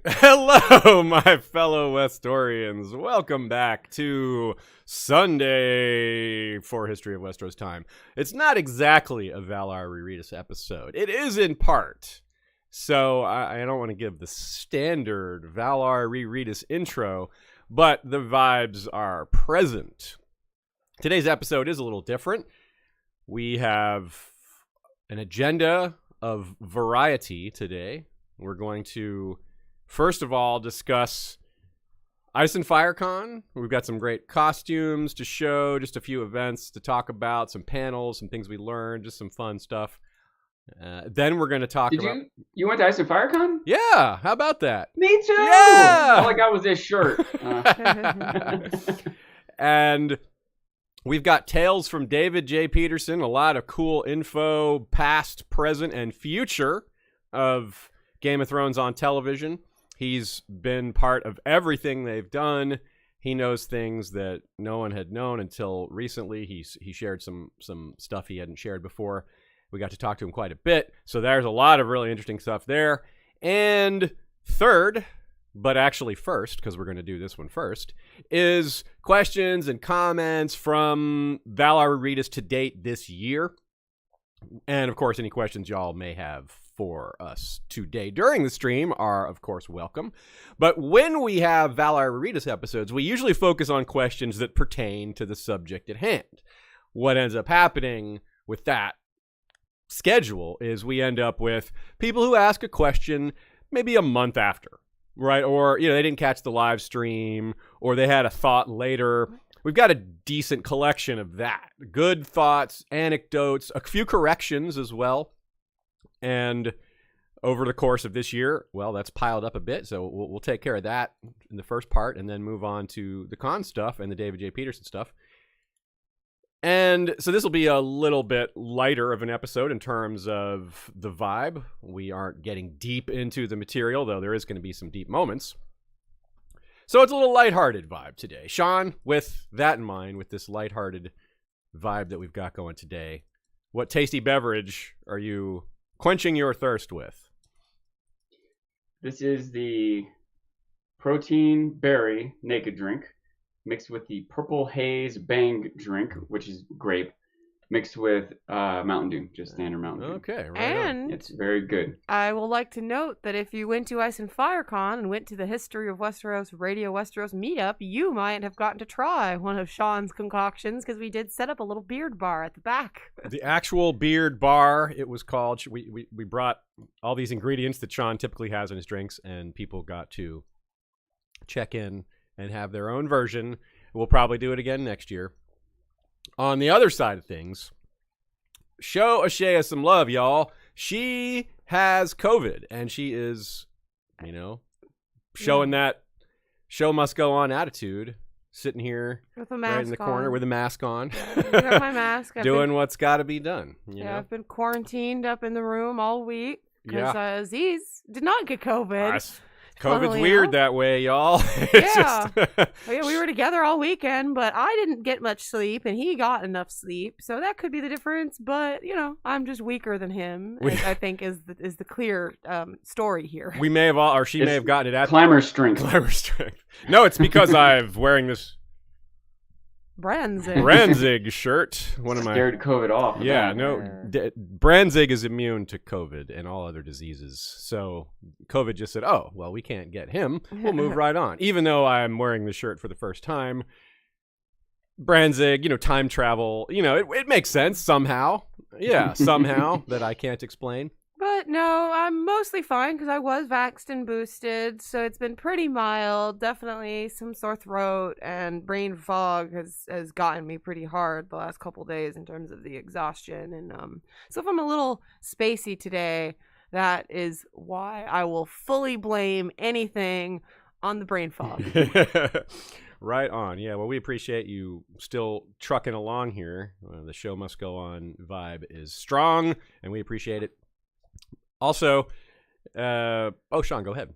Hello, my fellow Westorians. Welcome back to Sunday for History of Westeros Time. It's not exactly a Valar Rereadus episode. It is in part. So I don't want to give the standard Valar Rereadus intro, but the vibes are present. Today's episode is a little different. We have an agenda of variety today. We're going to first of all, discuss Ice and Fire Con. We've got some great costumes to show, just a few events to talk about, some panels, some things we learned, just some fun stuff. Then we're going to talk about... You went to Ice and Fire Con? Yeah, how about that? Me too! Yeah! All I got was this shirt. And we've got tales from David J Peterson, a lot of cool info, past, present, and future of Game of Thrones on television. He's been part of everything they've done. He knows things that no one had known until recently. He shared some stuff he hadn't shared before. We got to talk to him quite a bit. So there's a lot of really interesting stuff there. And third, but actually first, because we're going to do this one first, is questions and comments from Valar Rereadus to date this year. And of course, any questions y'all may have for us today during the stream are, of course, welcome. But when we have Valar Rereadus episodes, we usually focus on questions that pertain to the subject at hand. What ends up happening with that schedule is we end up with people who ask a question maybe a month after, right? Or, they didn't catch the live stream, or they had a thought later. We've got a decent collection of that. Good thoughts, anecdotes, a few corrections as well. And over the course of this year, well, that's piled up a bit. So we'll take care of that in the first part and then move on to the con stuff and the David J. Peterson stuff. And so this will be a little bit lighter of an episode in terms of the vibe. We aren't getting deep into the material, though there is going to be some deep moments. So it's a little lighthearted vibe today. Sean, with that in mind, with this lighthearted vibe that we've got going today, what tasty beverage are you quenching your thirst with? This is the protein berry naked drink mixed with the purple haze bang drink, which is grape, mixed with Mountain Dew, just standard Mountain Dew. Okay, right and on. It's very good. I will like to note that if you went to Ice and Fire Con and went to the History of Westeros Radio Westeros meetup, you might have gotten to try one of Sean's concoctions, because we did set up a little beard bar at the back. The actual beard bar, it was called. We brought all these ingredients that Sean typically has in his drinks, and people got to check in and have their own version. We'll probably do it again next year. On the other side of things, show Ashea some love, y'all. She has COVID, and she is, showing that show must go on attitude, sitting here With a mask right in the corner with a mask on. I got my mask. Doing what's got to be done. You know? I've been quarantined up in the room all week because Yeah. Aziz did not get COVID. COVID's Funnily weird enough. that way, y'all. It's Yeah. just We were together all weekend, but I didn't get much sleep, and he got enough sleep, so that could be the difference. But I'm just weaker than him. I think is the clear story here. we may have all, or she may have gotten it at Climber strength. Climber strength. No, it's because I'm wearing this Branzig. Branzig shirt. One of my Scared COVID off. Yeah, no. Branzig is immune to COVID and all other diseases. So COVID just said, "Oh, well, we can't get him. We'll move right on." Even though I'm wearing the shirt for the first time, Branzig, time travel, it makes sense somehow. Yeah, somehow that I can't explain. But no, I'm mostly fine because I was vaxxed and boosted, so it's been pretty mild. Definitely some sore throat and brain fog has gotten me pretty hard the last couple days in terms of the exhaustion. And so if I'm a little spacey today, that is why I will fully blame anything on the brain fog. Right on. Yeah, well, we appreciate you still trucking along here. The show must go on vibe is strong, and we appreciate it. Also, Sean, go ahead.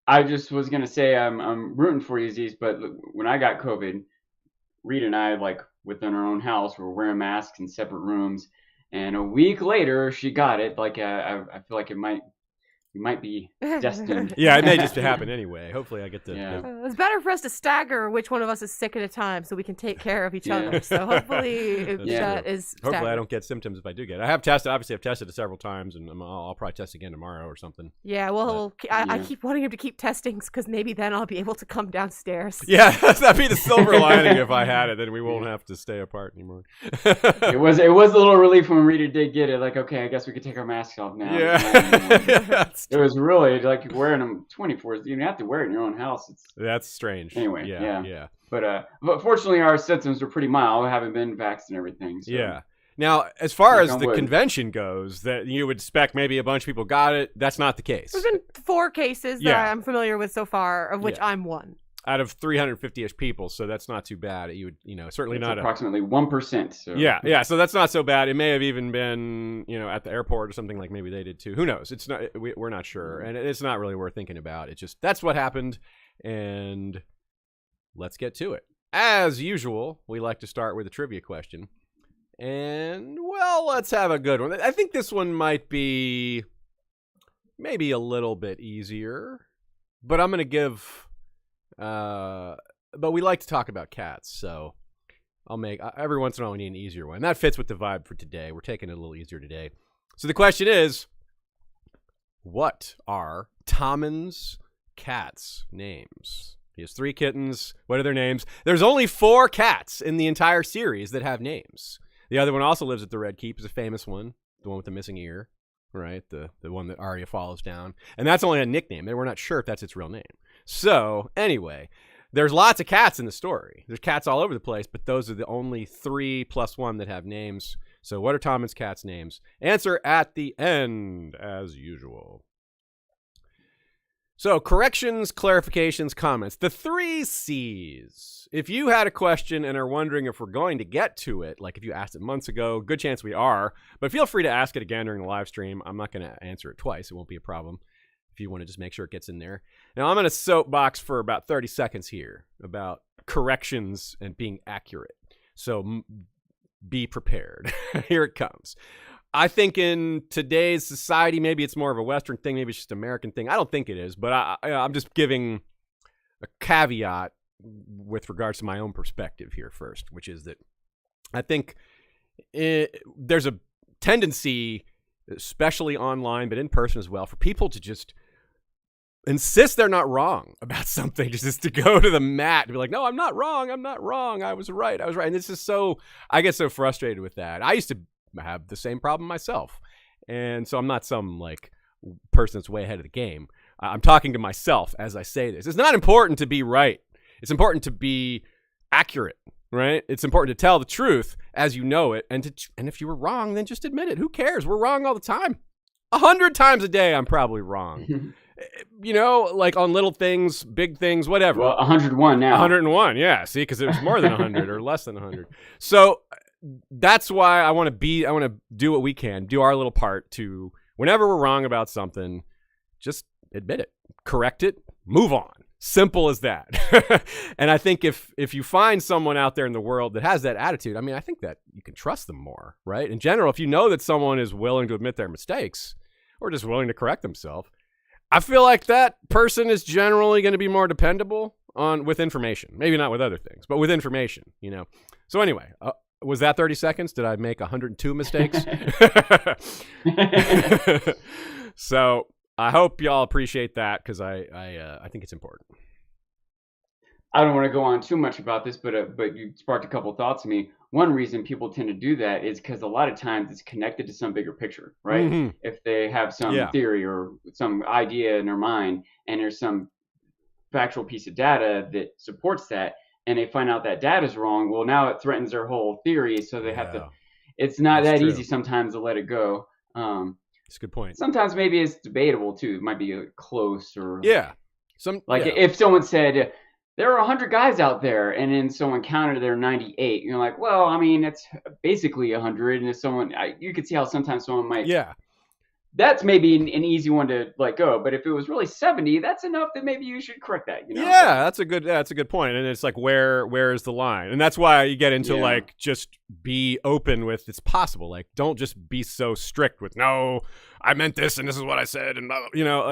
I just was gonna say I'm rooting for you, Aziz, but when I got COVID, Reed and I, like within our own house, were wearing masks in separate rooms, and a week later she got it. Like I feel like it might you might be destined. Yeah, it may just happen anyway. Hopefully I get to... Yeah. It's better for us to stagger which one of us is sick at a time so we can take care of each Yeah. other. So hopefully Yeah. that is Hopefully I staggered. don't get symptoms if I do get it. I've tested it several times, and I'll probably test again tomorrow or something. Yeah, well, I Yeah. keep wanting him to keep testing because maybe then I'll be able to come downstairs. Yeah, that'd be the silver lining if I had it. Then we won't have to stay apart anymore. It was a little relief when Rita did get it. Like, okay, I guess we could take our masks off now. Yeah. It was really like wearing them 24. You don't have to wear it in your own house. That's strange. Anyway, Yeah. But fortunately, our symptoms were pretty mild. I haven't been vaxxed and everything. So. Yeah. Now, as far as Knock on the wood. convention goes, that you would expect maybe a bunch of people got it. That's not the case. There's been 4 cases that Yeah. I'm familiar with so far, of which Yeah. I'm one. Out of 350-ish people, so that's not too bad. You would, certainly It's not approximately 1%. So. Yeah, so that's not so bad. It may have even been, at the airport or something, like maybe they did too. Who knows? It's not. We're not sure, and it's not really worth thinking about. It's just that's what happened, and let's get to it. As usual, we like to start with a trivia question, and well, let's have a good one. I think this one might be maybe a little bit easier, but I'm gonna give. But we like to talk about cats, so I'll make every once in a while we need an easier one. And that fits with the vibe for today. We're taking it a little easier today. So the question is, what are Tommen's cat's names? He has 3 kittens. What are their names? There's only 4 cats in the entire series that have names. The other one also lives at the Red Keep. Is a famous one, the one with the missing ear, right? The one that Arya follows down. And that's only a nickname. We're not sure if that's its real name. So, anyway, there's lots of cats in the story. There's cats all over the place, but those are the only 3 plus 1 that have names. So what are Tommen's cats' names? Answer at the end, as usual. So, corrections, clarifications, comments. The 3 C's. If you had a question and are wondering if we're going to get to it, like if you asked it months ago, good chance we are, but feel free to ask it again during the live stream. I'm not going to answer it twice. It won't be a problem. If you want to just make sure it gets in there. Now, I'm going to soapbox for about 30 seconds here about corrections and being accurate. So be prepared. Here it comes. I think in today's society, maybe it's more of a Western thing. Maybe it's just an American thing. I don't think it is, but I'm just giving a caveat with regards to my own perspective here first, which is that I think there's a tendency, especially online, but in person as well, for people to just insist they're not wrong about something, just to go to the mat and be like, no, I'm not wrong. I was right. And this is I get so frustrated with that. I used to have the same problem myself. And so I'm not some like person that's way ahead of the game. I'm talking to myself as I say this. It's not important to be right. It's important to be accurate, right? It's important to tell the truth as you know it. And if you were wrong, then just admit it. Who cares? We're wrong all the time. 100 times a day, I'm probably wrong. Like on little things, big things, whatever. Well, 101 now. 101, yeah. See, because it was more than 100 or less than 100. So that's why I want to do what we can, do our little part to, whenever we're wrong about something, just admit it, correct it, move on. Simple as that. And I think if you find someone out there in the world that has that attitude, I mean, I think that you can trust them more, right? In general, if you know that someone is willing to admit their mistakes or just willing to correct themselves, I feel like that person is generally going to be more dependable with information. Maybe not with other things, but with information, So anyway, was that 30 seconds? Did I make 102 mistakes? So I hope y'all appreciate that because I think it's important. I don't want to go on too much about this, but you sparked a couple thoughts in me. One reason people tend to do that is because a lot of times it's connected to some bigger picture, right? Mm-hmm. If they have some theory or some idea in their mind and there's some factual piece of data that supports that and they find out that data is wrong, well, now it threatens their whole theory, so they have to – it's not that easy sometimes to let it go. That's a good point. Sometimes maybe it's debatable too. It might be close or – Yeah. If someone said – there are 100 guys out there, and then someone counted there 98. You're like, well, I mean, it's basically 100. And if someone, you could see how sometimes someone might. Yeah. That's maybe an easy one to let go. But if it was really 70, that's enough that maybe you should correct that. Yeah, that's a good point. And it's like, where is the line? And that's why you get into like just be open with it's possible. Like, don't just be so strict with, no, I meant this and this is what I said. And,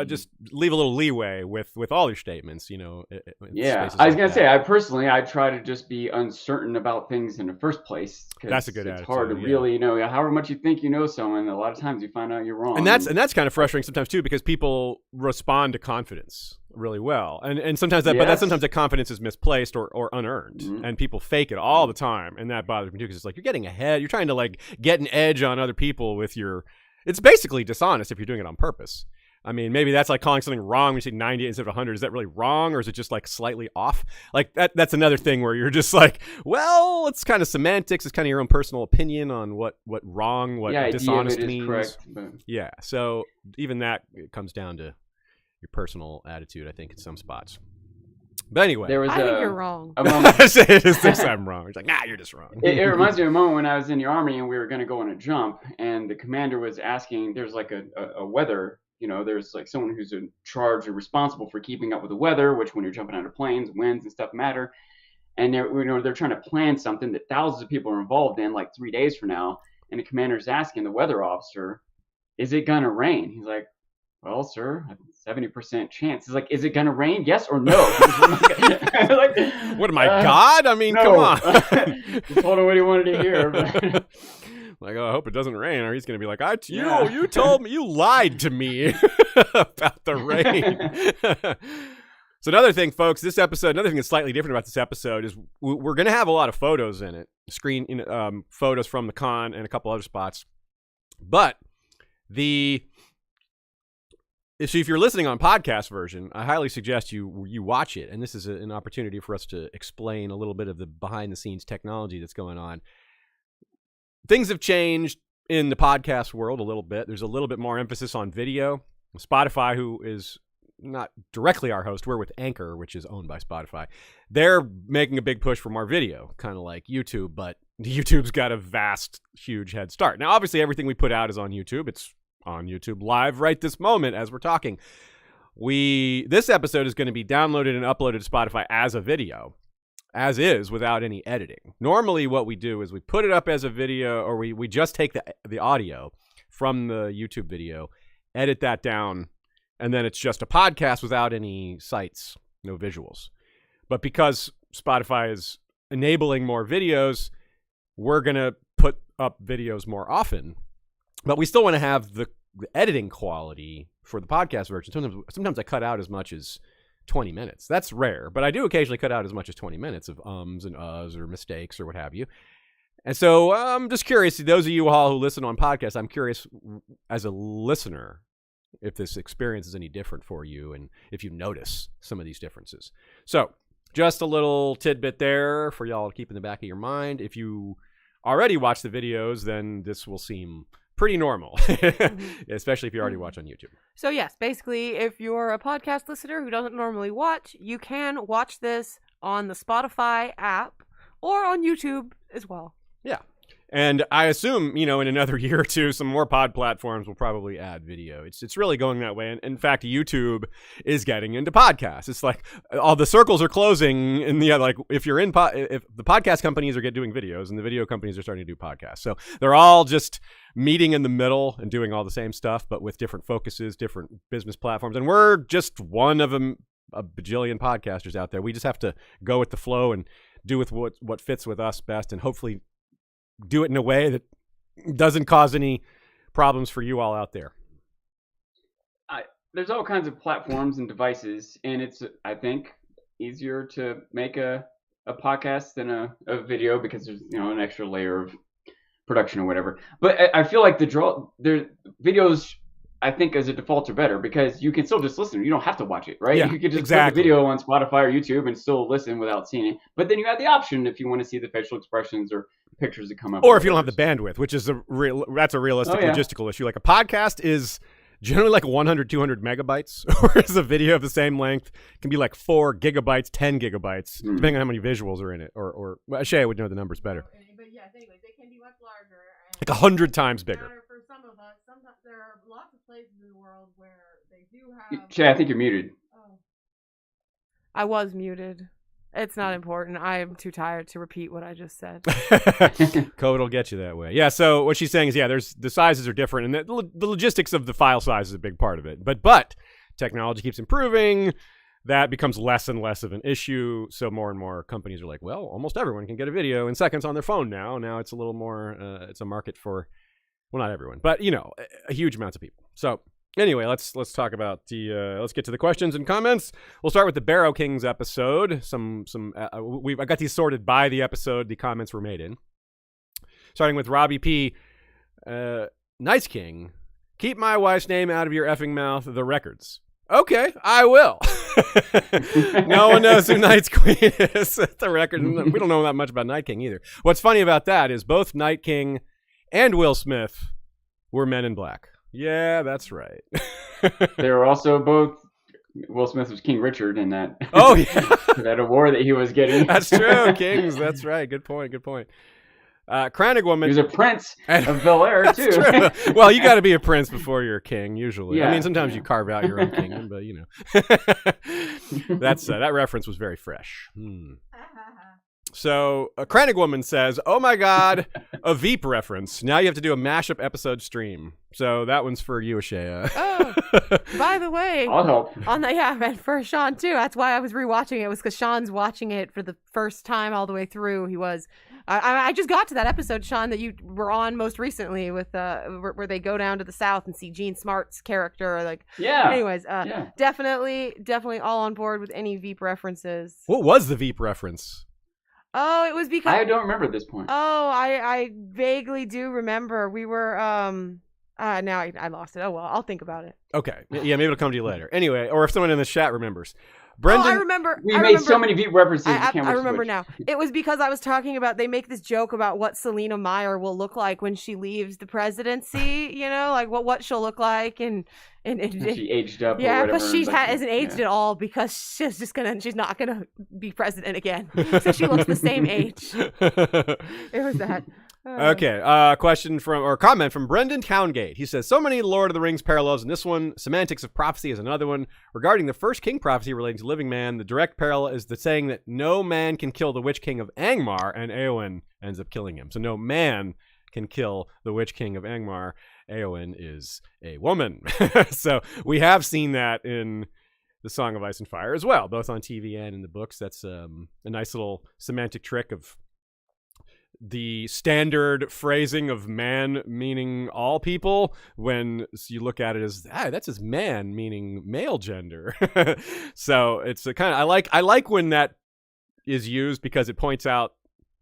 just leave a little leeway with all your statements, Yeah, I was going to say, I try to just be uncertain about things in the first place. That's a good attitude. It's hard to really, however much you think you know someone, a lot of times you find out you're wrong. And that's kind of frustrating sometimes too, because people respond to confidence really well. And sometimes but sometimes that confidence is misplaced or unearned. Mm-hmm. And people fake it all the time. And that bothers me too, because it's like, you're getting ahead. You're trying to like get an edge on other people it's basically dishonest if you're doing it on purpose. I mean, maybe that's like calling something wrong when you say 90 instead of 100. Is that really wrong, or is it just like slightly off? Like that's another thing where you're just like, well, it's kind of semantics. It's kind of your own personal opinion on what wrong, what dishonest means. Correct, but... Yeah, so even that comes down to your personal attitude, I think, in some spots. But anyway, I think you're wrong. I'm wrong. It's like, nah, you're just wrong. It reminds me of a moment when I was in the Army and we were going to go on a jump, and the commander was asking, there's like a weather, there's like someone who's in charge or responsible for keeping up with the weather, which when you're jumping out of planes, winds and stuff matter. And they're trying to plan something that thousands of people are involved in like 3 days from now. And the commander's asking the weather officer, is it going to rain? He's like, well, sir, 70% chance. He's like, is it going to rain? Yes or no? Like, what am I, God? I mean, no. Come on. Just told him what he wanted to hear. But... Like, I hope it doesn't rain, or he's going to be like, you told me, you lied to me about the rain. So another thing, folks, another thing that's slightly different about this episode is we're going to have a lot of photos in it, photos from the con and a couple other spots. But if you're listening on podcast version, I highly suggest you watch it. And this is an opportunity for us to explain a little bit of the behind the scenes technology that's going on. Things have changed in the podcast world a little bit. There's a little bit more emphasis on video. Spotify, who is not directly our host, we're with Anchor, which is owned by Spotify. They're making a big push for more video, kind of like YouTube, but YouTube's got a huge head start. Now, obviously, everything we put out is on YouTube. It's on YouTube live right this moment as we're talking. This episode is going to be downloaded and uploaded to Spotify as a video, as is, without any editing. Normally what we do is we put it up as a video, or we just take the audio from the YouTube video, edit that down, and then it's just a podcast without any sights, no visuals. But because Spotify is enabling more videos, we're going to put up videos more often. But we still want to have the editing quality for the podcast version. Sometimes I cut out as much as 20 minutes. That's rare, but I do occasionally cut out as much as 20 minutes of ums and uhs or mistakes or what have you. And so I'm just curious, those of you all who listen on podcasts, I'm curious as a listener if this experience is any different for you and if you notice some of these differences. So just a little tidbit there for y'all to keep in the back of your mind. If you already watch the videos, then this will seem pretty normal, especially if you already watch on YouTube. So yes, basically, if you're a podcast listener who doesn't normally watch, you can watch this on the Spotify app or on YouTube as well. Yeah. And I assume, in another year or two, some more pod platforms will probably add video. It's really going that way. And in fact, YouTube is getting into podcasts. It's like all the circles are closing. And like if you're if the podcast companies are doing videos and the video companies are starting to do podcasts. So they're all just meeting in the middle and doing all the same stuff, but with different focuses, different business platforms. And we're just one of them, a bajillion podcasters out there. We just have to go with the flow and do with what fits with us best, and hopefully do it in a way that doesn't cause any problems for you all out there. There's all kinds of platforms and devices, and it's, I think, easier to make a podcast than a video because there's an extra layer of production or whatever. But I feel like the videos, I think, as a default are better because you can still just listen. You don't have to watch it, right? Yeah, you could just exactly. put the video on Spotify or YouTube and still listen without seeing it. But then you have the option if you want to see the facial expressions or pictures that come up. Or if you don't have the bandwidth, which is that's a realistic logistical issue. Like a podcast is generally like 100, 200 megabytes, whereas a video of the same length can be like 4 gigabytes, 10 gigabytes, depending on how many visuals are in it. Or Shay would know the numbers better. But yes, anyways, they can be much larger. Like 100 times bigger. For some of us, sometimes there are lots of places in the world where they do have... Shay, I think you're muted. Oh. I was muted. It's not important. I am too tired to repeat what I just said. Code will get you that way. Yeah, so what she's saying is, there's the sizes are different, and the logistics of the file size is a big part of it. But technology keeps improving. That becomes less and less of an issue. So more and more companies are like, well, almost everyone can get a video in seconds on their phone now. Now it's a little more, it's a market for, well, not everyone, but, a huge amounts of people. So anyway, let's talk about let's get to the questions and comments. We'll start with the Barrow Kings episode. I got these sorted by the episode the comments were made in. Starting with Robbie P. Nice King, keep my wife's name out of your effing mouth, the records. Okay, I will. No one knows who Night's Queen is. The record. We don't know that much about Night King either. What's funny about that is both Night King and Will Smith were Men in Black. Yeah, that's right. They were also both. Will Smith was King Richard in that. Oh yeah, that award that he was getting. That's true. Kings. That's right. Good point. Crannig Woman. He was a prince of Bel-Air too. True. Well, you got to be a prince before you're a king. Usually, yeah, I mean, sometimes you carve out your own kingdom, but that's that reference was very fresh. So, a Crannig Woman says, "Oh my God, a Veep reference. Now you have to do a mashup episode stream." So that one's for you, Ashaya. Oh, by the way, I'll help. And for Sean too. That's why I was rewatching it. Was because Sean's watching it for the first time all the way through. He was. I just got to that episode, Sean, that you were on most recently with where they go down to the South and see Gene Smart's character. Like, yeah. Anyways, definitely all on board with any Veep references. What was the Veep reference? Oh, it was because I don't remember at this point. Oh, I vaguely do remember. We were now I lost it. Oh well, I'll think about it. Okay, yeah, maybe it'll come to you later. Anyway, or if someone in the chat remembers. Brendan, I remember. We made so many Veep references. I remember now. It was because I was talking about. They make this joke about what Selena Meyer will look like when she leaves the presidency. Like what she'll look like, and she aged up. Yeah, because she hasn't aged at all because she's not gonna be president again. So she looks the same age. It was that. Okay, comment from Brendan Towngate. He says, so many Lord of the Rings parallels in this one. Semantics of prophecy is another one. Regarding the first king prophecy relating to living man, the direct parallel is the saying that no man can kill the Witch King of Angmar, and Éowyn ends up killing him. So no man can kill the Witch King of Angmar. Éowyn is a woman. So we have seen that in the Song of Ice and Fire as well, both on TV and in the books. That's a nice little semantic trick of the standard phrasing of man meaning all people, when you look at it as that's as man meaning male gender. So it's a kind of I like when that is used, because it points out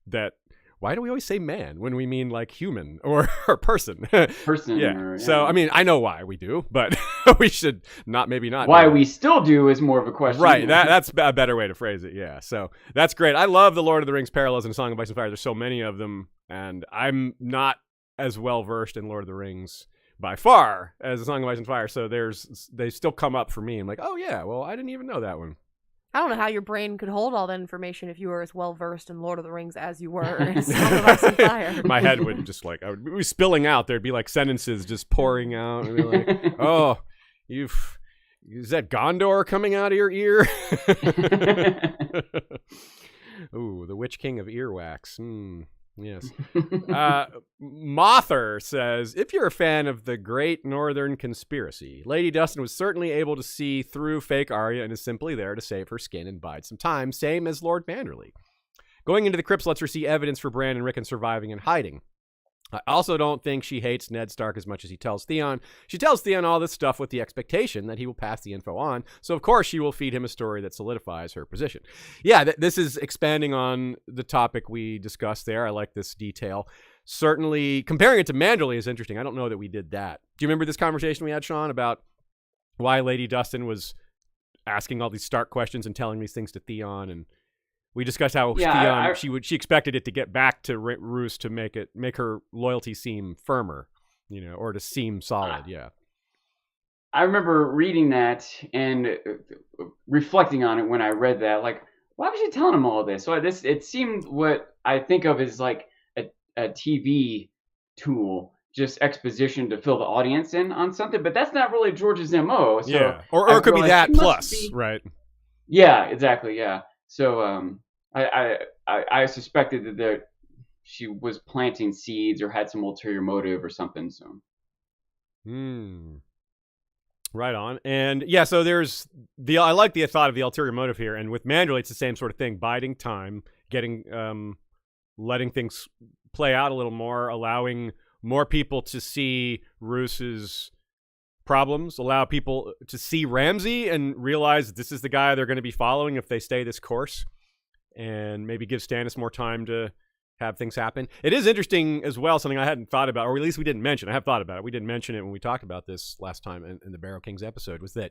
that why do we always say man when we mean like human or person? Yeah. So I mean, I know why we do, but we should maybe not. Why we still do is more of a question. Right. That's a better way to phrase it. Yeah. So that's great. I love the Lord of the Rings parallels in Song of Ice and Fire. There's so many of them, and I'm not as well versed in Lord of the Rings by far as the Song of Ice and Fire. So they still come up for me. I'm like, oh yeah, well, I didn't even know that one. I don't know how your brain could hold all that information if you were as well versed in Lord of the Rings as you were in Song of Ice and Fire. My head would just I would be spilling out. There'd be like sentences just pouring out. And be like, oh, is that Gondor coming out of your ear? Ooh, the Witch King of Earwax. Yes. Mother says, if you're a fan of the Great Northern Conspiracy, Lady Dustin was certainly able to see through fake Arya and is simply there to save her skin and bide some time, same as Lord Manderley. Going into the crypts lets her see evidence for Bran and Rickon surviving and hiding. I also don't think she hates Ned Stark as much as he tells Theon. She tells Theon all this stuff with the expectation that he will pass the info on, so of course she will feed him a story that solidifies her position. Yeah, this is expanding on the topic we discussed there. I like this detail. Certainly, comparing it to Manderley is interesting. I don't know that we did that. Do you remember this conversation we had, Sean, about why Lady Dustin was asking all these Stark questions and telling these things to Theon, and we discussed how Theon, she expected it to get back to Roose to make her loyalty seem firmer, or to seem solid. Yeah. I remember reading that and reflecting on it when I read that. Like, why was she telling him all this? So it seemed what I think of as like a TV tool, just exposition to fill the audience in on something. But that's not really George's MO. So yeah. Or it could be that plus, right? Yeah, exactly. Yeah. So I suspected that she was planting seeds or had some ulterior motive or something. So. Right on. And yeah, so there's I like the thought of the ulterior motive here, and with Manderley it's the same sort of thing, biding time, getting letting things play out a little more, allowing more people to see Roos's problems, allow people to see Ramsay and realize this is the guy they're going to be following if they stay this course, and maybe give Stannis more time to have things happen. It is interesting as well, something I hadn't thought about, or at least we didn't mention. I have thought about it. We didn't mention it when we talked about this last time in the Barrow Kings episode, was that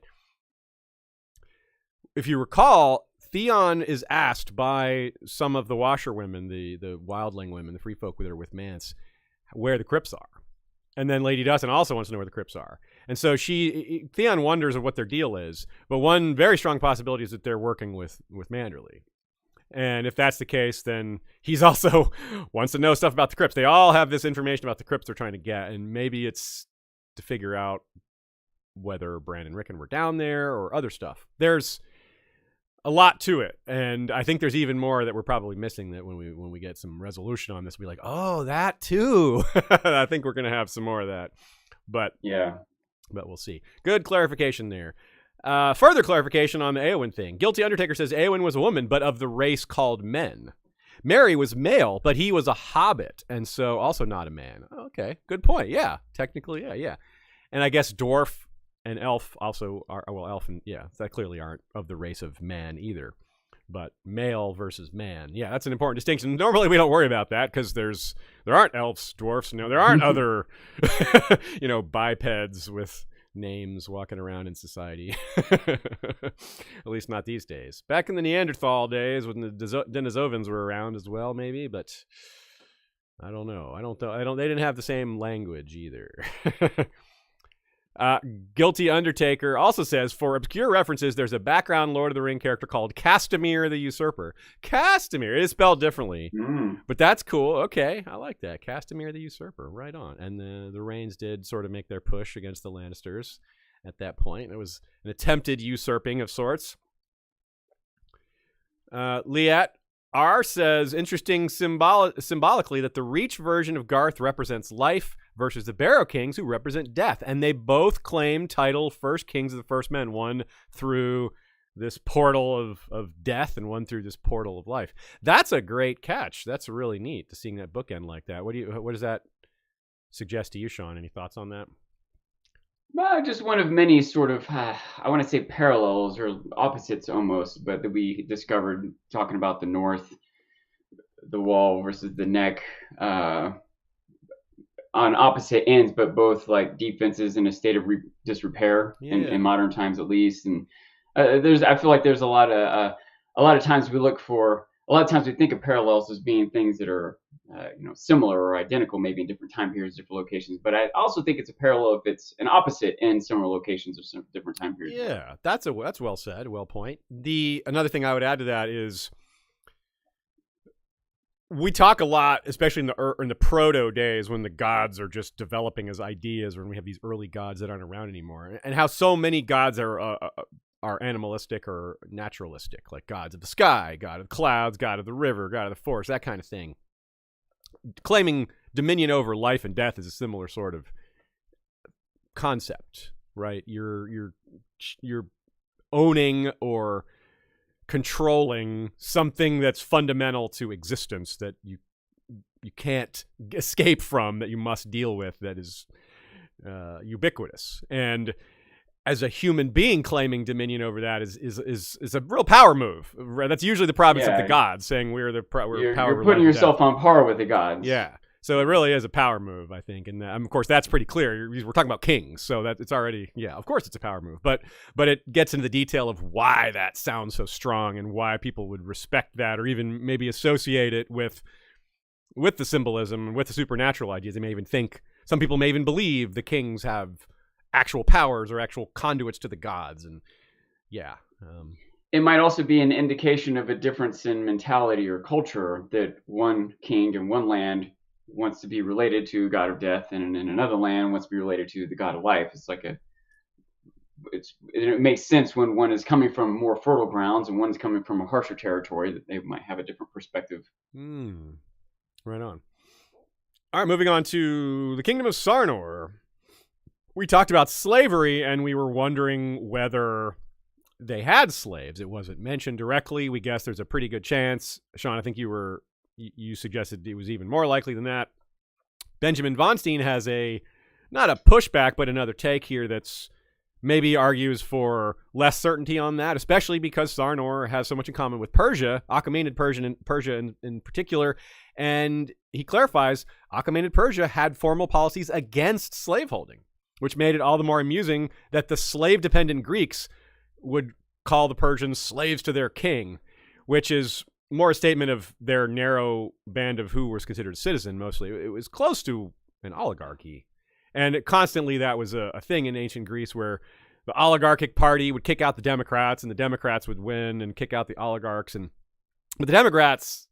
if you recall, Theon is asked by some of the washerwomen, the wildling women, the free folk that are with Mance, where the crypts are. And then Lady Dustin also wants to know where the crypts are. And so Theon wonders of what their deal is, but one very strong possibility is that they're working with Manderley. And if that's the case, then he's also wants to know stuff about the crypts. They all have this information about the crypts they're trying to get, and maybe it's to figure out whether Bran and Rickon were down there or other stuff. There's a lot to it, and I think there's even more that we're probably missing, that when we get some resolution on this, we'll be like, oh, that too. I think we're going to have some more of that. But we'll see. Good clarification there. Further clarification on the Éowyn thing. Guilty Undertaker says Éowyn was a woman, but of the race called men. Merry was male, but he was a hobbit, and so also not a man. Okay, good point. Yeah, technically, yeah. And I guess dwarf and elf also are, well, elf and, yeah, that clearly aren't of the race of man either. But male versus man. Yeah, that's an important distinction. Normally we don't worry about that because there aren't elves, dwarfs, no, there aren't other, bipeds with names walking around in society. At least not these days. Back in the Neanderthal days when the Denisovans were around as well, maybe, but I don't know. They didn't have the same language either. Guilty Undertaker also says, for obscure references, there's a background Lord of the Ring character called Castamere the Usurper. Castamere is spelled differently, but that's cool. Okay, I like that. Castamere the Usurper, right on. And the Reynes did sort of make their push against the Lannisters at that point. It was an attempted usurping of sorts. Liat R says, interesting symbolically that the Reach version of Garth represents life versus the Barrow Kings, who represent death. And they both claim title First Kings of the First Men, one through this portal of death and one through this portal of life. That's a great catch. That's really neat to seeing that bookend like that. What does that suggest to you, Sean? Any thoughts on that? Well, just one of many sort of, I want to say parallels or opposites almost, but that we discovered talking about the North, the wall versus the neck, on opposite ends, but both like defenses in a state of disrepair in modern times, at least. And I feel like there's a lot of times we think of parallels as being things that are similar or identical, maybe in different time periods, different locations. But I also think it's a parallel if it's an opposite in similar locations or some different time periods. Yeah, that's well said, well point. Another thing I would add to that is, we talk a lot, especially in the proto days when the gods are just developing as ideas, or when we have these early gods that aren't around anymore, and how so many gods are animalistic or naturalistic, like gods of the sky, god of the clouds, god of the river, god of the forest, that kind of thing. Claiming dominion over life and death is a similar sort of concept, right? You're owning or controlling something that's fundamental to existence that you can't escape from, that you must deal with, that is ubiquitous. And as a human being, claiming dominion over that is a real power move. That's usually the province of the gods, saying we're power. You're putting yourself on par with the gods. Yeah. So it really is a power move, I think, and of course that's pretty clear. We're talking about kings, so that it's already, of course it's a power move. But it gets into the detail of why that sounds so strong and why people would respect that, or even maybe associate it with the symbolism and with the supernatural ideas. They may even think, some people may even believe the kings have actual powers or actual conduits to the gods, and it might also be an indication of a difference in mentality or culture, that one king in one land wants to be related to god of death, and in another land wants to be related to the god of life. It's like it makes sense when one is coming from more fertile grounds and one's coming from a harsher territory that they might have a different perspective. Right on. All right, moving on to the Kingdom of Sarnor. We talked about slavery, and we were wondering whether they had slaves. It wasn't mentioned directly. We guess there's a pretty good chance. Sean, I think you suggested it was even more likely than that. Benjamin Von Steen has not a pushback, but another take here that's maybe argues for less certainty on that, especially because Sarnor has so much in common with Persia, Achaemenid Persia in particular. And he clarifies, Achaemenid Persia had formal policies against slaveholding, which made it all the more amusing that the slave-dependent Greeks would call the Persians slaves to their king, which is more a statement of their narrow band of who was considered a citizen, mostly. It was close to an oligarchy. And constantly that was a thing in ancient Greece where the oligarchic party would kick out the Democrats and the Democrats would win and kick out the oligarchs. But the Democrats,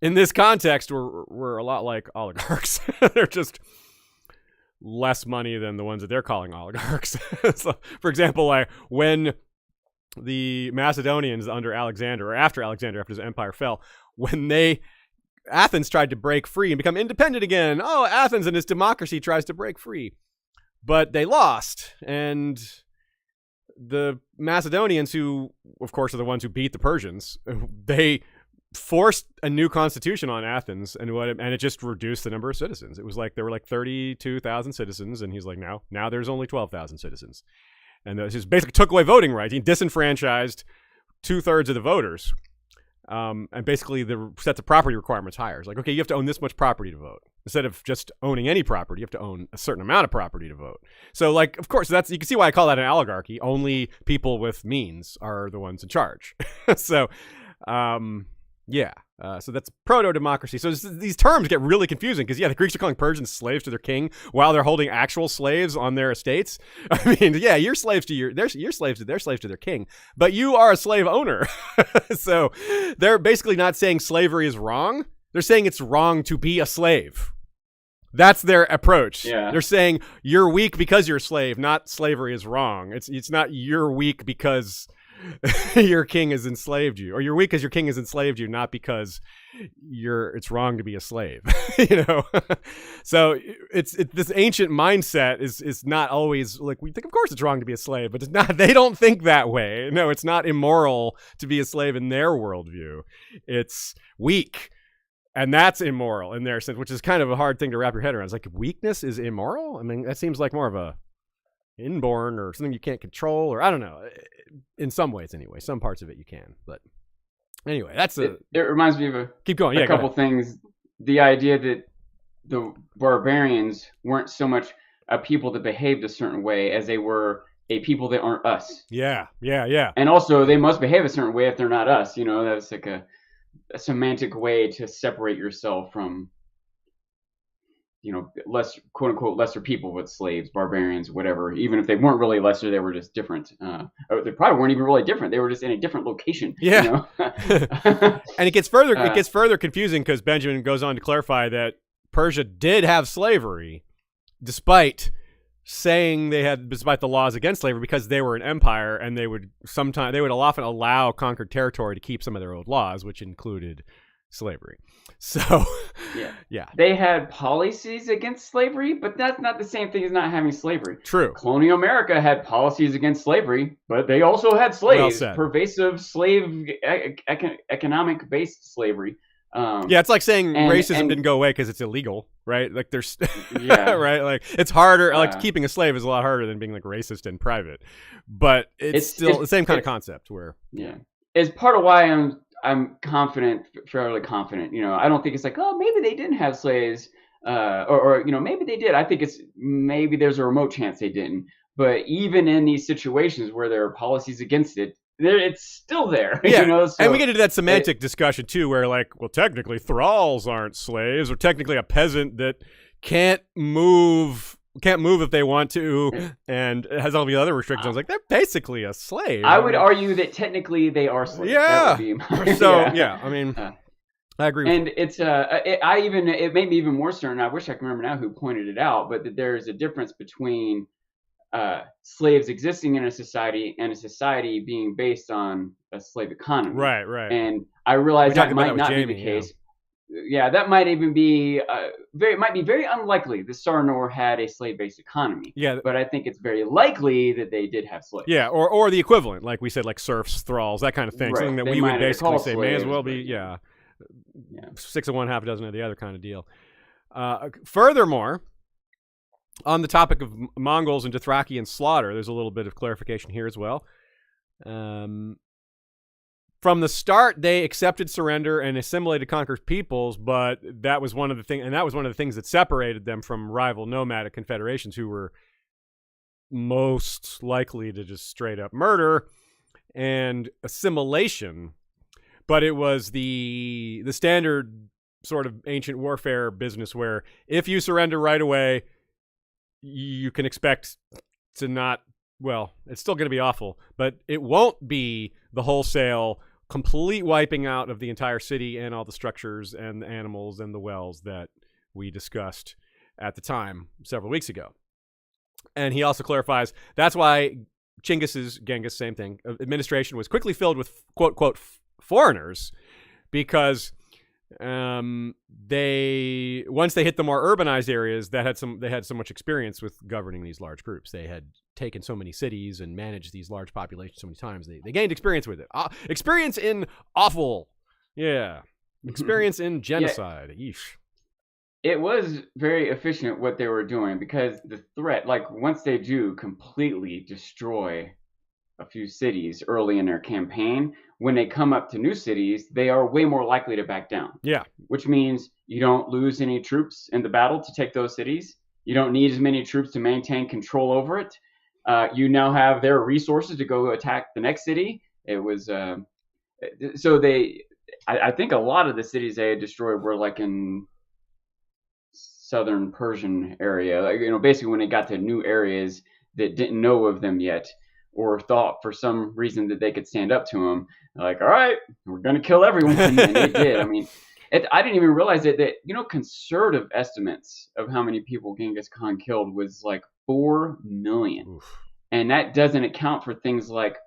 in this context, were a lot like oligarchs. They're just less money than the ones that they're calling oligarchs. So, for example, like when the Macedonians under Alexander, or after his empire fell, when Athens tried to break free and become independent again. Oh, Athens and its democracy tries to break free. But they lost. And the Macedonians, who, of course, are the ones who beat the Persians, they forced a new constitution on Athens, and it just reduced the number of citizens. It was like there were like 32,000 citizens, and he's like, now there's only 12,000 citizens. And this just basically took away voting rights. He disenfranchised 2/3 of the voters. And basically set the property requirements higher. It's like, okay, you have to own this much property to vote. Instead of just owning any property, you have to own a certain amount of property to vote. So, like, of course, you can see why I call that an oligarchy. Only people with means are the ones in charge. So, yeah. So that's proto-democracy. So these terms get really confusing because, the Greeks are calling Persians slaves to their king while they're holding actual slaves on their estates. I mean, you're slaves to they're slaves to their king, but you are a slave owner. So they're basically not saying slavery is wrong. They're saying it's wrong to be a slave. That's their approach. Yeah. They're saying you're weak because you're a slave, not slavery is wrong. It's not you're weak because your king has enslaved you, or you're weak because your king has enslaved you, not because it's wrong to be a slave. So it's this ancient mindset is not always like we think. Of course, it's wrong to be a slave, but it's not. They don't think that way. No, it's not immoral to be a slave in their worldview. It's weak. And that's immoral in their sense, which is kind of a hard thing to wrap your head around. It's like weakness is immoral. I mean, that seems like more of a inborn or something you can't control, or I don't know. In some ways, anyway, some parts of it you can. But anyway, it reminds me of a couple things. The idea that the barbarians weren't so much a people that behaved a certain way as they were a people that aren't us. Yeah. And also, they must behave a certain way if they're not us. That's like a semantic way to separate yourself from, less, quote unquote, lesser people with slaves, barbarians, whatever. Even if they weren't really lesser, they were just different. Or they probably weren't even really different. They were just in a different location. Yeah. And it gets further confusing because Benjamin goes on to clarify that Persia did have slavery, despite the laws against slavery, because they were an empire, and they would often allow conquered territory to keep some of their old laws, which included slavery. So yeah, they had policies against slavery, but that's not the same thing as not having slavery. True. Colonial America had policies against slavery, but they also had slaves. Well said. Pervasive economic based slavery. It's like saying racism didn't go away because it's illegal, right? Like there's, right? Like it's harder. Like keeping a slave is a lot harder than being like racist in private, but it's still the same kind of concept. Where it's part of why I'm fairly confident. I don't think it's like, oh, maybe they didn't have slaves, or maybe they did. I think maybe there's a remote chance they didn't. But even in these situations where there are policies against it, it's still there. Yeah. So and we get into that semantic discussion too, where like, well, technically thralls aren't slaves, or technically a peasant that can't move if they want to, and it has all the other restrictions. Like they're basically a slave. I would argue that technically they are slaves. Yeah. I mean, I agree. And it's it made me even more certain. I wish I could remember now who pointed it out, but that there is a difference between slaves existing in a society and a society being based on a slave economy. Right. And I realize that might not Jamie, be the case. Yeah, that might even be might be very unlikely the Sarnor had a slave-based economy. Yeah, but I think it's very likely that they did have slaves. Yeah, or the equivalent, like we said, like serfs, thralls, that kind of thing. Right. Something that They we might would have basically called say may as well slaves, be, but 6 of one, half a dozen of the other kind of deal. Furthermore, on the topic of Mongols and Dothraki and slaughter, there's a little bit of clarification here as well. From the start, they accepted surrender and assimilated conquered peoples, but that was one of the things that separated them from rival nomadic confederations who were most likely to just straight up murder and assimilation. But it was the standard sort of ancient warfare business where if you surrender right away, you can expect to not, well, it's still going to be awful, but it won't be the wholesale complete wiping out of the entire city and all the structures and the animals and the wells that we discussed at the time several weeks ago. And he also clarifies that's why Genghis, same thing, administration was quickly filled with quote foreigners, because once they hit the more urbanized areas they had so much experience with governing these large groups. They had taken so many cities and managed these large populations so many times. They gained experience with it. Experience in awful. Yeah. Experience in genocide. Yeah. Yeesh. It was very efficient what they were doing, because the threat, like once they do completely destroy a few cities early in their campaign, when they come up to new cities, they are way more likely to back down. Yeah. Which means you don't lose any troops in the battle to take those cities. You don't need as many troops to maintain control over it. You now have their resources to go attack the next city. It was so I think a lot of the cities they had destroyed were like in southern Persian area. Like, basically when they got to new areas that didn't know of them yet, or thought for some reason that they could stand up to them, like, all right, we're going to kill everyone. And they did. I mean, I didn't even realize that conservative estimates of how many people Genghis Khan killed was like 4 million. Oof. And that doesn't account for things like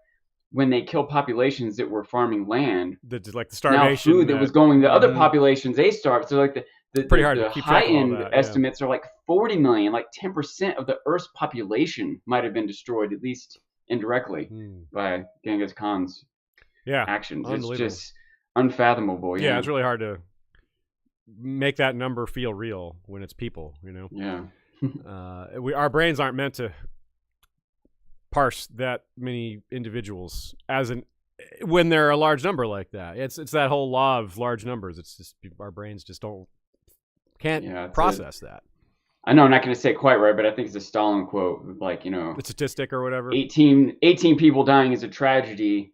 when they killed populations that were farming land. Like the starvation. Now food that was going to other populations, they starved. So like the high-end estimates are like 40 million, like 10% of the Earth's population might have been destroyed, at least indirectly, by Genghis Khan's actions. It's just unfathomable. Yeah, it's really hard to make that number feel real when it's people, Yeah. Our brains aren't meant to parse that many individuals when they're a large number like that. It's that whole law of large numbers. It's just our brains just can't process that. I know I'm not going to say it quite right, but I think it's a Stalin quote, like, the statistic or whatever. 18 people dying is a tragedy.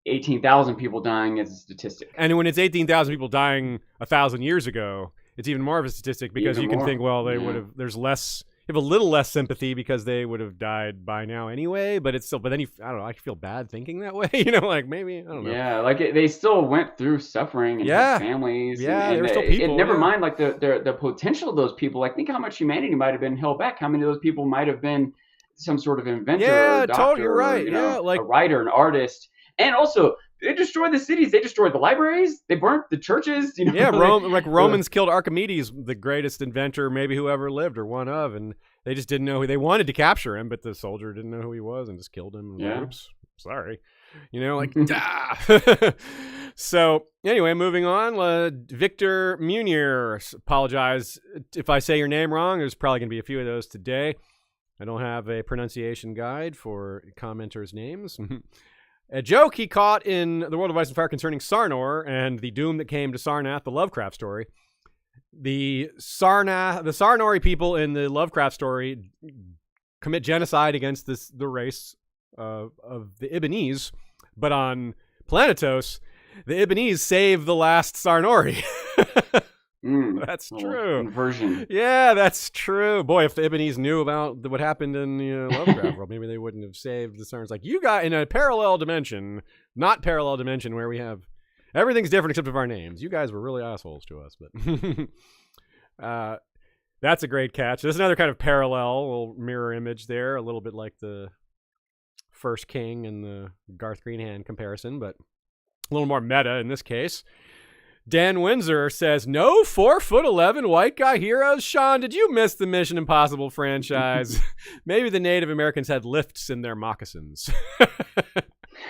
18,000 people dying is a statistic. And when it's 18,000 people dying 1,000 years ago, it's even more of a statistic, because you can think, well, they would have. There's less. You have a little less sympathy because they would have died by now anyway. But it's still. But then I don't know. I feel bad thinking that way. Like maybe I don't know. Yeah, like they still went through suffering and had families. Yeah, and there were still people. And never mind, like the potential of those people. Like think how much humanity might have been held back. How many of those people might have been some sort of inventor, or doctor, totally right. Or, like a writer, an artist, and also. They destroyed the cities. They destroyed the libraries. They burnt the churches. Yeah, Romans killed Archimedes, the greatest inventor maybe who ever lived, or one of, and they just didn't know who. They wanted to capture him, but the soldier didn't know who he was and just killed him. Yeah. Oops, sorry. So anyway, moving on. Victor Munier, apologize if I say your name wrong. There's probably going to be a few of those today. I don't have a pronunciation guide for commenters' names. A joke he caught in The World of Ice and Fire concerning Sarnor and the doom that came to Sarnath, the Lovecraft story. The Sarnori people in the Lovecraft story commit genocide against the race of the Ibbenese, but on Planetos, the Ibbenese save the last Sarnori. That's true. Inversion. Yeah, that's true. Boy, if the Ibbenese knew about what happened in the Lovecraft world, maybe they wouldn't have saved the Sarns. Like, you got in a parallel dimension, not parallel dimension, where we have everything's different except of our names. You guys were really assholes to us, but That's a great catch. There's another kind of parallel, little mirror image there, a little bit like the First King and the Garth Greenhand comparison, but a little more meta in this case. Dan Windsor says, no 4'11" white guy heroes. Sean, did you miss the Mission Impossible franchise? Maybe the Native Americans had lifts in their moccasins.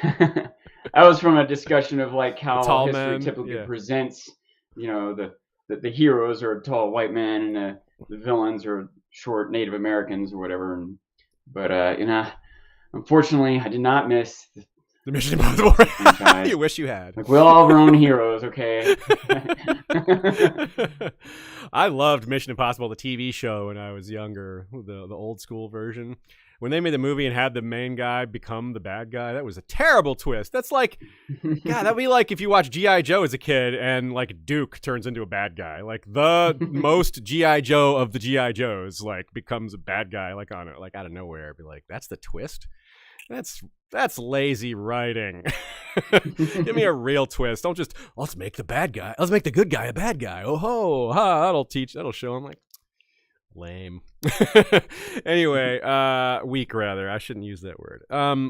That was from a discussion of like how tall history man, typically yeah. presents, the heroes are tall white men and the villains are short Native Americans or whatever. But unfortunately, I did not miss the Mission Impossible franchise. You wish you had. Like, we all have our own heroes, okay? I loved Mission Impossible, the TV show, when I was younger, the old school version. When they made the movie and had the main guy become the bad guy, that was a terrible twist. That's like, God, that'd be like if you watch G.I. Joe as a kid and like Duke turns into a bad guy. Like the most G.I. Joe of the G.I. Joes like becomes a bad guy like on it, like out of nowhere. I'd be like, that's the twist? That's lazy writing. Give me a real twist. Don't just, let's make the good guy a bad guy. Oh ho, ha, that'll show him. Like, lame. Anyway, weak rather. I shouldn't use that word.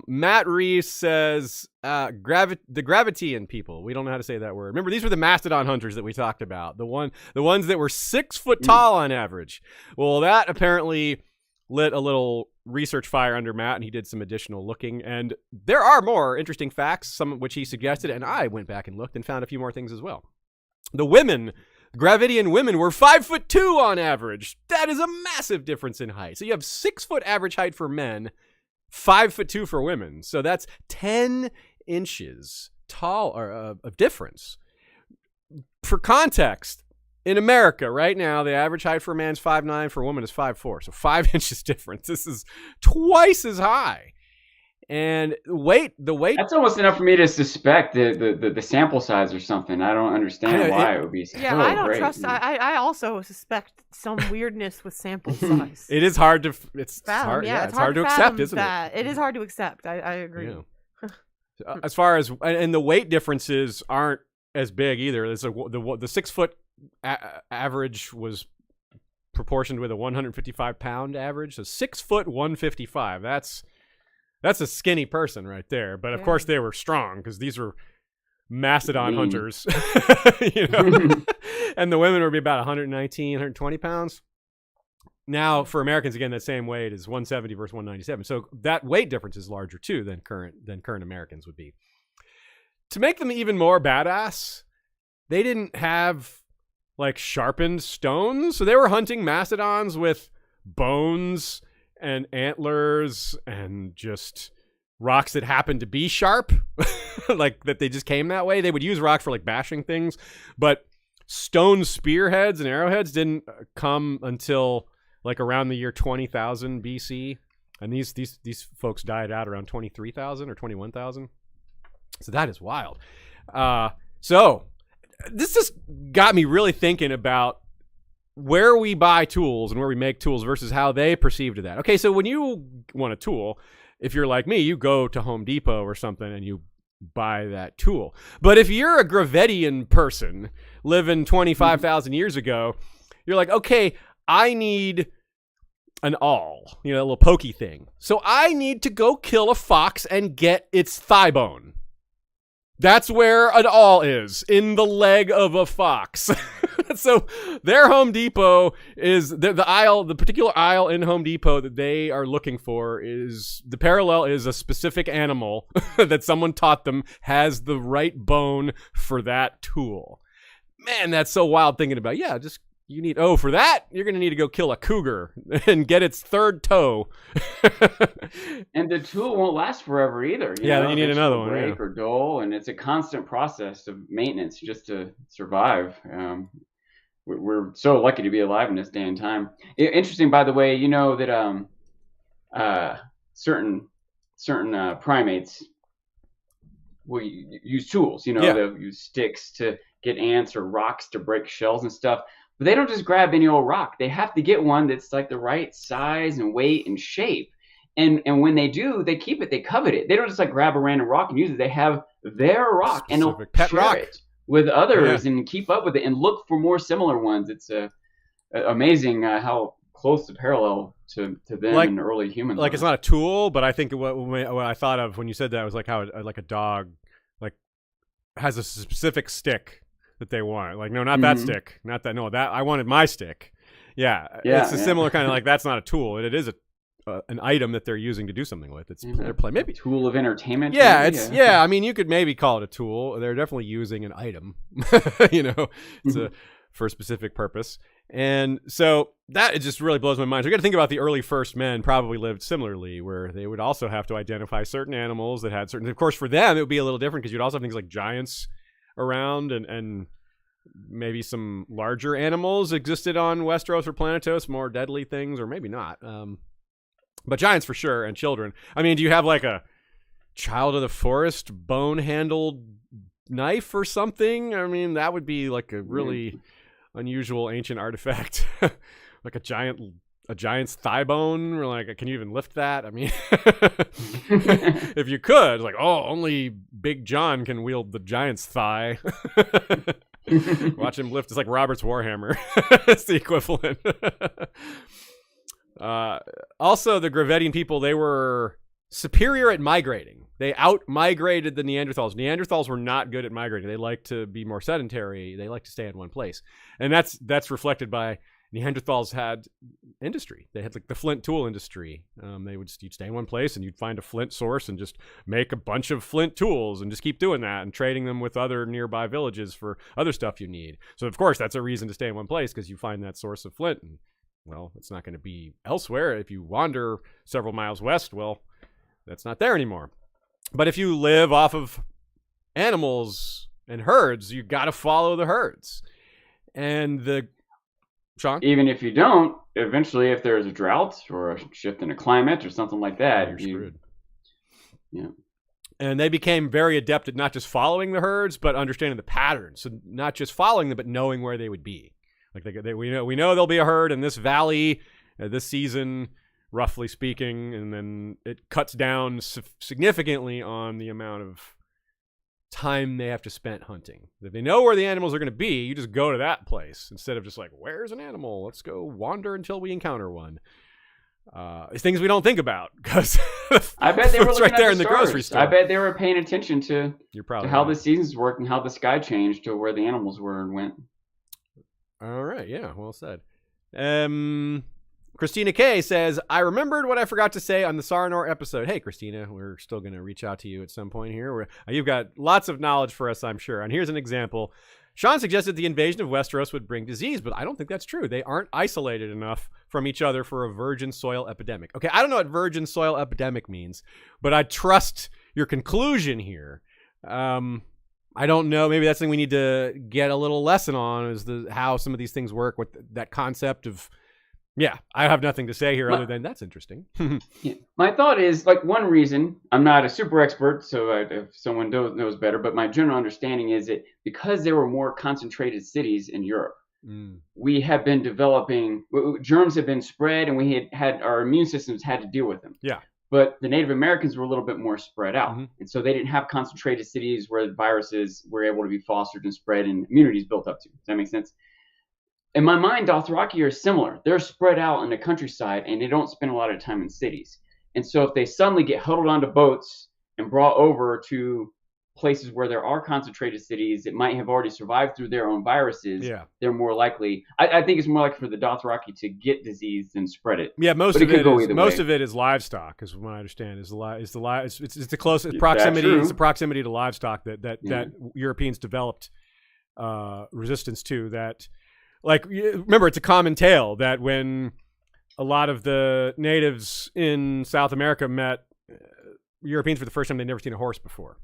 Matt Reese says, the Gravitian people. We don't know how to say that word. Remember, these were the mastodon hunters that we talked about. The ones that were 6 foot tall on average. Well, that apparently lit a little research fire under Matt, and he did some additional looking. And there are more interesting facts, some of which he suggested, and I went back and looked and found a few more things as well. The Gravitian women were 5'2" on average. That is a massive difference in height. So you have 6 foot average height for men, 5'2" for women. So that's 10 inches tall of difference. For context, in America right now, the average height for a man is 5'9", for a woman is 5'4". So 5 inches difference. This is twice as high. And the weight. That's almost enough for me to suspect the sample size or something. I don't understand why it would be so great. Yeah, I don't trust. I also suspect some weirdness with sample size. It is hard to. It's hard. Yeah, it's hard to accept, isn't it? It is hard to accept. I agree. Yeah. As far as and the weight differences aren't as big either. There's the 6 foot average was proportioned with a 155 pound average. So 6 foot 155. That's a skinny person right there. But of course they were strong because these were mastodon hunters, and the women would be about 119, 120 pounds. Now for Americans, again, that same weight is 170 versus 197. So that weight difference is larger too than current Americans would be. To make them even more badass, they didn't have like sharpened stones. So they were hunting mastodons with bones and antlers and just rocks that happened to be sharp, like that they just came that way. They would use rocks for like bashing things, but stone spearheads and arrowheads didn't come until like around the year 20,000 BC. And these folks died out around 23,000 or 21,000. So that is wild. So this just got me really thinking about where we buy tools and where we make tools versus how they perceive to that. Okay, so when you want a tool, if you're like me, you go to Home Depot or something and you buy that tool. But if you're a Gravitian person living 25,000 years ago, you're like, okay, I need an awl, a little pokey thing. So I need to go kill a fox and get its thigh bone. That's where an awl is, in the leg of a fox. So their Home Depot is the particular aisle in Home Depot that they are looking for is the parallel is a specific animal that someone taught them has the right bone for that tool. Man, that's so wild thinking about. Yeah, just for that, you're going to need to go kill a cougar and get its third toe. And the tool won't last forever either. Then you need another one. Break or dull, and it's a constant process of maintenance just to survive. We're so lucky to be alive in this day and time. Interesting, by the way, that certain primates will use tools. They'll use sticks to get ants or rocks to break shells and stuff. But they don't just grab any old rock. They have to get one that's like the right size and weight and shape. And when they do, they keep it. They covet it. They don't just like grab a random rock and use it. They have their rock and they'll share it with others and keep up with it and look for more similar ones. It's amazing how close the parallel to them and early humans. Like, it's not a tool, but I think what I thought of when you said that was like how like a dog like has a specific stick that they want. Like, no, not that stick, not that. No, that I wanted my stick. Yeah, it's a similar kind of like, that's not a tool. It is an item that they're using to do something with. It's their play, maybe tool of entertainment. Yeah, maybe? I mean, you could maybe call it a tool. They're definitely using an item. It's for a specific purpose. And so that, it just really blows my mind. So you got to think about the early first men probably lived similarly, where they would also have to identify certain animals that had certain. Of course, for them it would be a little different because you'd also have things like giants around, and maybe some larger animals existed on Westeros or Planetos, more deadly things, or maybe not. But giants for sure, and children. I mean, do you have like a child of the forest bone-handled knife or something? I mean, that would be like a really unusual ancient artifact. Like a giant's thigh bone. Or like, can you even lift that? I mean, if you could, like, only Big John can wield the giant's thigh. Watch him lift. It's like Robert's Warhammer. It's the equivalent. Also, the Gravettian people, they were superior at migrating. They out-migrated the Neanderthals. Neanderthals were not good at migrating. They like to be more sedentary. They like to stay in one place. And that's reflected by Neanderthals had industry. They had like the flint tool industry. You'd stay in one place and you'd find a flint source and just make a bunch of flint tools and just keep doing that and trading them with other nearby villages for other stuff you need. So of course that's a reason to stay in one place, because you find that source of flint, and well, it's not going to be elsewhere. If you wander several miles west, well, that's not there anymore. But if you live off of animals and herds, you got to follow the herds. And Sean? Even if you don't, eventually, if there's a drought or a shift in a climate or something like that, you're screwed. Yeah. And they became very adept at not just following the herds, but understanding the patterns. So not just following them, but knowing where they would be. Like we know there'll be a herd in this valley this season, roughly speaking, and then it cuts down significantly on the amount of time they have to spend hunting. If they know where the animals are going to be, you just go to that place instead of just like, where's an animal? Let's go wander until we encounter one. It's things we don't think about, because I bet they were looking right there at in the grocery store. I bet they were paying attention to how right. the seasons worked and how the sky changed to where the animals were and went. All right, yeah, well said. Christina K says, I remembered what I forgot to say on the Sarnor episode. Hey, Christina, we're still going to reach out to you at some point here. You've got lots of knowledge for us, I'm sure. And here's an example. Sean suggested the invasion of Westeros would bring disease, but I don't think that's true. They aren't isolated enough from each other for a virgin soil epidemic. Okay, I don't know what virgin soil epidemic means, but I trust your conclusion here. I don't know. Maybe that's something we need to get a little lesson on, is how some of these things work with that concept of. Yeah, I have nothing to say here other than that's interesting. Yeah. My thought is, like, one reason, I'm not a super expert, so if someone knows better, but my general understanding is that because there were more concentrated cities in Europe, we have been developing, germs have been spread, and we had our immune systems had to deal with them. Yeah. But the Native Americans were a little bit more spread out. And so they didn't have concentrated cities where the viruses were able to be fostered and spread and immunities built up to. Does that make sense? In my mind, Dothraki are similar. They're spread out in the countryside, and they don't spend a lot of time in cities. And so if they suddenly get huddled onto boats and brought over to places where there are concentrated cities that might have already survived through their own viruses, they're more likely. I think it's more likely for the Dothraki to get disease than spread it. Yeah, most of it is livestock, is what I understand. It's the closest proximity. It's the proximity to livestock that Europeans developed resistance to. That. Like, remember, it's a common tale that when a lot of the natives in South America met Europeans for the first time, they'd never seen a horse before.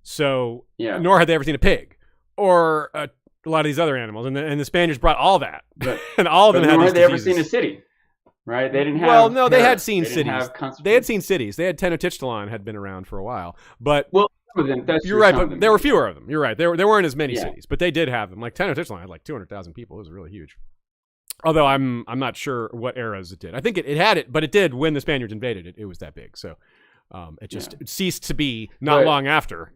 So, nor had they ever seen a pig or a lot of these other animals. And the Spaniards brought all that. And all of them had these diseases. Nor had they ever seen a city, right? They didn't have. Well, no, they had seen cities. They had seen cities. They had Tenochtitlan had been around for a while. But. Well, you're right, but there were fewer of them. You're right. There weren't as many cities, but they did have them. Like Tenochtitlan had like 200,000 people. It was really huge. Although I'm not sure what eras it did. I think it had it, but it did when the Spaniards invaded it. It was that big. So it ceased to be not long after.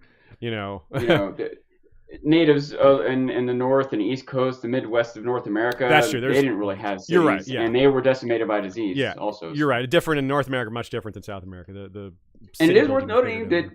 natives in the north and east coast, the Midwest of North America. That's true. They didn't really have cities. You're right. Yeah. And they were decimated by disease. Yeah. Also, you're right. Different in North America, much different than South America. And it is worth noting that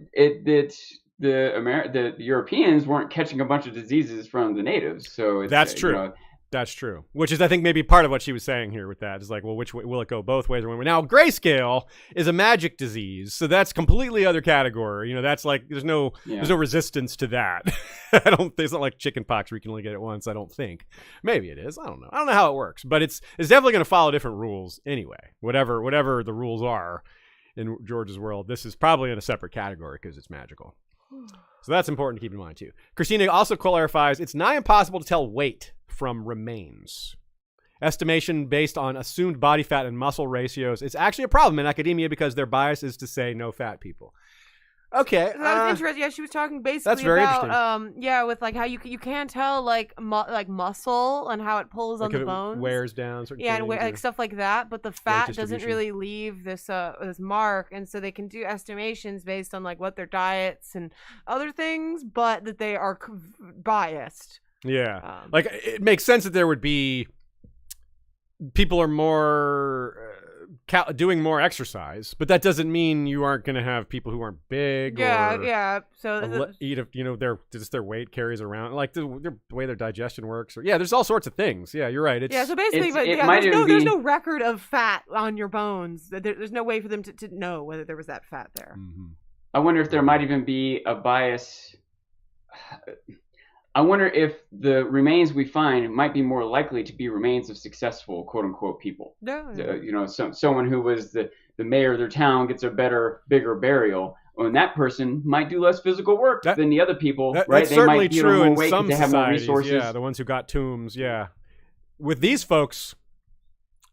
the Europeans weren't catching a bunch of diseases from the natives. So that's true. That's true. Which is, I think, maybe part of what she was saying here with that is like, well, which way will it go both ways or one way? Now, grayscale is a magic disease, so that's completely other category. That's like there's no resistance to that. It's not like chickenpox where you can only get it once. I don't think. Maybe it is. I don't know. I don't know how it works, but it's definitely going to follow different rules anyway. Whatever the rules are in George's world, this is probably in a separate category because it's magical. So that's important to keep in mind too. Christina also clarifies it's nigh impossible to tell weight from remains. Estimation based on assumed body fat and muscle ratios. It's actually a problem in academia because their bias is to say no fat people. Okay. That was interesting. Yeah, she was talking basically that's very about with like how you can tell like muscle and how it pulls on the bones. It wears down. And like stuff like that, but the fat doesn't really leave this mark, and so they can do estimations based on like what their diets and other things, but that they are biased. Yeah. Like it makes sense that there would be people are more doing more exercise, but that doesn't mean you aren't going to have people who aren't big. Yeah. So eat their weight carries around, like the way their digestion works. Or there's all sorts of things. Yeah, you're right. So basically, there's no record of fat on your bones. There's no way for them to know whether there was that fat there. Mm-hmm. I wonder if there might even be a bias. I wonder if the remains we find might be more likely to be remains of successful, quote unquote, people. Yeah. Someone who was the mayor of their town gets a bigger burial. And that person might do less physical work than the other people, right? That's certainly true in some societies. Have more resources. Yeah, the ones who got tombs. Yeah, with these folks,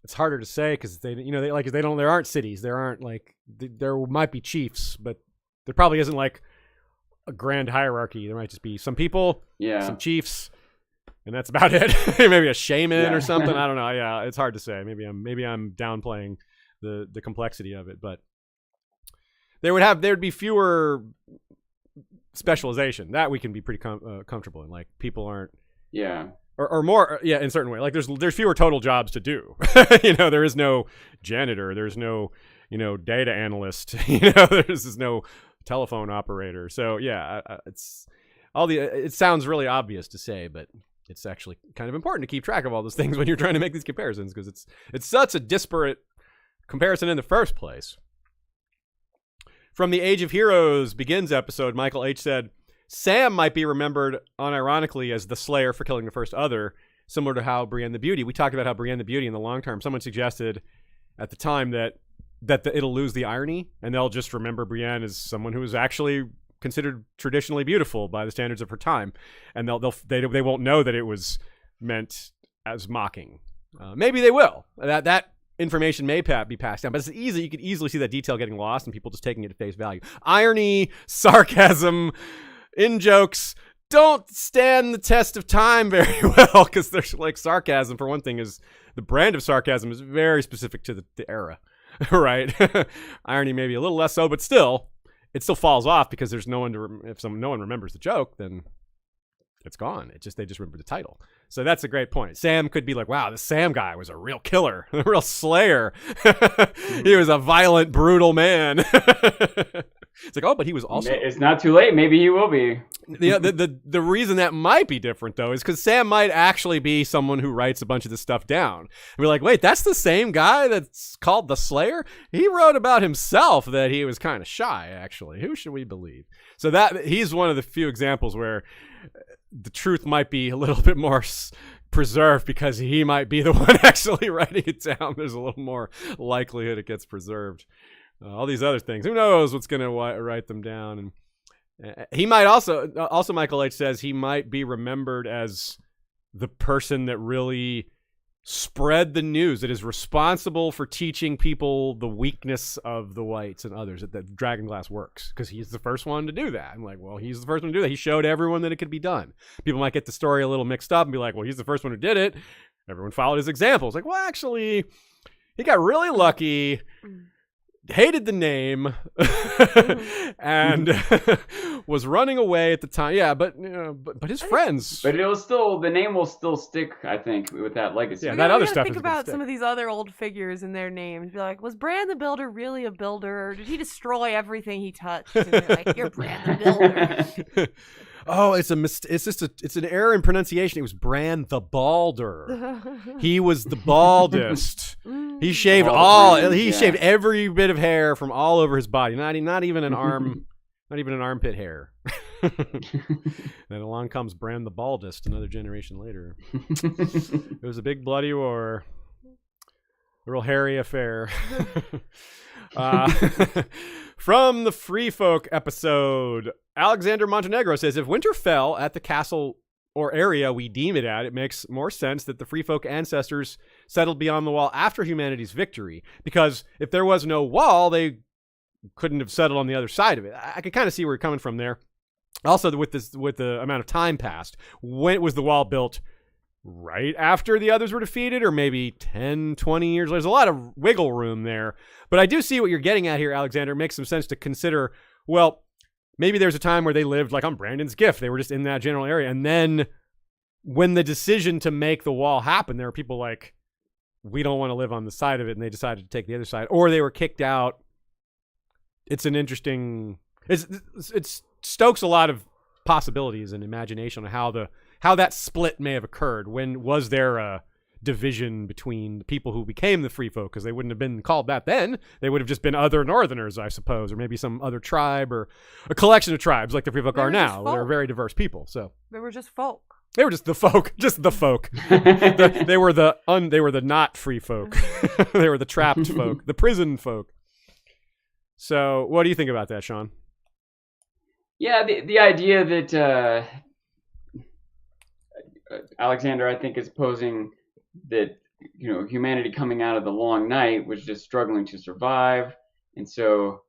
it's harder to say because there aren't cities. There aren't there might be chiefs, but there probably isn't like a grand hierarchy. There might just be some people, some chiefs, and that's about it. Maybe a shaman or something. I don't know. Yeah, it's hard to say. Maybe I'm downplaying the complexity of it, but there'd be fewer specialization that we can be pretty comfortable in. Like people aren't or more in certain way. Like there's fewer total jobs to do. There is no janitor. There's no data analyst. There's no telephone operator. So it sounds really obvious to say, but it's actually kind of important to keep track of all those things when you're trying to make these comparisons because it's such a disparate comparison in the first place. From the Age of Heroes Begins episode, Michael H. said, Sam might be remembered unironically as the Slayer for killing the first other, similar to how Brienne the Beauty. We talked about how Brienne the Beauty in the long term, someone suggested at the time that it'll lose the irony and they'll just remember Brienne as someone who was actually considered traditionally beautiful by the standards of her time, and they won't know that it was meant as mocking. Maybe they will. That information may be passed down, but you could easily see that detail getting lost and people just taking it at face value. Irony, sarcasm, in-jokes don't stand the test of time very well because there's like sarcasm, for one thing, is the brand of sarcasm is very specific to the era. Right. Irony maybe a little less so, but still it still falls off because there's no one if no one remembers the joke, then it's gone. They just remember the title. So that's a great point. Sam could be like, wow, this Sam guy was a real killer, a real slayer. He was a violent, brutal man. It's like, oh, but he was also... It's not too late. Maybe he will be. The reason that might be different, though, is because Sam might actually be someone who writes a bunch of this stuff down. And we're like, wait, that's the same guy that's called the Slayer? He wrote about himself that he was kind of shy, actually. Who should we believe? So he's one of the few examples where the truth might be a little bit more preserved because he might be the one actually writing it down. There's a little more likelihood it gets preserved. All these other things, who knows what's going to write them down. And he might also Michael H. says he might be remembered as the person that really spread the news, that is responsible for teaching people the weakness of the whites and others, that Dragonglass works, because he's the first one to do that. I'm like, well, he's the first one to do that. He showed everyone that it could be done. People might get the story a little mixed up and be like, well, he's the first one who did it. Everyone followed his example. It's like, well, actually, he got really lucky. hated the name and was running away at the time. Yeah, but his friends. But the name will still stick, I think, with that legacy. Yeah, that other we gotta stuff think is gonna about stick. some of these other old figures and their names. Be like, was Bran the Builder really a builder, or did he destroy everything he touched? And they're like, you're Bran the Builder. Oh, it's an error in pronunciation. It was Bran the Balder. He was the baldest. He shaved shaved every bit of hair from all over his body. Not even an arm, not even an armpit hair. Then along comes Bran the Baldest another generation later. It was a big bloody war. A real hairy affair. From the Free Folk episode, Alexander Montenegro says, if winter fell at the castle or area we deem it at, it makes more sense that the Free Folk ancestors settled beyond the wall after humanity's victory. Because if there was no wall, they couldn't have settled on the other side of it. I could kind of see where you're coming from there. Also, with the amount of time passed, when was the wall built? Right after the others were defeated, or maybe 10, 20 years later. There's a lot of wiggle room there. But I do see what you're getting at here, Alexander. It makes some sense to consider, well, maybe there's a time where they lived like on Brandon's Gift. They were just in that general area. And then when the decision to make the wall happen, there were people like, we don't want to live on the side of it, and they decided to take the other side. Or they were kicked out. It's an interesting... It stokes a lot of possibilities and imagination on how that split may have occurred. When was there a division between the people who became the Free Folk? Because they wouldn't have been called that then. They would have just been other Northerners, I suppose, or maybe some other tribe or a collection of tribes like the Free Folk are now. They're very diverse people. So they were just folk. They were just the folk, they were the not free folk. They were the trapped folk, the prison folk. So, what do you think about that, Sean? Yeah, the idea that Alexander, I think, is posing that, humanity coming out of the long night was just struggling to survive. And so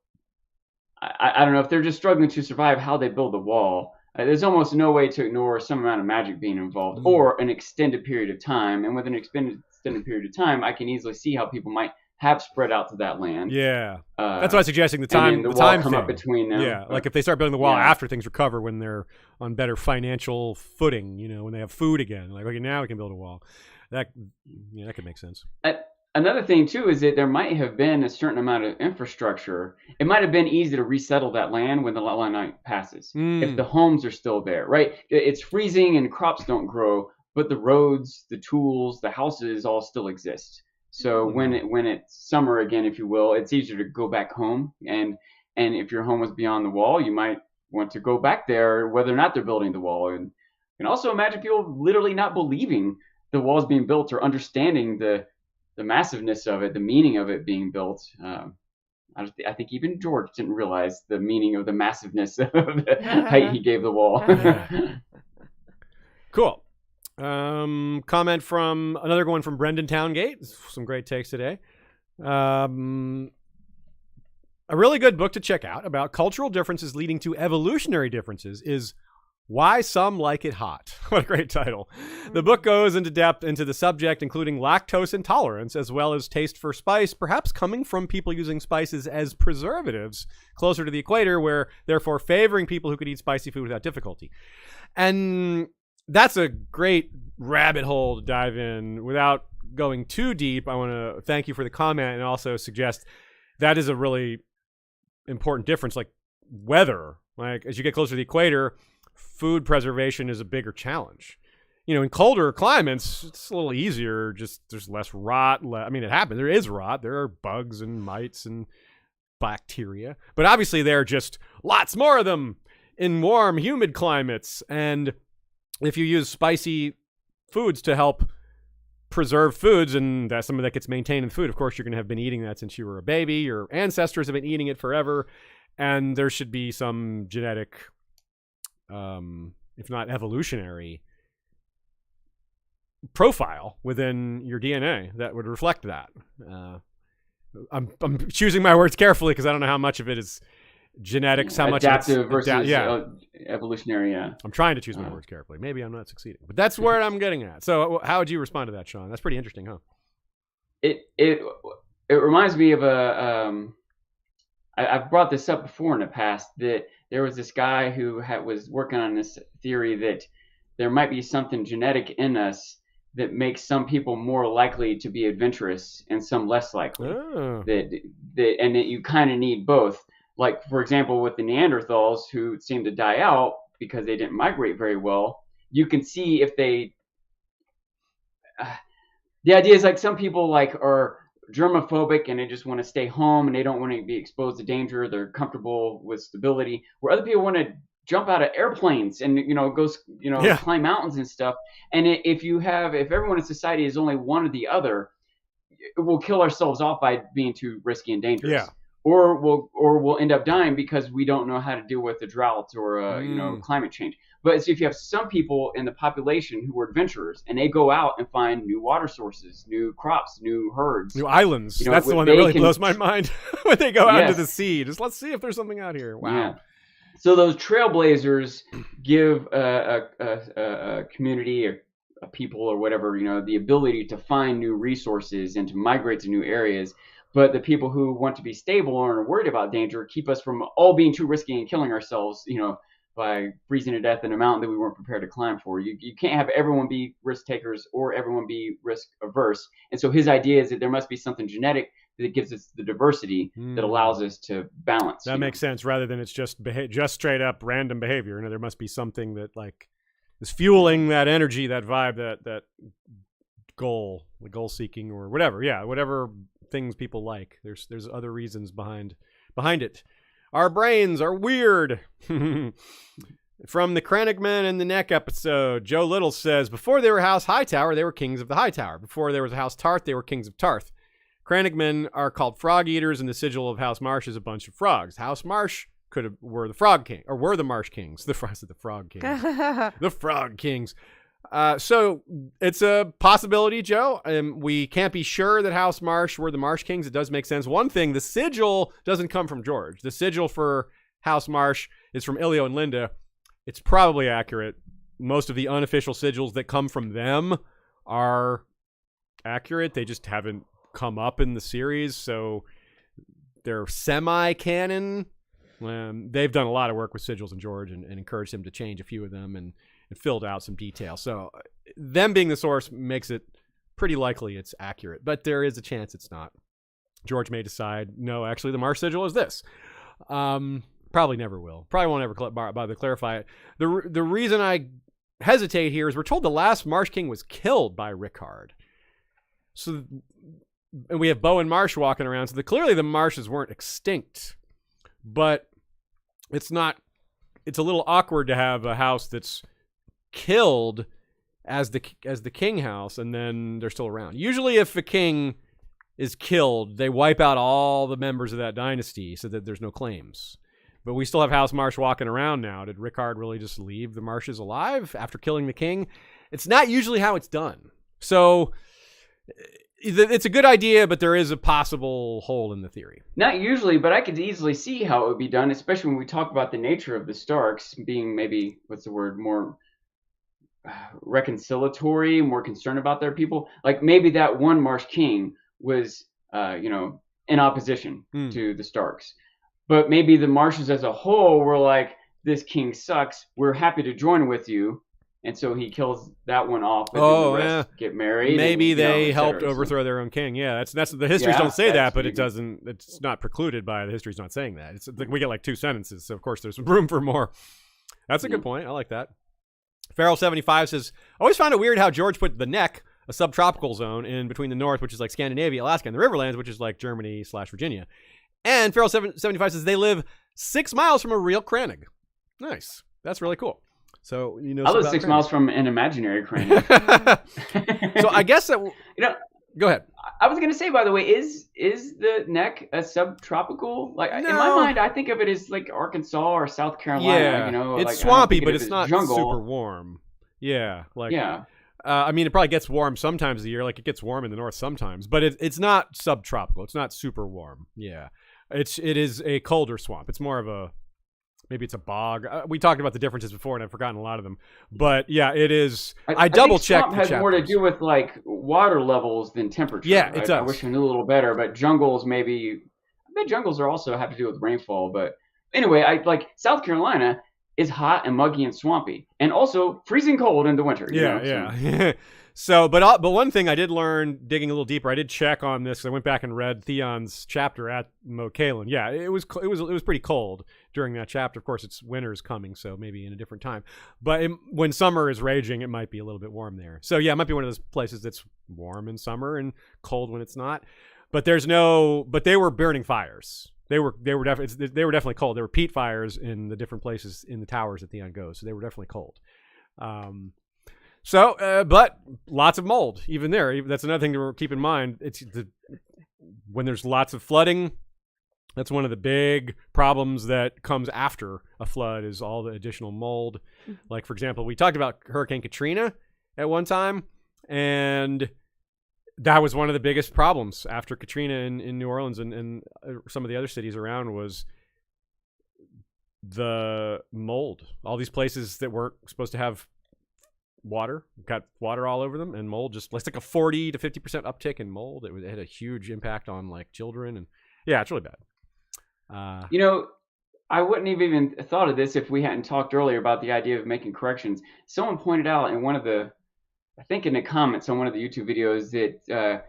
I don't know if they're just struggling to survive, how they build the wall. There's almost no way to ignore some amount of magic being involved or an extended period of time. And with an extended period of time, I can easily see how people might have spread out to that land. Yeah. That's why I'm suggesting the time the time wall come thing. up between them. Yeah, like if they start building the wall after things recover, when they're on better financial footing, when they have food again. Like, okay, now we can build a wall. That could make sense. Another thing, too, is that there might have been a certain amount of infrastructure. It might have been easy to resettle that land when the long night passes, if the homes are still there, right? It's freezing and crops don't grow, but the roads, the tools, the houses all still exist. So when it's summer again, if you will, it's easier to go back home. And if your home was beyond the wall, you might want to go back there, whether or not they're building the wall. And also imagine people literally not believing the wall's being built or understanding the massiveness of it, the meaning of it being built. I think even George didn't realize the meaning of the massiveness of the height he gave the wall. Cool. Comment from another one from Brendan Towngate. Some great takes today. A really good book to check out about cultural differences leading to evolutionary differences is Why Some Like It Hot. What a great title. The book goes into depth into the subject, including lactose intolerance, as well as taste for spice, perhaps coming from people using spices as preservatives closer to the equator, where therefore favoring people who could eat spicy food without difficulty. And that's a great rabbit hole to dive in. Without going too deep, I want to thank you for the comment and also suggest that is a really important difference, like weather. Like, as you get closer to the equator, food preservation is a bigger challenge. In colder climates, it's a little easier. Just there's less rot. It happens. There is rot. There are bugs and mites and bacteria. But obviously there are just lots more of them in warm, humid climates. And if you use spicy foods to help preserve foods, and that some of that gets maintained in food, of course, you're going to have been eating that since you were a baby. Your ancestors have been eating it forever. And there should be some genetic... if not evolutionary profile within your DNA that would reflect that. I'm choosing my words carefully because I don't know how much of it is genetics, how much adaptive versus evolutionary. Yeah, I'm trying to choose my words carefully. Maybe I'm not succeeding, but that's where I'm getting at. So, how would you respond to that, Sean? That's pretty interesting, huh? It reminds me of a I've brought this up before in the past, that there was this guy who was working on this theory that there might be something genetic in us that makes some people more likely to be adventurous and some less likely. Oh. And that you kind of need both. Like, for example, with the Neanderthals, who seem to die out because they didn't migrate very well, you can see if they... the idea is like some people like are germophobic and they just want to stay home and they don't want to be exposed to danger. They're comfortable with stability, where other people want to jump out of airplanes and climb mountains and stuff. And if everyone in society is only one or the other, we'll kill ourselves off by being too risky and dangerous. Yeah. Or we'll end up dying because we don't know how to deal with the drought or climate change. But so if you have some people in the population who are adventurers and they go out and find new water sources, new crops, new herds, new islands. That's the one that really blows my mind when they go out into the sea. Just let's see if there's something out here. Wow. Yeah. So those trailblazers give a community, a people or whatever, the ability to find new resources and to migrate to new areas. But the people who want to be stable or are worried about danger keep us from all being too risky and killing ourselves, by freezing to death in a mountain that we weren't prepared to climb for. You can't have everyone be risk takers or everyone be risk averse. And so his idea is that there must be something genetic that gives us the diversity that allows us to balance. That makes sense, rather than it's just straight up random behavior. There must be something that like is fueling that energy, that vibe, that goal, the goal seeking or whatever. Yeah, whatever things people like. There's other reasons behind it. Our brains are weird. From the Krenigman and the Neck episode, Joe Little says, before they were House Hightower, they were kings of the Hightower. Before there was a House Tarth, they were kings of Tarth. Krenigman are called frog eaters, and the sigil of House Marsh is a bunch of frogs. House Marsh were the frog king, or were the Marsh kings. The frog kings. The frog kings. So it's a possibility, Joe. We can't be sure that House Marsh were the Marsh Kings. It does make sense. One thing, the sigil doesn't come from George. The sigil for House Marsh is from Ilio and Linda. It's probably accurate. Most of the unofficial sigils that come from them are accurate. They just haven't come up in the series, so they're semi-canon. They've done a lot of work with sigils and George and encouraged him to change a few of them and filled out some detail. So them being the source makes it pretty likely it's accurate, but there is a chance it's not. George may decide, no, actually the Marsh sigil is this. Probably never will. Probably won't ever bother to clarify it. The reason I hesitate here is we're told the last Marsh King was killed by Rickard. So, and we have Bo and Marsh walking around, so clearly the Marshes weren't extinct, but it's a little awkward to have a house that's killed as the king house and then they're still around. Usually if a king is killed, they wipe out all the members of that dynasty so that there's no claims. But we still have House Marsh walking around now. Did Rickard really just leave the Marshes alive after killing the king? It's not usually how it's done. So it's a good idea, but there is a possible hole in the theory. Not usually, but I could easily see how it would be done, especially when we talk about the nature of the Starks being maybe, more reconciliatory, more concerned about their people. Like maybe that one Marsh King was, in opposition to the Starks. But maybe the Marshes as a whole were like, this king sucks. We're happy to join with you. And so he kills that one off, and then the rest get married. Maybe they helped overthrow their own king. Yeah, that's the histories don't say that, but it doesn't. It's not precluded by the history's not saying that. It's like we get like 2 sentences, so of course there's room for more. That's a good point. I like that. Feral75 says, I always found it weird how George put the Neck, a subtropical zone, in between the North, which is like Scandinavia, Alaska, and the Riverlands, which is like Germany/Virginia. And Feral75 says they live 6 miles from a real Cranig. Nice. That's really cool. So I live 6 miles from an imaginary Cranig. So I guess that go ahead. I was gonna say, by the way, is the Neck a subtropical? Like in my mind, I think of it as like Arkansas or South Carolina. Yeah, it's swampy, but it's not super warm. Yeah, I mean, it probably gets warm sometimes a year. Like it gets warm in the north sometimes, but it's not subtropical. It's not super warm. Yeah, it is a colder swamp. It's more of a maybe it's a bog. We talked about the differences before, and I've forgotten a lot of them. But yeah, it is. I double checked. Swamp has more to do with like water levels than temperature. Yeah, it does. I wish I knew a little better, but jungles maybe. the jungles are also have to do with rainfall. But anyway, I like South Carolina is hot and muggy and swampy, and also freezing cold in the winter. Yeah. So, but one thing I did learn digging a little deeper, I did check on this. I went back and read Theon's chapter at Mokalan. Yeah, it was pretty cold during that chapter. Of course, it's winter's coming, so maybe in a different time. But when summer is raging, it might be a little bit warm there. So yeah, it might be one of those places that's warm in summer and cold when it's not. But they were burning fires. They were definitely cold. There were peat fires in the different places in the towers that Theon goes, so they were definitely cold. But lots of mold even there. That's another thing to keep in mind. When there's lots of flooding, that's one of the big problems that comes after a flood is all the additional mold. Like, for example, we talked about Hurricane Katrina at one time, and that was one of the biggest problems after Katrina in New Orleans and some of the other cities around was the mold. All these places that weren't supposed to have water got water all over them, and mold just like a 40 to 50% uptick in mold. It had a huge impact on like children, and yeah, it's really bad. I wouldn't have even thought of this if we hadn't talked earlier about the idea of making corrections. Someone pointed out in in the comments on one of the YouTube videos that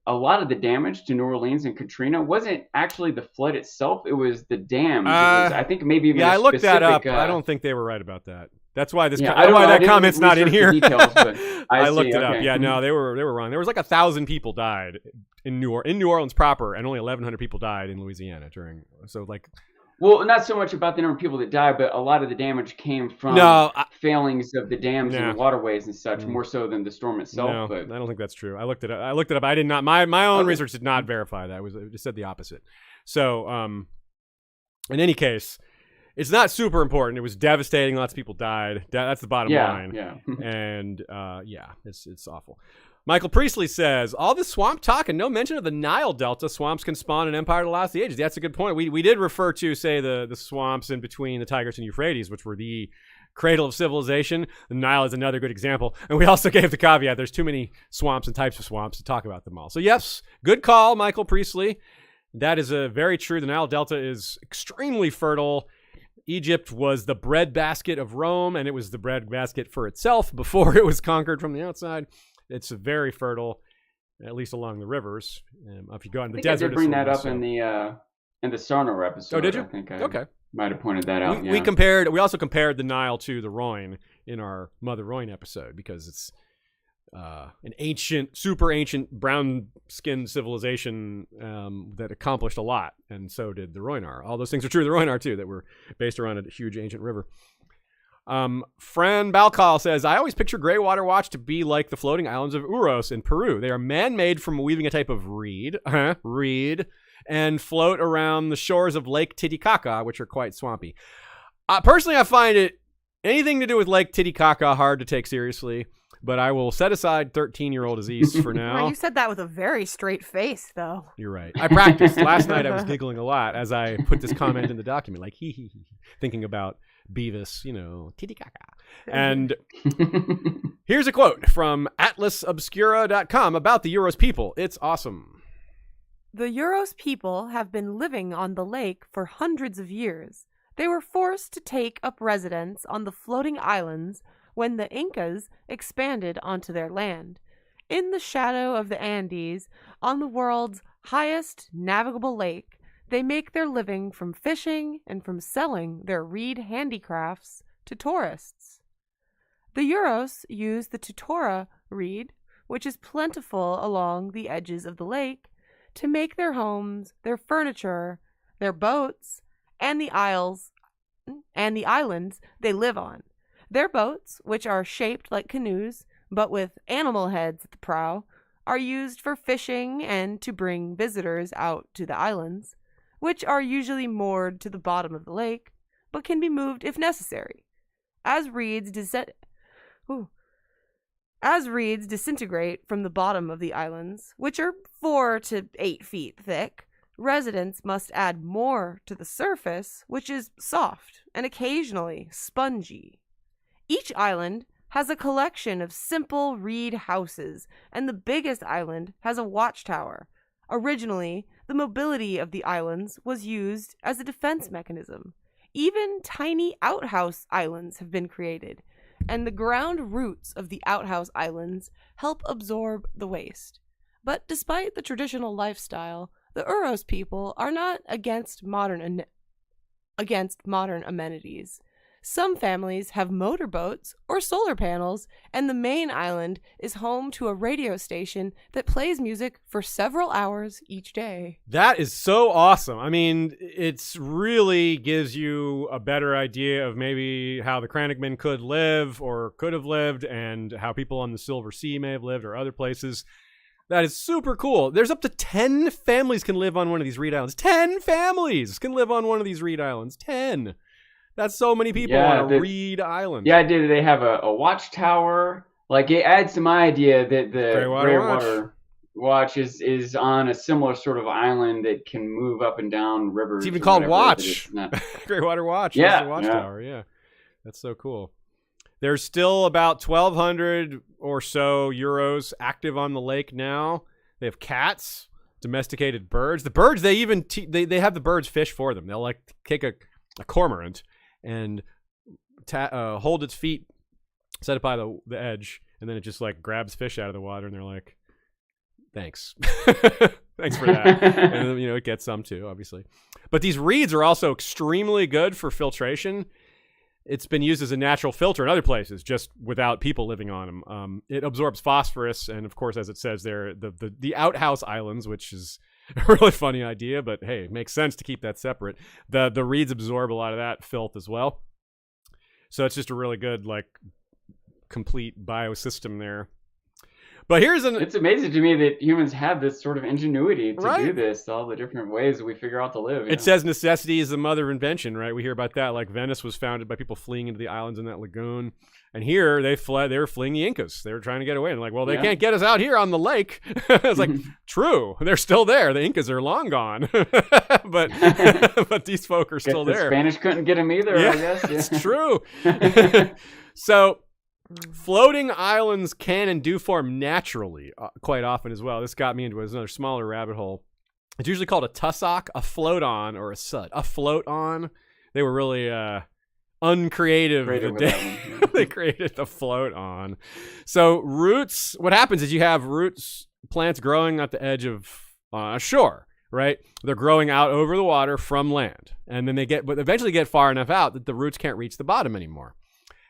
a lot of the damage to New Orleans and Katrina wasn't actually the flood itself. It was the dams. I think maybe even I looked that up. I don't think they were right about that. That's why that comment's not in here. Details, but I looked it up. Yeah, no, they were wrong. There was like 1,000 people died in New Orleans proper, and only 1,100 people died in Louisiana Well, not so much about the number of people that died, but a lot of the damage came from failings of the dams and the waterways and such, more so than the storm itself. No, but I don't think that's true. I looked it up. I did not. My own research did not verify that. It just said the opposite. So, in any case, it's not super important. It was devastating. Lots of people died. That's the bottom line. Yeah. And it's awful. Michael Priestley says, all this swamp talk and no mention of the Nile Delta. Swamps can spawn an empire to last the ages. That's a good point. We did refer to, say, the swamps in between the Tigris and Euphrates, which were the cradle of civilization. The Nile is another good example. And we also gave the caveat, there's too many swamps and types of swamps to talk about them all. So yes, good call, Michael Priestley. That is very true. The Nile Delta is extremely fertile. Egypt was the breadbasket of Rome, and it was the breadbasket for itself before it was conquered from the outside. It's very fertile, at least along the rivers. If you go out in the desert, I did bring that up in the Sarnor episode. Oh, did you? I think okay. Might have pointed that out. We also compared the Nile to the Rhine in our Mother Rhine episode because it's an super ancient brown-skinned civilization that accomplished a lot, and so did the Rhoynar. All those things are true of the Rhoynar too, that were based around a huge ancient river. Fran Balcal says, I always picture Greywater Watch to be like the floating islands of Uros in Peru. They are man-made from weaving a type of reed, and float around the shores of Lake Titicaca, which are quite swampy. Personally, I find anything to do with Lake Titicaca hard to take seriously, but I will set aside 13-year-old Aziz for now. Well, you said that with a very straight face, though. You're right. I practiced. Last night I was giggling a lot as I put this comment in the document, like hee, thinking about Beavis, Titicaca. And here's a quote from atlasobscura.com about the Euros people. It's awesome. The Euros people have been living on the lake for hundreds of years. They were forced to take up residence on the floating islands when the Incas expanded onto their land. In the shadow of the Andes, on the world's highest navigable lake, they make their living from fishing and from selling their reed handicrafts to tourists. The Euros use the tutora reed, which is plentiful along the edges of the lake, to make their homes, their furniture, their boats, and the islands they live on. Their boats, which are shaped like canoes, but with animal heads at the prow, are used for fishing and to bring visitors out to the islands, which are usually moored to the bottom of the lake, but can be moved if necessary. As reeds disintegrate from the bottom of the islands, which are 4 to 8 feet thick, residents must add more to the surface, which is soft and occasionally spongy. Each island has a collection of simple reed houses, and the biggest island has a watchtower. Originally, the mobility of the islands was used as a defense mechanism. Even tiny outhouse islands have been created, and the ground roots of the outhouse islands help absorb the waste. But despite the traditional lifestyle, the Uros people are not against modern amenities. Some families have motorboats or solar panels, and the main island is home to a radio station that plays music for several hours each day. That is so awesome. I mean, it's really gives you a better idea of maybe how the Crannogmen could live or could have lived, and how people on the Silver Sea may have lived, or other places. That is super cool. There's up to 10 families can live on one of these reed islands. 10 families can live on one of these reed islands. 10. That's so many people on a reed island. Yeah, do they have a watchtower? Like, it adds to my idea that the Greywater Watch is on a similar sort of island that can move up and down rivers. It's even called Watch. Greywater Watch. Yeah, the watchtower. Yeah, that's so cool. There's still about 1,200 or so Euros active on the lake now. They have cats, domesticated birds. The birds, they even they have the birds fish for them. They'll like take a cormorant and hold its feet, set it by the edge, and then it just like grabs fish out of the water, and they're like, thanks. Thanks for that. And then, it gets some too, obviously. But these reeds are also extremely good for filtration. It's been used as a natural filter in other places, just without people living on them. It absorbs phosphorus, and of course, as it says there, the outhouse islands, which is a really funny idea, but hey, it makes sense to keep that separate. The reeds absorb a lot of that filth as well. So it's just a really good, like, complete biosystem there. But it's amazing to me that humans have this sort of ingenuity to do this, all the different ways that we figure out to live. It says necessity is the mother of invention, right? We hear about that. Like Venice was founded by people fleeing into the islands in that lagoon. And here they were fleeing the Incas. They were trying to get away. And like, well, they can't get us out here on the lake. It's like, true. They're still there. The Incas are long gone. but these folk are still there. Spanish couldn't get them either, I guess. Yeah. It's true. So floating islands can and do form naturally quite often as well. This got me into another smaller rabbit hole. It's usually called a tussock, a float-on, or a sud. A float-on. They were really uncreative. They created the float-on. So roots, what happens is you have plants growing at the edge of a shore, right? They're growing out over the water from land. And then but eventually get far enough out that the roots can't reach the bottom anymore.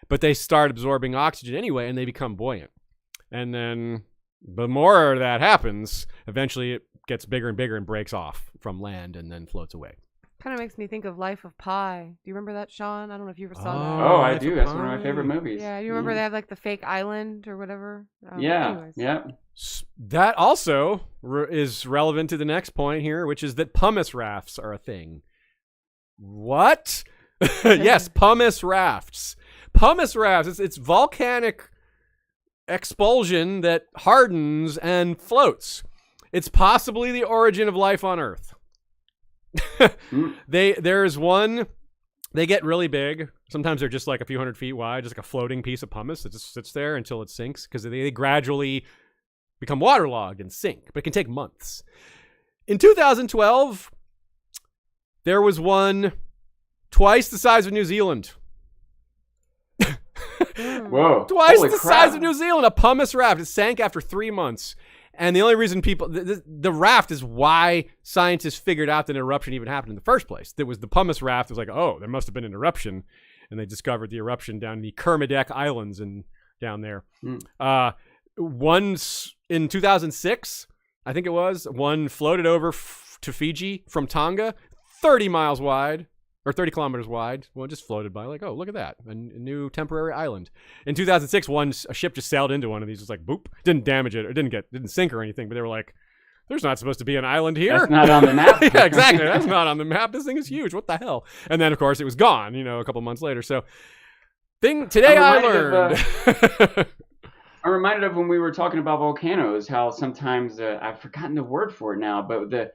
But they start absorbing oxygen anyway, and they become buoyant. And then the more that happens, eventually it gets bigger and bigger and breaks off from land and then floats away. Kind of makes me think of Life of Pi. Do you remember that, Sean? I don't know if you ever saw that. Oh, I do. That's one of my favorite movies. Yeah, you remember they have like the fake island or whatever? Yeah. That also is relevant to the next point here, which is that pumice rafts are a thing. What? Yes, pumice rafts. Pumice rafts, it's volcanic expulsion that hardens and floats. It's possibly the origin of life on Earth. There's one, they get really big. Sometimes they're just like a few hundred feet wide, just like a floating piece of pumice that just sits there until it sinks, because they gradually become waterlogged and sink, but it can take months. In 2012, there was one twice the size of New Zealand. Whoa! Twice the size of New Zealand, a pumice raft. It sank after 3 months, and the only reason the raft is why scientists figured out that an eruption even happened in the first place. There was the pumice raft. It was like, oh, there must have been an eruption, and they discovered the eruption down in the Kermadec Islands and down there. Once in 2006, I think it was, one floated over to Fiji from Tonga, 30 miles wide. Or 30 kilometers wide. Well, it just floated by, like, oh, look at that. A new temporary island. In 2006, a ship just sailed into one of these, just like, boop. Didn't damage it, or didn't sink or anything, but they were like, there's not supposed to be an island here. That's not on the map. Yeah, exactly. That's not on the map. This thing is huge. What the hell? And then, of course, it was gone, a couple months later. So, today I learned. I'm reminded of when we were talking about volcanoes, how sometimes, I've forgotten the word for it now, but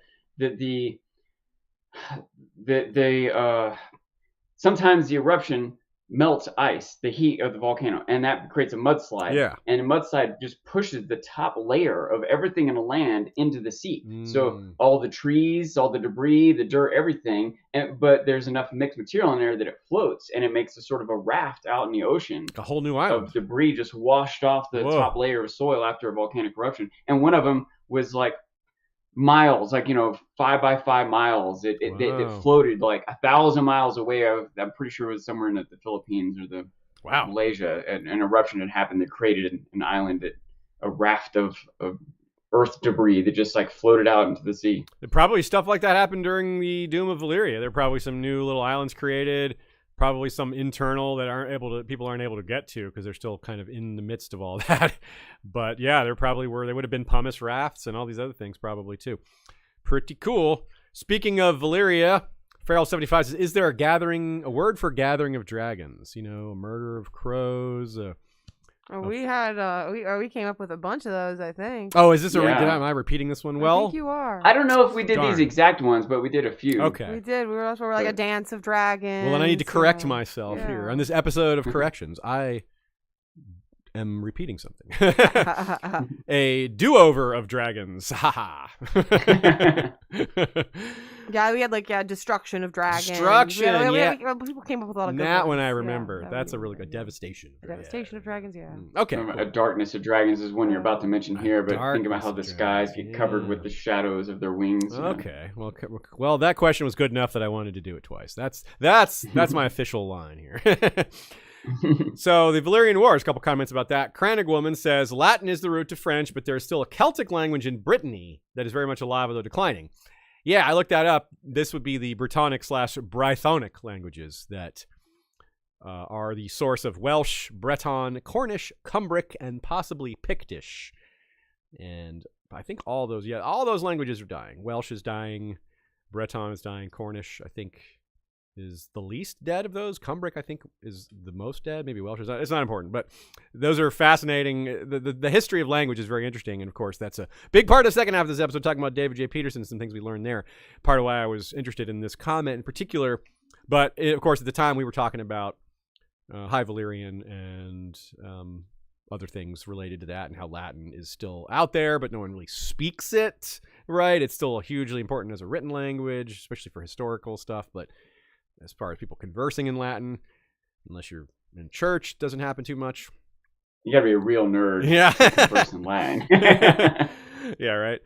sometimes the eruption melts ice, the heat of the volcano, and that creates a mudslide. Yeah. And a mudslide just pushes the top layer of everything in the land into the sea. So all the trees, all the debris, the dirt, everything, but there's enough mixed material in there that it floats, and it makes a sort of a raft out in the ocean. A whole new island. Of debris just washed off the top layer of soil after a volcanic eruption. And one of them was like miles, 5 by 5 miles. It floated like 1,000 miles away. I'm pretty sure it was somewhere in the Philippines or the Malaysia. An eruption had happened that created an island, a raft of earth debris that just like floated out into the sea. Probably stuff like that happened during the Doom of Valyria. There are probably some new little islands created. Probably some internal that people aren't able to get to because they're still kind of in the midst of all that. But yeah, there probably were. There would have been pumice rafts and all these other things probably too. Pretty cool. Speaking of Valyria, Feral75 says, "Is there a word for gathering of dragons? A murder of crows." We had we came up with a bunch of those, I think. Oh, is this am I repeating this one well? I think you are. I don't know if we did these exact ones, but we did a few. Okay. We did. We were also like a dance of dragons. Well, then I need to correct myself here. On this episode of corrections, I am repeating something. A do-over of dragons. Ha ha. Yeah, we had destruction of dragons. Destruction, people came up with a lot of good that ones. one I remember. That's a really good devastation. Devastation of dragons, yeah. Okay. A darkness of dragons is one you're about to mention here, but think about how the skies get covered with the shadows of their wings. Okay. Well, that question was good enough that I wanted to do it twice. That's my official line here. So the Valyrian Wars, a couple comments about that. Crannig Woman says, Latin is the root to French, but there is still a Celtic language in Brittany that is very much alive, although declining. Yeah, I looked that up. This would be the Brittonic/Brythonic languages that are the source of Welsh, Breton, Cornish, Cumbric, and possibly Pictish. And I think all those languages are dying. Welsh is dying. Breton is dying. Cornish, I think, is the least dead of those. Cumbric, I think, is the most dead. Maybe Welsh is not. It's not important, but those are fascinating. The history of language is very interesting, and of course, that's a big part of the second half of this episode, talking about David J. Peterson and some things we learned there. Part of why I was interested in this comment in particular. But, of course, at the time, we were talking about High Valyrian and other things related to that and how Latin is still out there, but no one really speaks it, right? It's still hugely important as a written language, especially for historical stuff, but as far as people conversing in Latin, unless you're in church, doesn't happen too much. You gotta be a real nerd to converse in Latin. Yeah, right.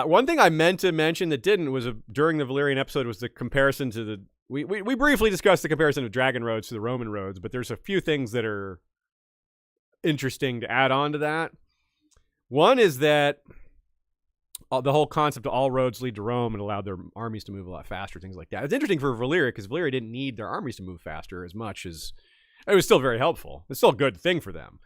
One thing I meant to mention that didn't was during the Valyrian episode was the comparison to the... We briefly discussed the comparison of dragon roads to the Roman roads, but there's a few things that are interesting to add on to that. One is that the whole concept of all roads lead to Rome and allowed their armies to move a lot faster, things like that. It's interesting for Valyria because Valyria didn't need their armies to move faster as much as... It was still very helpful. It's still a good thing for them.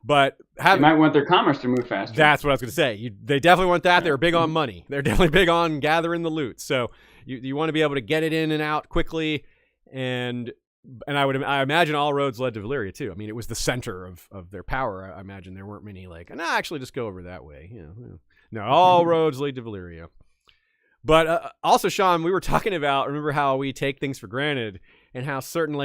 But they might want their commerce to move faster. That's what I was going to say. They definitely want that. They were big on money. They're definitely big on gathering the loot. So you want to be able to get it in and out quickly. And I imagine all roads led to Valyria too. I mean, it was the center of their power. I imagine there weren't many actually just go over that way. No, all roads lead to Valyria. But also, Sean, we were talking about, remember how we take things for granted and how certain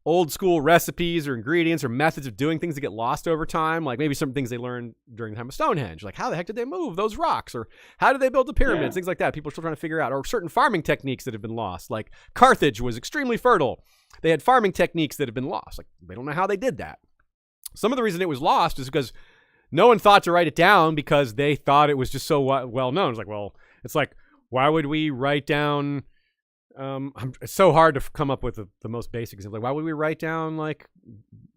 old school recipes or ingredients or methods of doing things that get lost over time, like maybe some things they learned during the time of Stonehenge, like how the heck did they move those rocks, or how did they build the pyramids, things like that. People are still trying to figure out, or certain farming techniques that have been lost. Like Carthage was extremely fertile. They had farming techniques that have been lost. Like they don't know how they did that. Some of the reason it was lost is because no one thought to write it down because they thought it was just so well known. It's like, why would we write down... it's so hard to come up with the most basic example. Why would we write down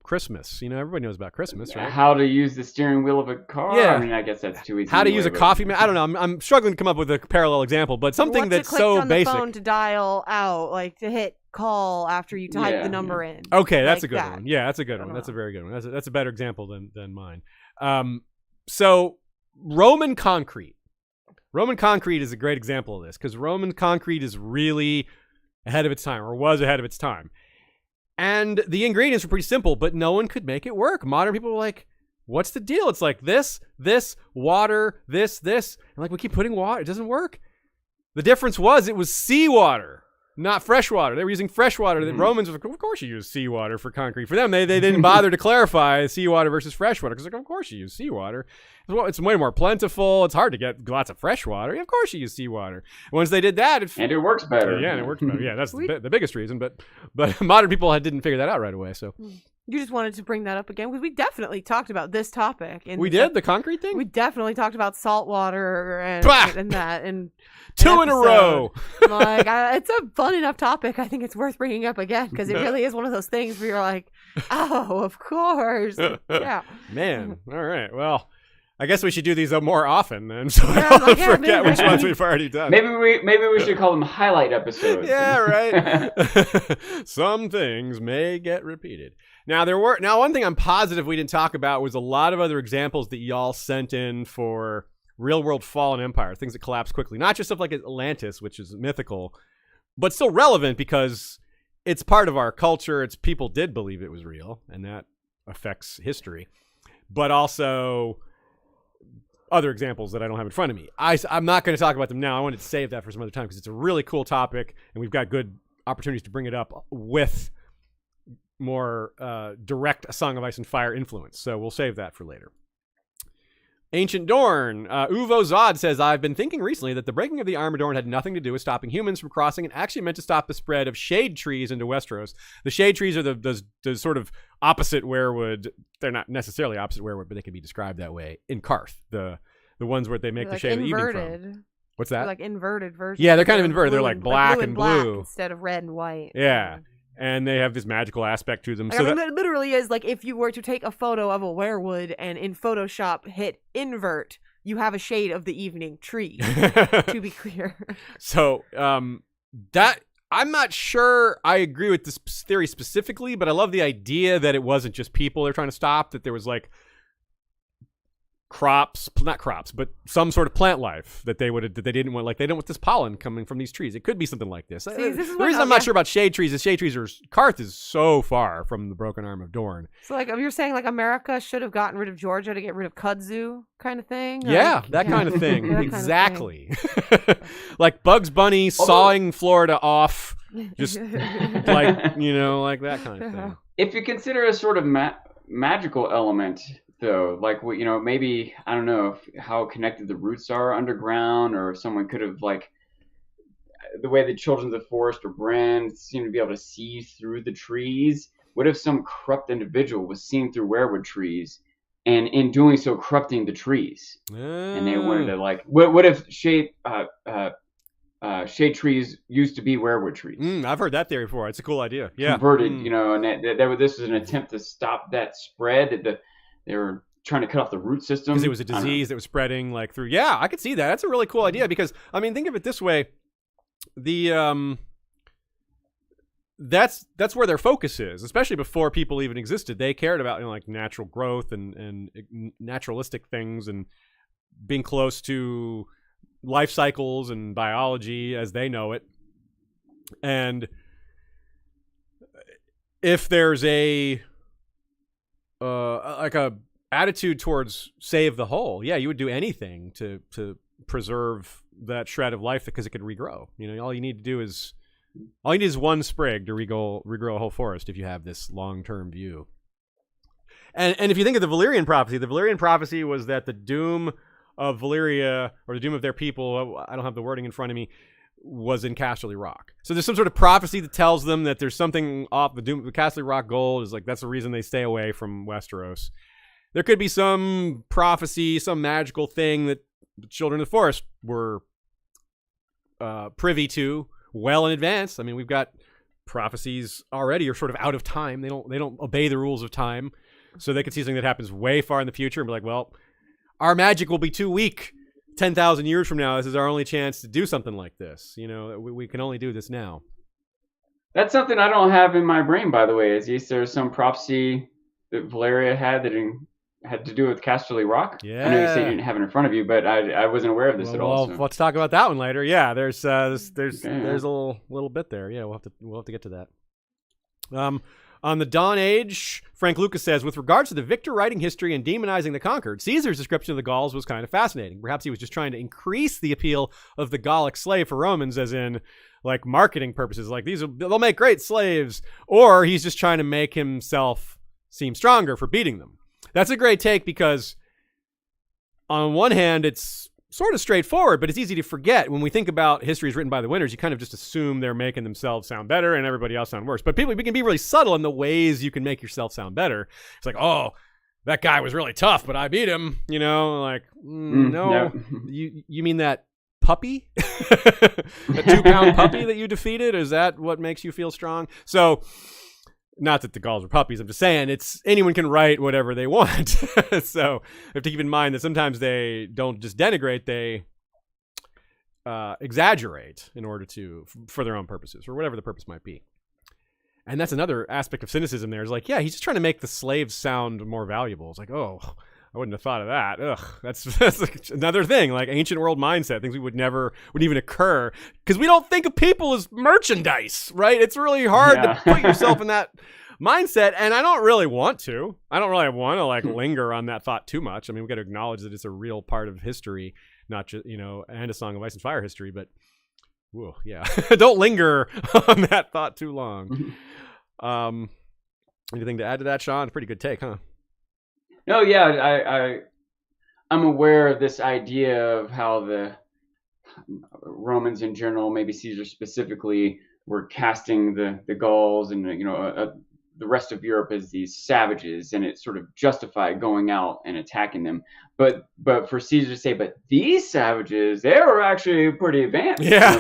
Christmas? Everybody knows about Christmas, right? How to use the steering wheel of a car. Yeah. I mean, I guess that's too easy. How to use a coffee machine. I don't know. I'm struggling to come up with a parallel example, but something that's so on basic. The phone to dial out, to hit call after you type the number in. Okay, that's a good one. Yeah, that's a good one. That's a very good one. That's a better example than mine. So Roman concrete. Roman concrete is a great example of this because Roman concrete is really ahead of its time, or was ahead of its time. And the ingredients were pretty simple, but no one could make it work. Modern people were like, what's the deal? It's like this, water, this. And we keep putting water. It doesn't work. The difference was it was seawater. not fresh water. They were using fresh water. The Romans were like, of course you use seawater for concrete. For them, they didn't bother to clarify seawater versus fresh water because, like, of course you use seawater. Well, it's way more plentiful. It's hard to get lots of fresh water. Of course you use seawater. Once they did that, and it works better. Yeah, and it works better. Yeah, that's the biggest reason. But modern people didn't figure that out right away. So you just wanted to bring that up again because we definitely talked about this topic. We did the concrete thing. We definitely talked about salt water and that and two in a row. Like it's a fun enough topic. I think it's worth bringing up again because it really is one of those things where you're like, oh, of course, yeah. Man, all right, well. I guess we should do these more often then, so I don't forget which ones we've already done. Maybe we should call them highlight episodes. Yeah, right. Some things may get repeated. Now one thing I'm positive we didn't talk about was a lot of other examples that y'all sent in for real world fallen empire, things that collapse quickly. Not just stuff like Atlantis, which is mythical, but still relevant because it's part of our culture. It's people did believe it was real, and that affects history. But also other examples that I don't have in front of me. I'm not going to talk about them now. I wanted to save that for some other time because it's a really cool topic, and we've got good opportunities to bring it up with more direct Song of Ice and Fire influence. So we'll save that for later. Ancient Dorn. Uvo Zod says, I've been thinking recently that the breaking of the Armor Dorn had nothing to do with stopping humans from crossing and actually meant to stop the spread of shade trees into Westeros. The shade trees are the sort of opposite werewood. They're not necessarily opposite werewood, but they can be described that way in Karth. The ones where they make the shade of the evening from. What's that? They're like inverted versions. Yeah, they're kind of inverted. They're like black and blue. Instead of red and white. Yeah. And they have this magical aspect to them. So it literally is like if you were to take a photo of a werewood and in Photoshop hit invert, you have a shade of the evening tree, to be clear. So that I'm not sure I agree with this theory specifically, but I love the idea that it wasn't just people they're trying to stop, that there was like not crops, but some sort of plant life that they didn't want, like they don't want this pollen coming from these trees. It could be something like this. See, the reason I'm not sure about shade trees is Karth is so far from the Broken Arm of Dorne. So like you're saying like America should have gotten rid of Georgia to get rid of kudzu kind of thing? Yeah, like, that kind of thing. Yeah, exactly. Like Bugs Bunny sawing Florida off, just like, like that kind of thing. If you consider a sort of magical element, though, like, maybe, I don't know how connected the roots are underground, or if someone could have, like, the way the children of the forest or Bran seem to be able to see through the trees. What if some corrupt individual was seeing through werewood trees, and in doing so, corrupting the trees? And they wanted to, like, what if shade trees used to be werewood trees? I've heard that theory before. It's a cool idea. Yeah. Converted, and this was an attempt to stop that spread, that they were trying to cut off the root system. Because it was a disease that was spreading like through. Yeah, I could see that. That's a really cool idea because, I mean, think of it this way. That's where their focus is, especially before people even existed. They cared about, like natural growth and naturalistic things and being close to life cycles and biology as they know it. And if there's a attitude towards save the whole, yeah, you would do anything to preserve that shred of life because it could regrow. All you need is one sprig to regrow a whole forest if you have this long-term view. And if you think of the Valyrian prophecy was that the doom of Valyria, or the doom of their people, I don't have the wording in front of me, was in Casterly Rock. So there's some sort of prophecy that tells them that there's something off. The doom of the Casterly Rock gold is like, that's the reason they stay away from Westeros. There could be some prophecy, some magical thing that the children of the forest were privy to well in advance. I mean, we've got prophecies already are sort of out of time. They don't obey the rules of time. So they could see something that happens way far in the future and be like, well, our magic will be too weak 10,000 years from now. This is our only chance to do something like this. We can only do this now. That's something I don't have in my brain, by the way. Aziz, there's some prophecy that Valyria had that had to do with Casterly Rock. Yeah. I know you say you didn't have it in front of you, but I wasn't aware of this at all. Well, let's talk about that one later. Yeah, there's a little bit there. Yeah, we'll have to get to that. On the Dawn Age, Frank Lucas says, with regards to the victor writing history and demonizing the conquered, Caesar's description of the Gauls was kind of fascinating. Perhaps he was just trying to increase the appeal of the Gallic slave for Romans, as in, like marketing purposes, like they'll make great slaves, or he's just trying to make himself seem stronger for beating them. That's a great take because on one hand, it's sort of straightforward, but it's easy to forget. When we think about histories written by the winners, you kind of just assume they're making themselves sound better and everybody else sound worse. But we can be really subtle in the ways you can make yourself sound better. It's like, oh, that guy was really tough, but I beat him. You know, like, no. You mean that puppy? A 2-pound puppy that you defeated? Is that what makes you feel strong? So, not that the Gauls were puppies. I'm just saying anyone can write whatever they want. So you have to keep in mind that sometimes they don't just denigrate, they exaggerate in order for their own purposes or whatever the purpose might be. And that's another aspect of cynicism there is like, yeah, he's just trying to make the slaves sound more valuable. It's like, oh, I wouldn't have thought of that. Ugh, that's like another thing, like ancient world mindset, things we wouldn't even occur because we don't think of people as merchandise, right? It's really hard to put yourself in that mindset, and I don't really want to. I don't really want to like linger on that thought too much. I mean, we got to acknowledge that it's a real part of history, not just and a Song of Ice and Fire history, but whoa, yeah, don't linger on that thought too long. Anything to add to that, Sean? Pretty good take, huh? No, yeah, I'm aware of this idea of how the Romans in general, maybe Caesar specifically, were casting the Gauls and the rest of Europe as these savages, and it sort of justified going out and attacking them. But for Caesar to say, but these savages, they were actually pretty advanced. Yeah,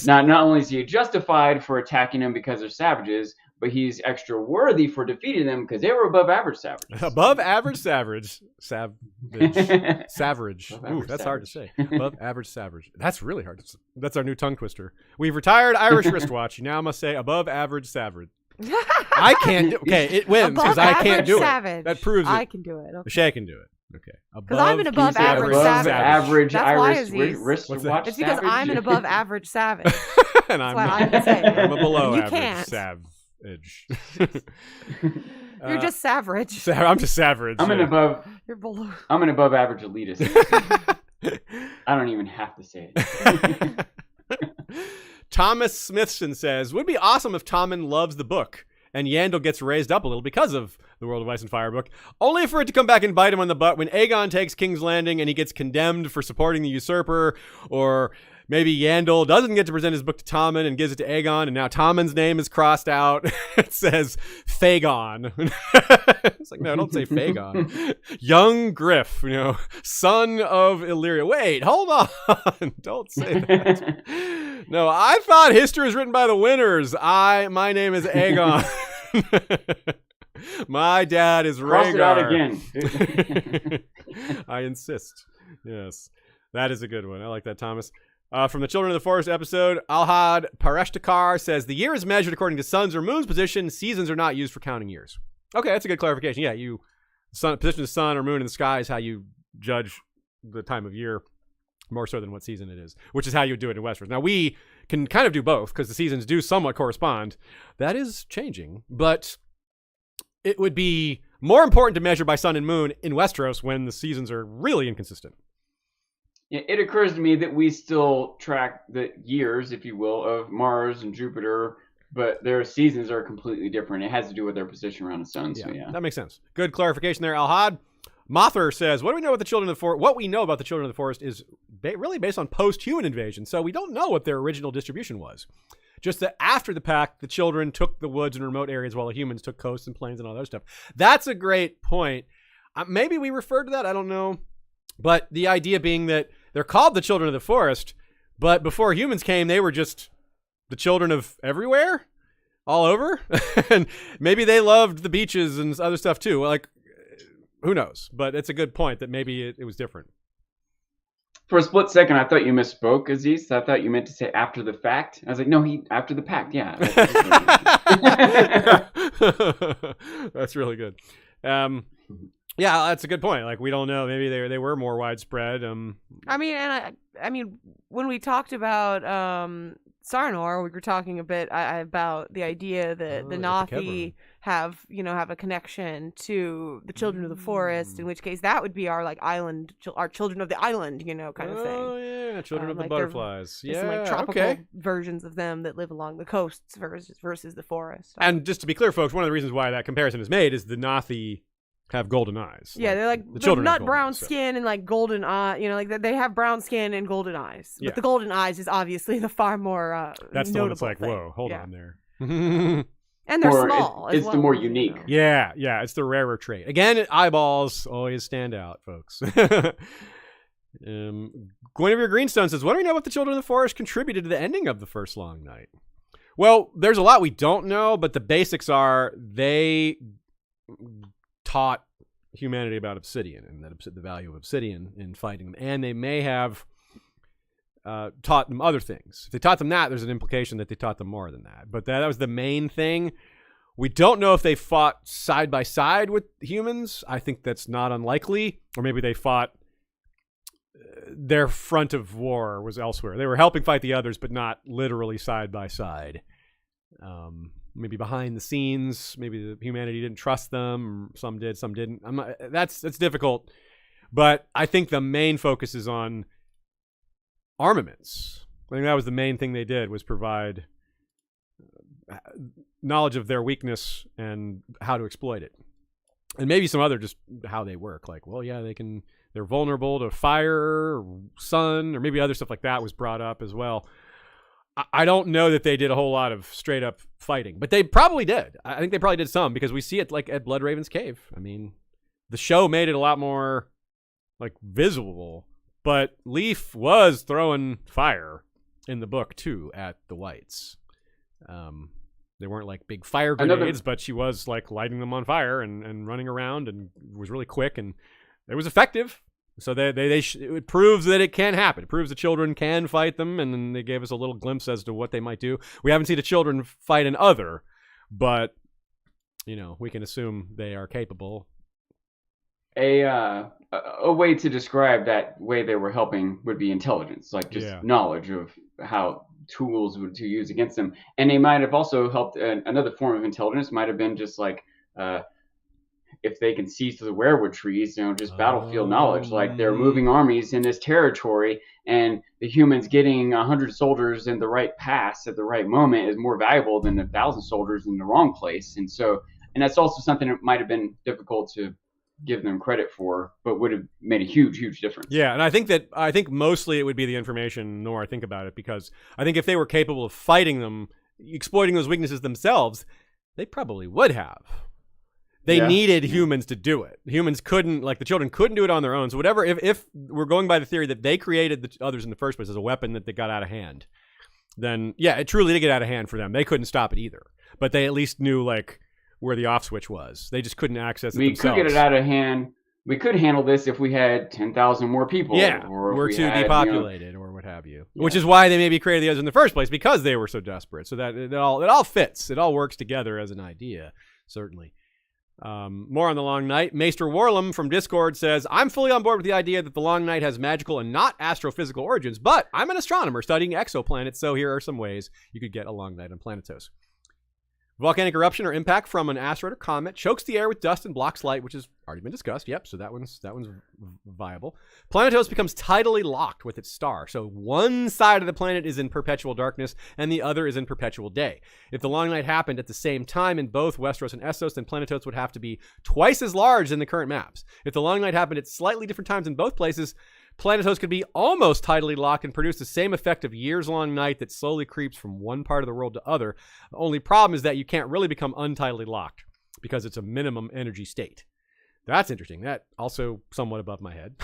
not only is he justified for attacking them because they're savages, but he's extra worthy for defeating them because they were above average savages. Above average savage. Savage. Ooh, that's hard to say. Above average savage. That's really hard to say. That's our new tongue twister. We've retired Irish wristwatch. You now must say above average savage. I can't do it wins because I can't do it. That proves it. I can do it. Okay. Shay can do it. Okay. Because I'm an above average savage. Average That's Irish why wristwatch. It's because I'm an above average savage. And That's why I can say it. I'm a below You average can't. savage. You're just savage. I'm just savage. I'm an above. You're below. I'm an above average elitist. I don't even have to say it. Thomas Smithson says, would be awesome if Tommen loves the book and Yandel gets raised up a little because of the World of Ice and Fire book, only for it to come back and bite him on the butt when Aegon takes King's Landing and he gets condemned for supporting the usurper, or maybe Yandel doesn't get to present his book to Tommen and gives it to Aegon, and now Tommen's name is crossed out. It says Fagon. It's like, no, don't say Fagon. Young Griff, son of Illyria. Wait, hold on. Don't say that. No, I thought history was written by the winners. My name is Aegon. My dad is Rhaegar. Cross it out again. I insist. Yes, that is a good one. I like that, Thomas. From the Children of the Forest episode, Alhad Pareshtakar says, the year is measured according to sun's or moon's position. Seasons are not used for counting years. Okay, that's a good clarification. Yeah, position of the sun or moon in the sky is how you judge the time of year, more so than what season it is, which is how you do it in Westeros. Now, we can kind of do both because the seasons do somewhat correspond. That is changing, but it would be more important to measure by sun and moon in Westeros when the seasons are really inconsistent. It occurs to me that we still track the years, if you will, of Mars and Jupiter, but their seasons are completely different. It has to do with their position around the sun. So yeah, that makes sense. Good clarification there, Alhad. Mother says, what do we know about the Children of the Forest? What we know about the Children of the Forest is really based on post-human invasion, so we don't know what their original distribution was. Just that after the pact, the children took the woods and remote areas while the humans took coasts and plains and all that stuff. That's a great point. Maybe we referred to that. I don't know. But the idea being that they're called the Children of the Forest, but before humans came, they were just the children of everywhere, all over. And maybe they loved the beaches and other stuff too. Like, who knows? But it's a good point that maybe it was different. For a split second, I thought you misspoke, Aziz. I thought you meant to say after the fact. I was like, no, after the pact, yeah. That's really good. Yeah, that's a good point. Like, we don't know. Maybe they were more widespread. I mean, when we talked about Sarnor, we were talking a bit about the idea that the Nathi have a connection to the Children of the Forest, in which case that would be our like island, our Children of the Island, kind of thing. Oh yeah, Children of the Butterflies. There's some like tropical versions of them that live along the coasts versus the forest. And just to be clear, folks, one of the reasons why that comparison is made is the Nathi have golden eyes. Yeah, they're like the children nut brown skin and like golden eye. Like they have brown skin and golden eyes. But the golden eyes is obviously the far more that's the one that's like, thing. Whoa, hold on there. And they're small. It's the more unique. Yeah, it's the rarer trait. Again, eyeballs always stand out, folks. Guinevere Greenstone says, what do we know about the Children of the Forest contributed to the ending of the first long night? Well, there's a lot we don't know, but the basics are they taught humanity about obsidian and the value of obsidian in fighting them, and they may have taught them other things. If they taught them that, there's an implication that they taught them more than that. But that was the main thing. We don't know if they fought side by side with humans. I think that's not unlikely. Or maybe they fought their front of war was elsewhere. They were helping fight the others, but not literally side by side. Maybe behind the scenes, maybe the humanity didn't trust them. Some did, some didn't. That's difficult. But I think the main focus is on armaments. I think that was the main thing they did, was provide knowledge of their weakness and how to exploit it. And maybe some other just how they work. Like, well, yeah, they're vulnerable to fire, or sun, or maybe other stuff like that was brought up as well. I don't know that they did a whole lot of straight up fighting, but they probably did. I think they probably did some, because we see it like at Bloodraven's Cave. I mean, the show made it a lot more like visible, but Leaf was throwing fire in the book too at the Whites. They weren't like big fire grenades, but she was like lighting them on fire and running around, and was really quick, and it was effective. So it proves that it can happen. It proves the children can fight them, and then they gave us a little glimpse as to what they might do. We haven't seen the children fight an other, but we can assume they are capable. A way to describe that way they were helping would be intelligence, like just knowledge of how tools to use against them. And they might have also helped. Another form of intelligence might have been just like if they can see through the weirwood trees, just battlefield knowledge. Like they're moving armies in this territory, and the humans getting 100 soldiers in the right pass at the right moment is more valuable than 1,000 soldiers in the wrong place. And that's also something that might have been difficult to give them credit for, but would have made a huge, huge difference. Yeah, and I think mostly it would be the information the more I think about it, because I think if they were capable of fighting them, exploiting those weaknesses themselves, they probably would have. They needed humans to do it. Humans couldn't, like the children couldn't do it on their own. So whatever, if we're going by the theory that they created the others in the first place as a weapon that they got out of hand, then yeah, it truly did get out of hand for them. They couldn't stop it either, but they at least knew like where the off switch was. They just couldn't access it themselves. We could get it out of hand. We could handle this if we had 10,000 more people. Yeah, or we're too depopulated or what have you. Yeah. Which is why they maybe created the others in the first place, because they were so desperate. So that it all fits. It all works together as an idea, certainly. More on the Long Night. Maester Warlam from Discord says, I'm fully on board with the idea that the Long Night has magical and not astrophysical origins, but I'm an astronomer studying exoplanets, so here are some ways you could get a long night on Planetos. Volcanic eruption or impact from an asteroid or comet chokes the air with dust and blocks light, which has already been discussed. Yep, so that one's viable. Planetos becomes tidally locked with its star, so one side of the planet is in perpetual darkness and the other is in perpetual day. If the long night happened at the same time in both Westeros and Essos, then Planetos would have to be twice as large than the current maps. If the long night happened at slightly different times in both places, Planetos could be almost tidally locked and produce the same effect of years-long night that slowly creeps from one part of the world to other. The only problem is that you can't really become untidally locked because it's a minimum energy state. That's interesting. That also somewhat above my head.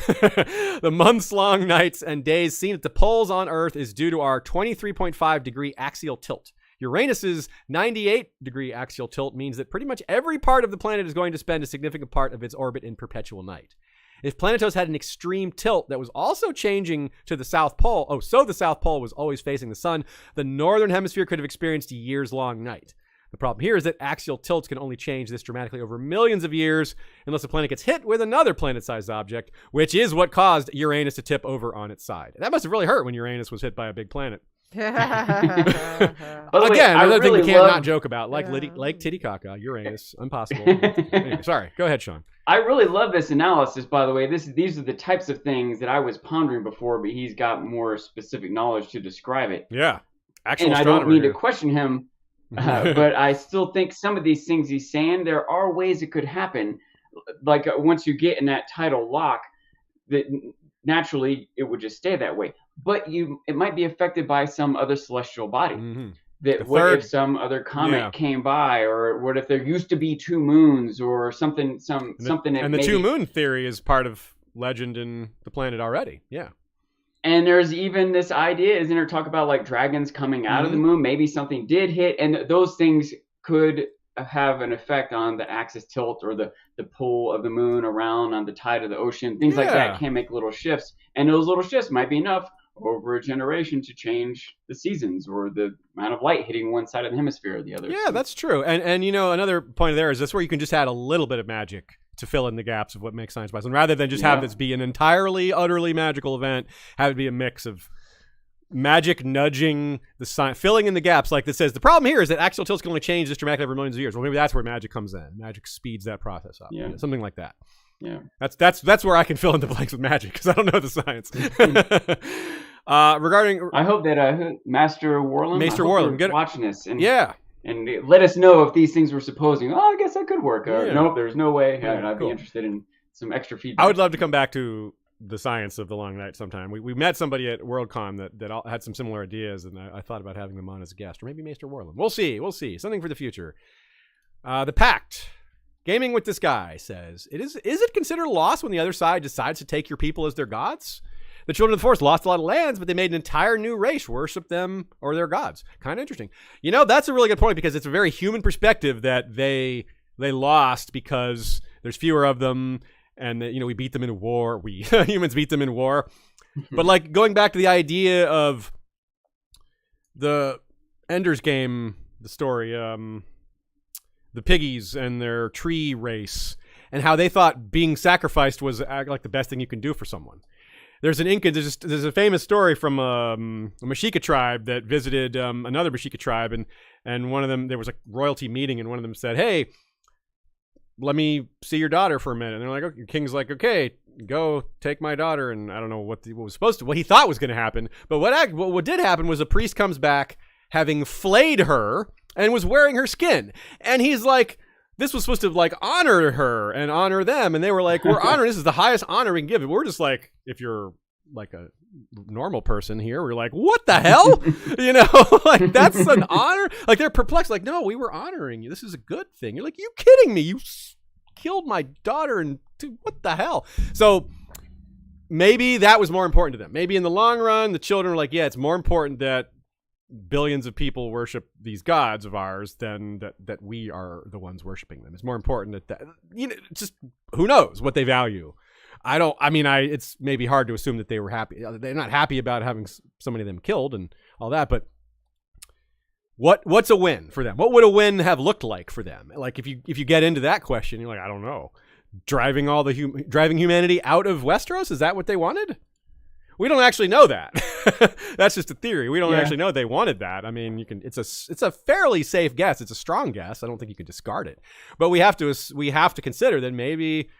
The months-long nights and days seen at the poles on Earth is due to our 23.5 degree axial tilt. Uranus's 98 degree axial tilt means that pretty much every part of the planet is going to spend a significant part of its orbit in perpetual night. If Planetos had an extreme tilt that was also changing to the South Pole, so the South Pole was always facing the sun, the Northern Hemisphere could have experienced a years-long night. The problem here is that axial tilts can only change this dramatically over millions of years unless a planet gets hit with another planet-sized object, which is what caused Uranus to tip over on its side. That must have really hurt when Uranus was hit by a big planet. By the way, Again, I another thing we really can't love- not joke about, like Yeah. Lake Titicaca, Uranus, impossible. Anyway, sorry, go ahead, Sean. I really love this analysis, by the way. These are the types of things that I was pondering before, but he's got more specific knowledge to describe it. Yeah, actual And I don't astronomer mean to here. question him, but I still think some of these things he's saying, there are ways it could happen. Like once you get in that tidal lock, that naturally it would just stay that way. But it might be affected by some other celestial body. Mhm. That The what third- if some other comet yeah. came by, or what if there used to be two moons, or something, something that And the maybe, two moon theory is part of legend in the planet already. Yeah. And there's even this idea, isn't there, talk about like dragons coming out of the moon? Maybe something did hit, and those things could have an effect on the axis tilt or the pull of the moon around on the tide of the ocean. Things like Yeah. that can make little shifts, and those little shifts might be enough over a generation to change the seasons or the amount of light hitting one side of the hemisphere or the other. Yeah, that's true. And you know, another point there is that's where you can just add a little bit of magic to fill in the gaps of what makes science possible. And rather than just have Yeah. this be an entirely, utterly magical event, have it be a mix of magic nudging the science, filling in the gaps. Like this says, the problem here is that axial tilts can only change this dramatically over millions of years. Well, maybe that's where magic comes in. Magic speeds that process up. Yeah. You know, something like that. Yeah. That's where I can fill in the blanks with magic because I don't know the science. Regarding I hope that Master Warlam, Maester I hope Warlam, you're get it. watching this and yeah. and let us know if these things we're supposing. Oh, I guess that could work. Or, Yeah. nope, there's no way. Yeah, I'd cool. be interested in some extra feedback. I would love to come back to the science of the long night sometime. We met somebody at Worldcon that all had some similar ideas, and I thought about having them on as a guest, or maybe Maester Warland. We'll see. Something for the future. The Pact. Gaming with this guy says, is it considered a loss when the other side decides to take your people as their gods? The Children of the Forest lost a lot of lands, but they made an entire new race worship them or their gods. Kind of interesting. You know, that's a really good point because it's a very human perspective that they lost because there's fewer of them, and you know, we beat them in war. We humans beat them in war. But like going back to the idea of the Ender's Game, the story, the piggies and their tree race, and how they thought being sacrificed was like the best thing you can do for someone. There's a famous story from a Mexica tribe that visited another Mexica tribe, and one of them, there was a royalty meeting, and one of them said, "Hey, let me see your daughter for a minute." And they're like, okay. King's like, "Okay, go take my daughter." And I don't know what he thought was going to happen, but what did happen was a priest comes back having flayed her and was wearing her skin, and he's like, this was supposed to like honor her and honor them, and they were like, "We're honoring. This is the highest honor we can give." We're just like, if you're like a normal person here, we're like, "What the hell?" You know, like that's an honor. Like they're perplexed. Like, no, we were honoring you. This is a good thing. You're like, you kidding me? You killed my daughter, and what the hell? So maybe that was more important to them. Maybe in the long run, the children were like, yeah, it's more important that billions of people worship these gods of ours than that we are the ones worshiping them. It's more important that you know, just who knows what they value. It's maybe hard to assume that they were happy. They're not happy about having so many of them killed and all that, but what's a win for them? What would a win have looked like for them? Like if you get into that question, you're like, I don't know. Driving humanity out of Westeros, is that what they wanted? We don't actually know that. That's just a theory. We don't actually know they wanted that. I mean, it's a fairly safe guess. It's a strong guess. I don't think you could discard it. But we have to consider that maybe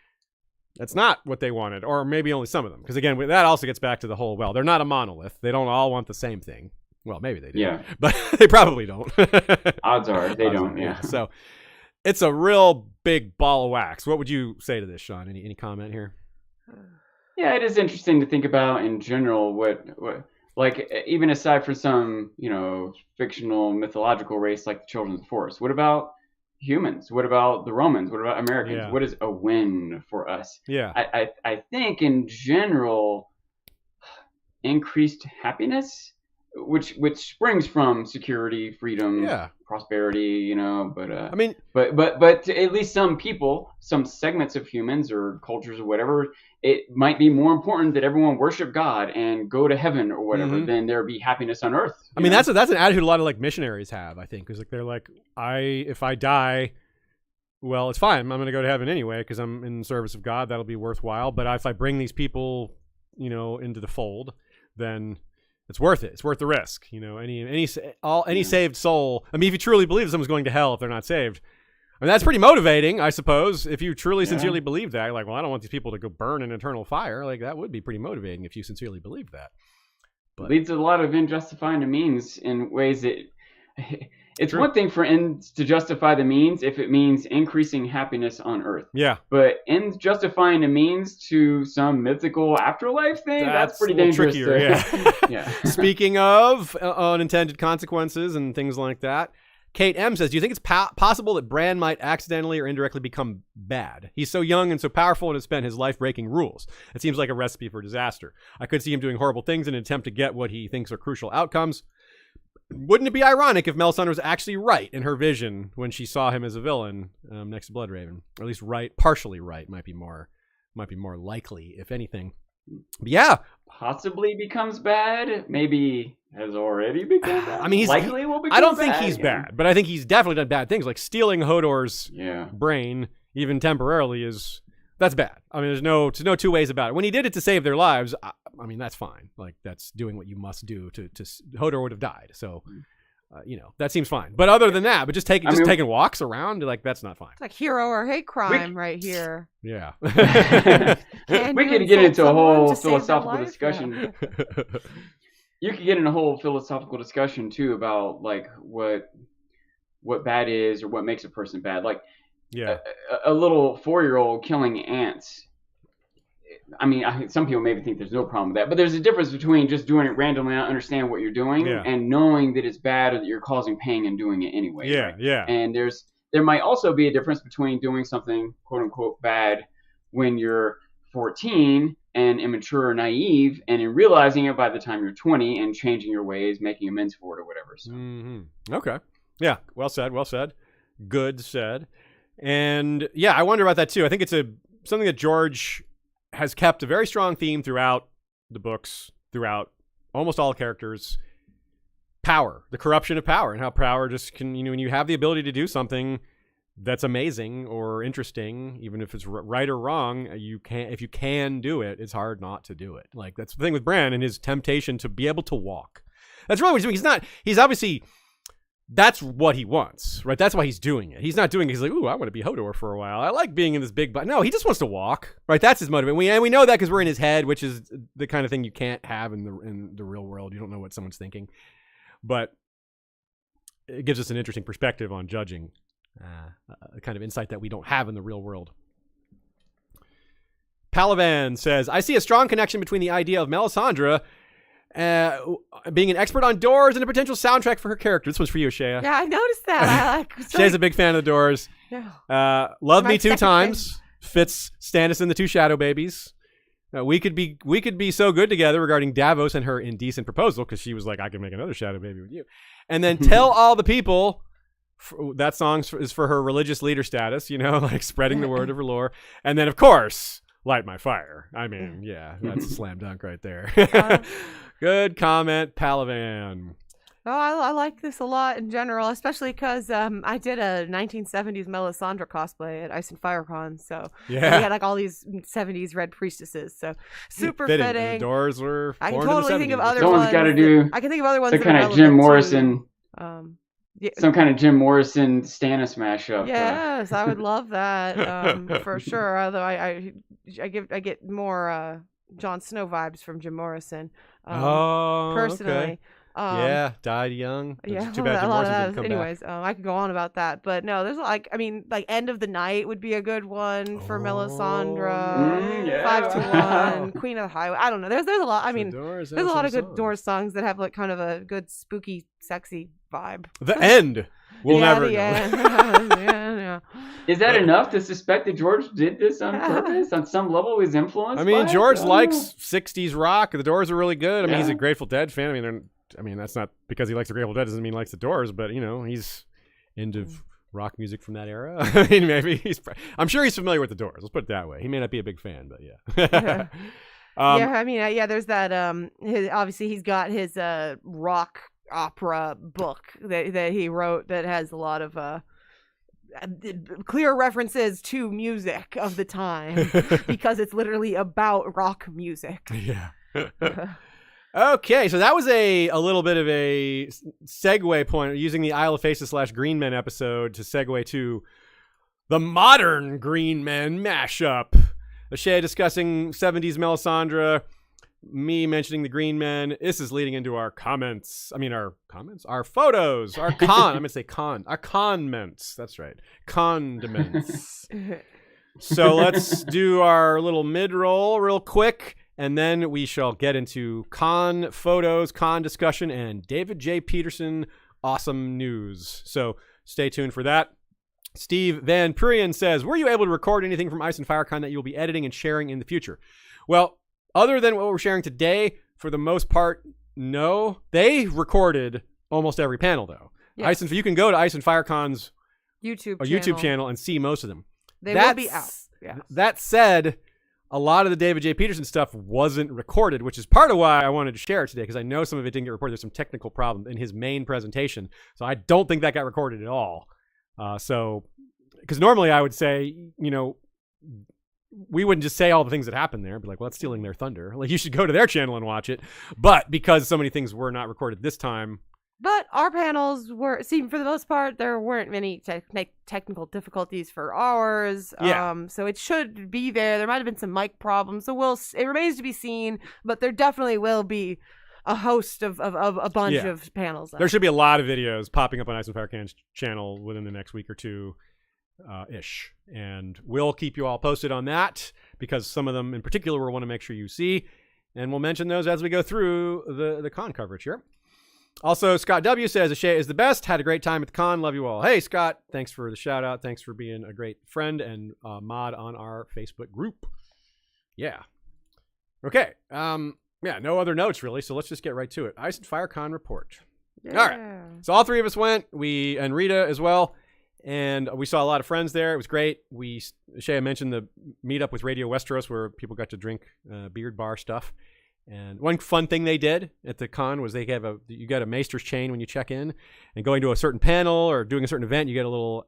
that's not what they wanted, or maybe only some of them. Because again, that also gets back to the whole, well, they're not a monolith. They don't all want the same thing. Well, maybe they do. Yeah. But they probably don't. Odds are they don't. Yeah. So it's a real big ball of wax. What would you say to this, Sean? Any comment here? Yeah, it is interesting to think about in general what like even aside from some, you know, fictional mythological race like the Children of the Forest. What about humans? What about the Romans? What about Americans? Yeah. What is a win for us? Yeah. I think in general increased happiness, which springs from security, freedom, prosperity, you know, but I mean, but to at least some people, some segments of humans or cultures or whatever, it might be more important that everyone worship God and go to heaven or whatever than there be happiness on earth. I mean, that's an attitude a lot of like missionaries have, I think, because like they're like, if I die, well, it's fine. I'm going to go to heaven anyway because I'm in service of God. That'll be worthwhile. But if I bring these people, you know, into the fold, then it's worth it. It's worth the risk. You know, any saved soul. I mean, if you truly believe someone's going to hell if they're not saved, I mean, that's pretty motivating, I suppose. If you truly, sincerely believe that, like, well, I don't want these people to go burn in eternal fire. Like, that would be pretty motivating if you sincerely believe that. But it leads to a lot of end justifying the means in ways that it's True. one thing for ends to justify the means if it means increasing happiness on Earth. Yeah. But ends justifying the means to some mythical afterlife thing, that's pretty a little dangerous. trickier, Yeah. Speaking of unintended consequences and things like that, Kate M says, do you think it's possible that Bran might accidentally or indirectly become bad? He's so young and so powerful and has spent his life breaking rules. It seems like a recipe for disaster. I could see him doing horrible things in an attempt to get what he thinks are crucial outcomes. Wouldn't it be ironic if Melisandre was actually right in her vision when she saw him as a villain next to Bloodraven? Or at least right, partially right, might be more likely, if anything. But yeah. Possibly becomes bad. Maybe has already become bad. I mean, likely will become I don't think bad, he's bad, but I think he's definitely done bad things. Like stealing Hodor's brain, even temporarily, that's bad. I mean, there's no two ways about it. When he did it to save their lives, I mean, that's fine. Like, that's doing what you must do to Hodor would have died. So, that seems fine. But other than that, just taking walks around, like, that's not fine. It's like hero or hate crime right here. Yeah. We could get into a whole philosophical discussion. You could get in a whole philosophical discussion too about like what bad is or what makes a person bad. Like, a little 4-year-old killing ants. I mean, some people maybe think there's no problem with that, but there's a difference between just doing it randomly and not understanding what you're doing and knowing that it's bad or that you're causing pain and doing it anyway. Yeah, right? yeah. And there might also be a difference between doing something quote unquote bad when you're 14 and immature or naive, and in realizing it by the time you're 20 and changing your ways, making amends for it or whatever. So. Mm-hmm. Okay. Yeah. Well said. Well said. Good said. And yeah, I wonder about that too. I think it's something that George has kept a very strong theme throughout the books, throughout almost all characters. Power, the corruption of power, and how power just can, when you have the ability to do something that's amazing or interesting, even if it's right or wrong, if you can do it, it's hard not to do it. Like, that's the thing with Bran and his temptation to be able to walk. That's really what he's doing. He's obviously, that's what he wants, right? That's why he's doing it. He's not doing it. He's like, ooh, I want to be Hodor for a while. I like being in this big, no, he just wants to walk, right? That's his motive. And we know that because we're in his head, which is the kind of thing you can't have in the real world. You don't know what someone's thinking, but it gives us an interesting perspective on judging. A kind of insight that we don't have in the real world. Palavan says, I see a strong connection between the idea of Melisandre being an expert on doors and a potential soundtrack for her character. This one's for you, Shea. Yeah, I noticed that. Shea's a big fan of the Doors. Yeah. Love Me Two Times fits Stannis and the two Shadow Babies. We could be so good together regarding Davos and her indecent proposal, because she was like, I can make another Shadow Baby with you. And then Tell All the People. That song is for her religious leader status, like spreading the word of her lore. And then, of course, Light My Fire. I mean, yeah, that's a slam dunk right there. Good comment, Palavan. Oh, I like this a lot in general, especially because I did a 1970s Melisandre cosplay at Ice and FireCon, so we had like all these 70s red priestesses, so super fitting. The Doors were. I can totally think of other ones. Got to do. I can think of other ones. Some kind of Jim Morrison. Yeah. Some kind of Jim Morrison Stannis mashup. Yes, I would love that for sure. Although I get more Jon Snow vibes from Jim Morrison. Personally. Okay. Died young. Yeah, too bad Jim Morrison didn't come anyways, I could go on about that, but no, there's like End of the Night would be a good one for Melisandre. 5 to 1, Queen of the Highway. I don't know. There's a lot. I mean, there's a lot of good Doors songs that have like kind of a good spooky, sexy vibe. The end. We'll never know. Yeah. Is that enough to suspect that George did this on purpose? On some level, he's influenced. I mean, by George it? likes 60s rock. The Doors are really good. I mean, he's a Grateful Dead fan. I mean, that's not because he likes the Grateful Dead doesn't mean he likes the Doors, but he's into rock music from that era. I mean, maybe I'm sure he's familiar with the Doors. Let's put it that way. He may not be a big fan, but yeah. I mean, there's that. Obviously, he's got his rock opera book that he wrote that has a lot of clear references to music of the time because it's literally about rock music. Yeah. Okay, so that was a little bit of a segue point, using the Isle of Faces / Green Men episode to segue to the modern Green Men mashup. Shay discussing 70s Melisandre, me mentioning the Green Men. This is leading into our comments. I mean, our photos, our comments. That's right. Condiments. So let's do our little mid-roll real quick, and then we shall get into con photos, con discussion, and David J. Peterson awesome news. So stay tuned for that. Steve Van Purian says, were you able to record anything from Ice and FireCon that you'll be editing and sharing in the future? Well, other than what we're sharing today, for the most part, no. They recorded almost every panel, though. Yes. You can go to Ice and FireCon's YouTube channel and see most of them. They will be out. Yeah. That said, a lot of the David J. Peterson stuff wasn't recorded, which is part of why I wanted to share it today, because I know some of it didn't get recorded. There's some technical problems in his main presentation. So I don't think that got recorded at all. Because normally I would say, we wouldn't just say all the things that happened there. Be like, well, that's stealing their thunder. Like, you should go to their channel and watch it. But because so many things were not recorded this time. But our panels were, for the most part, there weren't many technical difficulties for ours. Yeah. So it should be there. There might have been some mic problems. So it remains to be seen. But there definitely will be a host of a bunch of panels. There should be a lot of videos popping up on Ice and FireCon's channel within the next week or two. Ish. And we'll keep you all posted on that, because some of them in particular we'll want to make sure you see. And we'll mention those as we go through the con coverage here. Also, Scott W. says, Ashay is the best. Had a great time at the con. Love you all. Hey, Scott. Thanks for the shout out. Thanks for being a great friend and mod on our Facebook group. Yeah. Okay. Yeah, no other notes really. So let's just get right to it. Ice and FireCon report. Yeah. All right. So all three of us went. And Rita as well. And we saw a lot of friends there. It was great. Shea mentioned the meetup with Radio Westeros, where people got to drink beard bar stuff. And one fun thing they did at the con was you got a Maester's chain when you check in, and going to a certain panel or doing a certain event, you get a little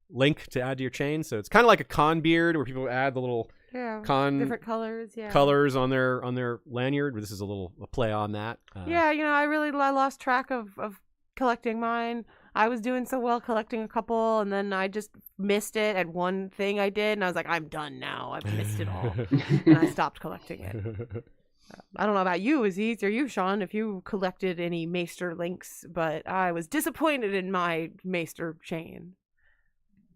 link to add to your chain. So it's kind of like a con beard where people add the little con different colors on their lanyard. This is a play on that. I lost track of collecting mine. I was doing so well collecting a couple, and then I just missed it at one thing I did, and I was like, I'm done now. I've missed it all. And I stopped collecting it. I don't know about you, Aziz, or you, Sean, if you collected any Maester links, but I was disappointed in my Maester chain.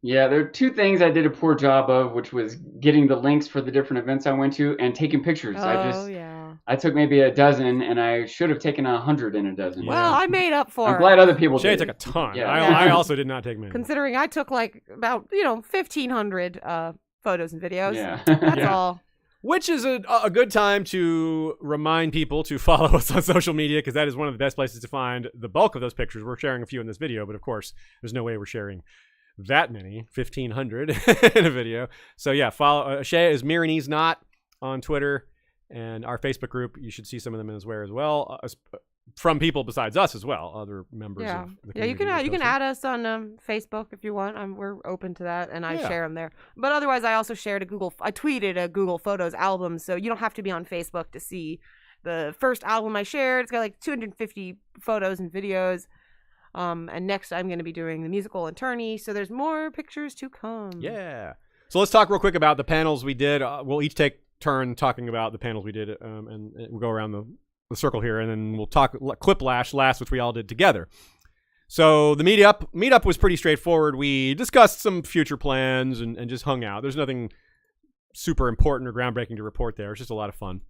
Yeah, there are two things I did a poor job of, which was getting the links for the different events I went to and taking pictures. I took maybe a dozen, and I should have taken 100 in a dozen. Well, I made up for it. I'm glad other people did. Shay took a ton. Yeah. I also did not take many. Considering I took about 1,500 photos and videos. Yeah. That's all. Which is a good time to remind people to follow us on social media, because that is one of the best places to find the bulk of those pictures. We're sharing a few in this video, but of course, there's no way we're sharing that many, 1,500 in a video. So yeah, follow Shay is Miranese Not on Twitter, and our Facebook group. You should see some of them as well. From people besides us as well, other members of the community. You can add us on Facebook if you want. We're open to that, and I share them there. But otherwise, I also shared I tweeted a Google Photos album, so you don't have to be on Facebook to see the first album I shared. It's got 250 photos and videos. And next, I'm going to be doing the musical attorney, so there's more pictures to come. Yeah. So let's talk real quick about the panels we did. We'll each take turn talking about the panels we did, and we'll go around the circle here, and then we'll talk Quiplash last, which we all did together. So the meetup was pretty straightforward. We discussed some future plans and just hung out. There's nothing super important or groundbreaking to report there. It's just a lot of fun.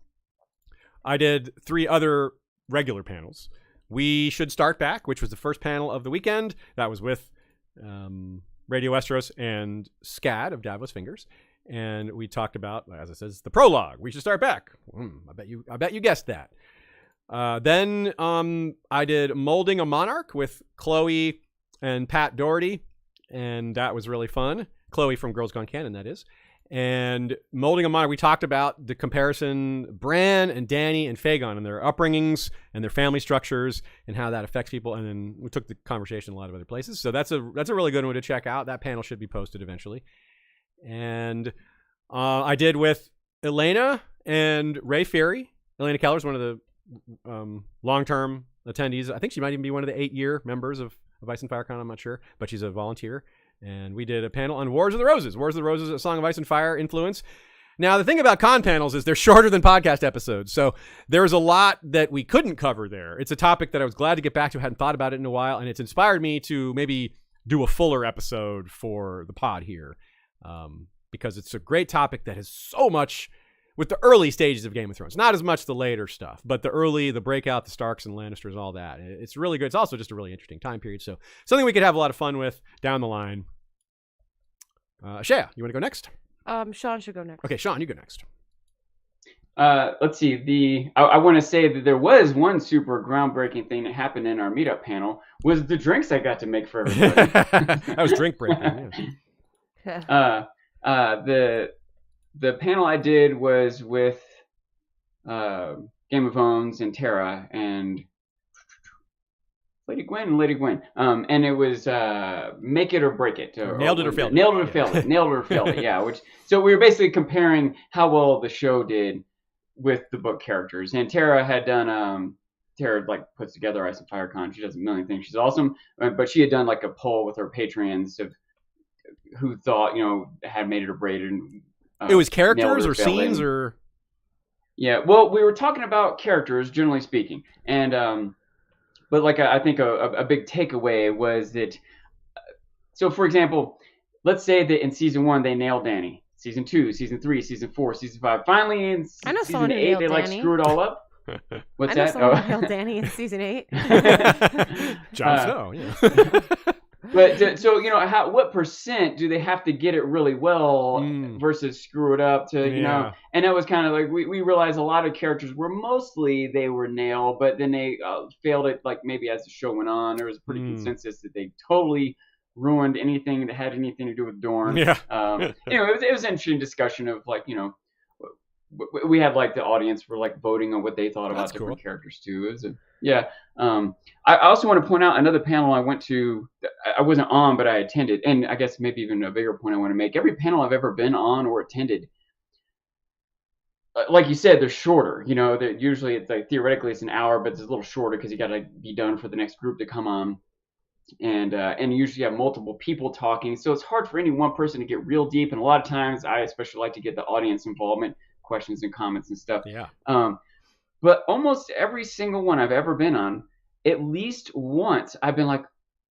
I did 3 other regular panels. We Should Start Back, which was the first panel of the weekend. That was with Radio Westeros and Scad of Davos Fingers. And we talked about, as it says, the prologue. We should start back. I bet you guessed that. Then I did Molding a Monarch with Chloe and Pat Doherty, and that was really fun. Chloe from Girls Gone Canon, that is. And Molding a Monarch, we talked about the comparison, Bran and Dany and Fagon and their upbringings and their family structures and how that affects people. And then we took the conversation a lot of other places. So that's a really good one to check out. That panel should be posted eventually. And I did with Elena and Ray Ferry. Elena Keller's one of the long-term attendees. I think she might even be one of the 8-year members of Ice and Fire Con. I'm not sure, but she's a volunteer. And we did a panel on Wars of the Roses. Wars of the Roses, a Song of Ice and Fire influence. Now, the thing about con panels is they're shorter than podcast episodes. So there's a lot that we couldn't cover there. It's a topic that I was glad to get back to. I hadn't thought about it in a while. And it's inspired me to maybe do a fuller episode for the pod here. Because it's a great topic that has so much with the early stages of Game of Thrones. Not as much the later stuff, but the breakout, the Starks and Lannisters and all that. It's really good. It's also just a really interesting time period. So something we could have a lot of fun with down the line. Shea, you want to go next? Sean should go next. Okay, Sean, you go next. Let's see. I want to say that there was one super groundbreaking thing that happened in our meetup panel was the drinks I got to make for everybody. That was drink breaking. Yeah. The panel I did was with Game of Thrones and Tara and Lady Gwen. And it was make it or break it. Nailed it or failed it. Nailed it or failed it. Nailed it or failed it. Yeah. So we were basically comparing how well the show did with the book characters. And Tara had done Tara puts together Ice and Fire Con. She does a million things. She's awesome. But she had done a poll with her Patreons of who thought had made it or braided. It was characters or scenes or. Yeah. Well, we were talking about characters generally speaking, and but I think a big takeaway was that. So, for example, let's say that in season 1 they nailed Dany. Season 2, season 3, season 4, season 5. Finally, in season 8 they screw it all up. What's that? I know someone nailed Dany in season 8. Jon Snow. Yeah. But so what percent do they have to get it really well versus screw it up to and that was kind of we realized a lot of characters were mostly they were nailed, but then they failed it maybe as the show went on. There was a pretty consensus that they totally ruined anything that had anything to do with Dorne. Yeah. It was an interesting discussion of we had the audience were voting on what they thought about different characters too. I also want to point out another panel I went to. I wasn't on, but I attended, and I guess maybe even a bigger point I want to make. Every panel I've ever been on or attended, like you said, they're shorter. That usually it's theoretically it's an hour, but it's a little shorter because you got to be done for the next group to come on, and usually you have multiple people talking, so it's hard for any one person to get real deep. And a lot of times, I especially like to get the audience involvement, questions and comments and stuff. Yeah. But almost every single one I've ever been on, at least once, I've been like,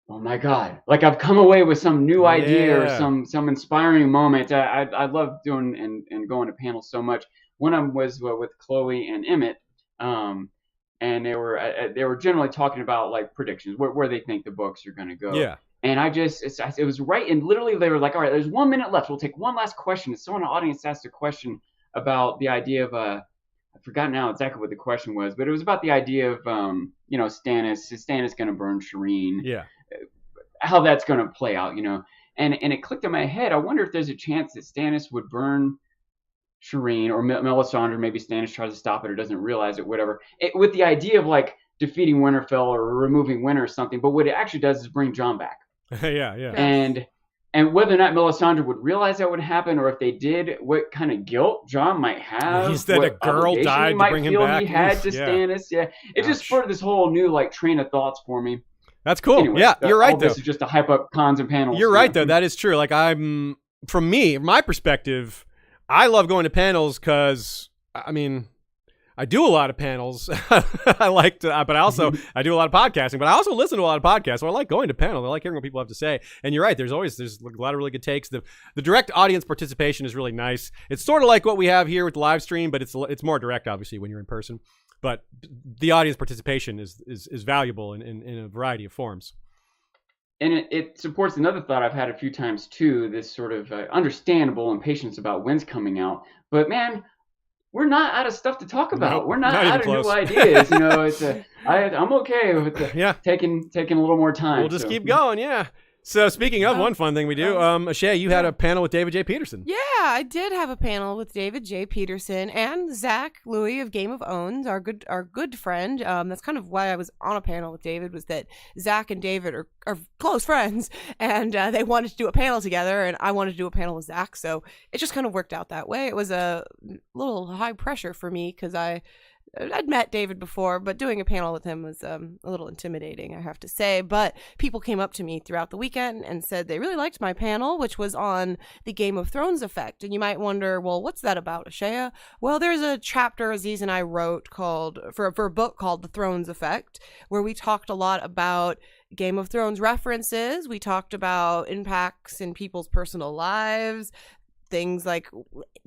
oh my God. I've come away with some new idea or some inspiring moment. I love doing and going to panels so much. One of them was with Chloe and Emmett. And they were generally talking about predictions, where they think the books are going to go. Yeah. And it was right. And literally they were like, all right, there's 1 minute left. We'll take one last question. And someone in the audience asked a question about the idea of I forgot now exactly what the question was, but it was about the idea of Stannis. Is Stannis going to burn Shireen? Yeah. How that's going to play out, and it clicked in my head. I wonder if there's a chance that Stannis would burn Shireen or Melisandre. Maybe Stannis tries to stop it or doesn't realize it, whatever. With the idea of defeating Winterfell or removing Winter or something. But what it actually does is bring Jon back. Yeah. And whether or not Melisandre would realize that would happen, or if they did, what kind of guilt Jon might have. He's that a girl died to bring him back. He had to Stannis. Yeah. It just spurred this whole new train of thoughts for me. That's cool. Anyway, you're right, though. This is just to hype up cons and panels. You're right, though. That is true. From my perspective, I love going to panels because, I do a lot of panels. I like to, but I do a lot of podcasting, but I also listen to a lot of podcasts. So I like going to panels. I like hearing what people have to say. And you're right. There's a lot of really good takes. The direct audience participation is really nice. It's sort of like what we have here with the live stream, but it's more direct, obviously, when you're in person. But the audience participation is valuable in a variety of forms. And it supports another thought I've had a few times too. This sort of understandable impatience about when's coming out. But man, we're not out of stuff to talk about. Nope, we're not out of new ideas. I'm okay with taking a little more time. We'll just keep going. Yeah. So speaking of one fun thing we do, Shay, you had a panel with David J Peterson. Yeah, I did have a panel with David J Peterson and Zach Louie of Game of Owns, our good friend. That's kind of why I was on a panel with David, was that Zach and David are close friends, and they wanted to do a panel together, and I wanted to do a panel with Zach, so it just kind of worked out that way. It was a little high pressure for me because I I'd met David before, but doing a panel with him was a little intimidating, I have to say. But people came up to me throughout the weekend and said they really liked my panel, which was on the Game of Thrones effect. And you might wonder, well, what's that about, Ashaya? Well, there's a chapter Aziz and I wrote for a book called The Thrones Effect, where we talked a lot about Game of Thrones references. We talked about impacts in people's personal lives, things like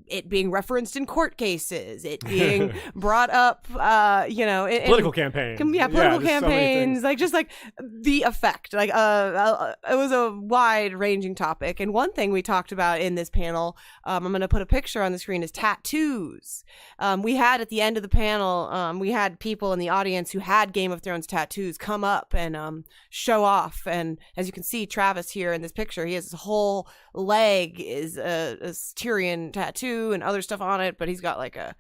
it being referenced in court cases, it being brought up, political campaigns. Political campaigns, just like the effect. It was a wide-ranging topic. And one thing we talked about in this panel, I'm going to put a picture on the screen, is tattoos. We had at the end of the panel, we had people in the audience who had Game of Thrones tattoos come up and show off. And as you can see, Travis here in this picture, he has his whole leg is a Tyrion tattoo and other stuff on it, but he's got like a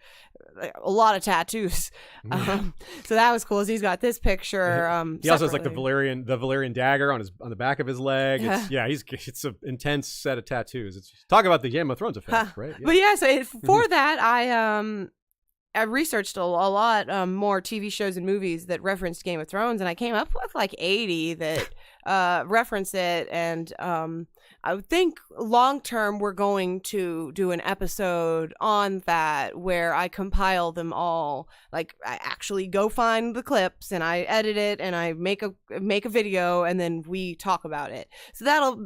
lot of tattoos. So that was cool. He's got this picture. He also has like the Valyrian dagger on the back of his leg. It's an intense set of tattoos. Talk about the Game of Thrones effect, right? Yeah. But for that I researched a lot more TV shows and movies that referenced Game of Thrones, and I came up with like 80 that reference it. And I would think long term we're going to do an episode on that where I compile them all. Like I actually go find the clips and I edit it and I make a video and then we talk about it. So that'll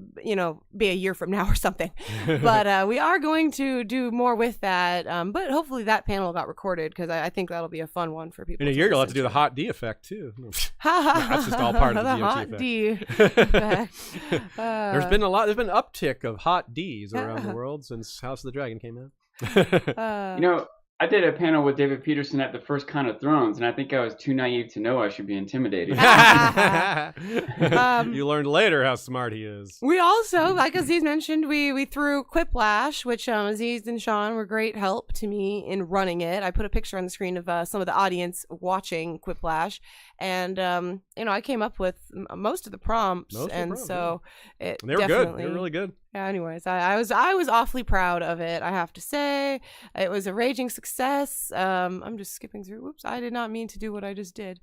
be a year from now or something. But we are going to do more with that. But hopefully that panel got recorded because I think that'll be a fun one for people. In a year you'll have to do the HotD effect too. That's just all part of the HotD effect. There's been an uptick of HotDs around the world since House of the Dragon came out. I did a panel with David Peterson at the first Con of Thrones, and I think I was too naive to know I should be intimidated. You learned later how smart he is. We also, like Aziz mentioned, we threw Quiplash, which Aziz and Sean were great help to me in running it. I put a picture on the screen of some of the audience watching Quiplash, and I came up with most of the prompts, they were good. They were really good. Yeah, anyways, I was awfully proud of it, I have to say. It was a raging success. I'm just skipping through. Whoops, I did not mean to do what I just did,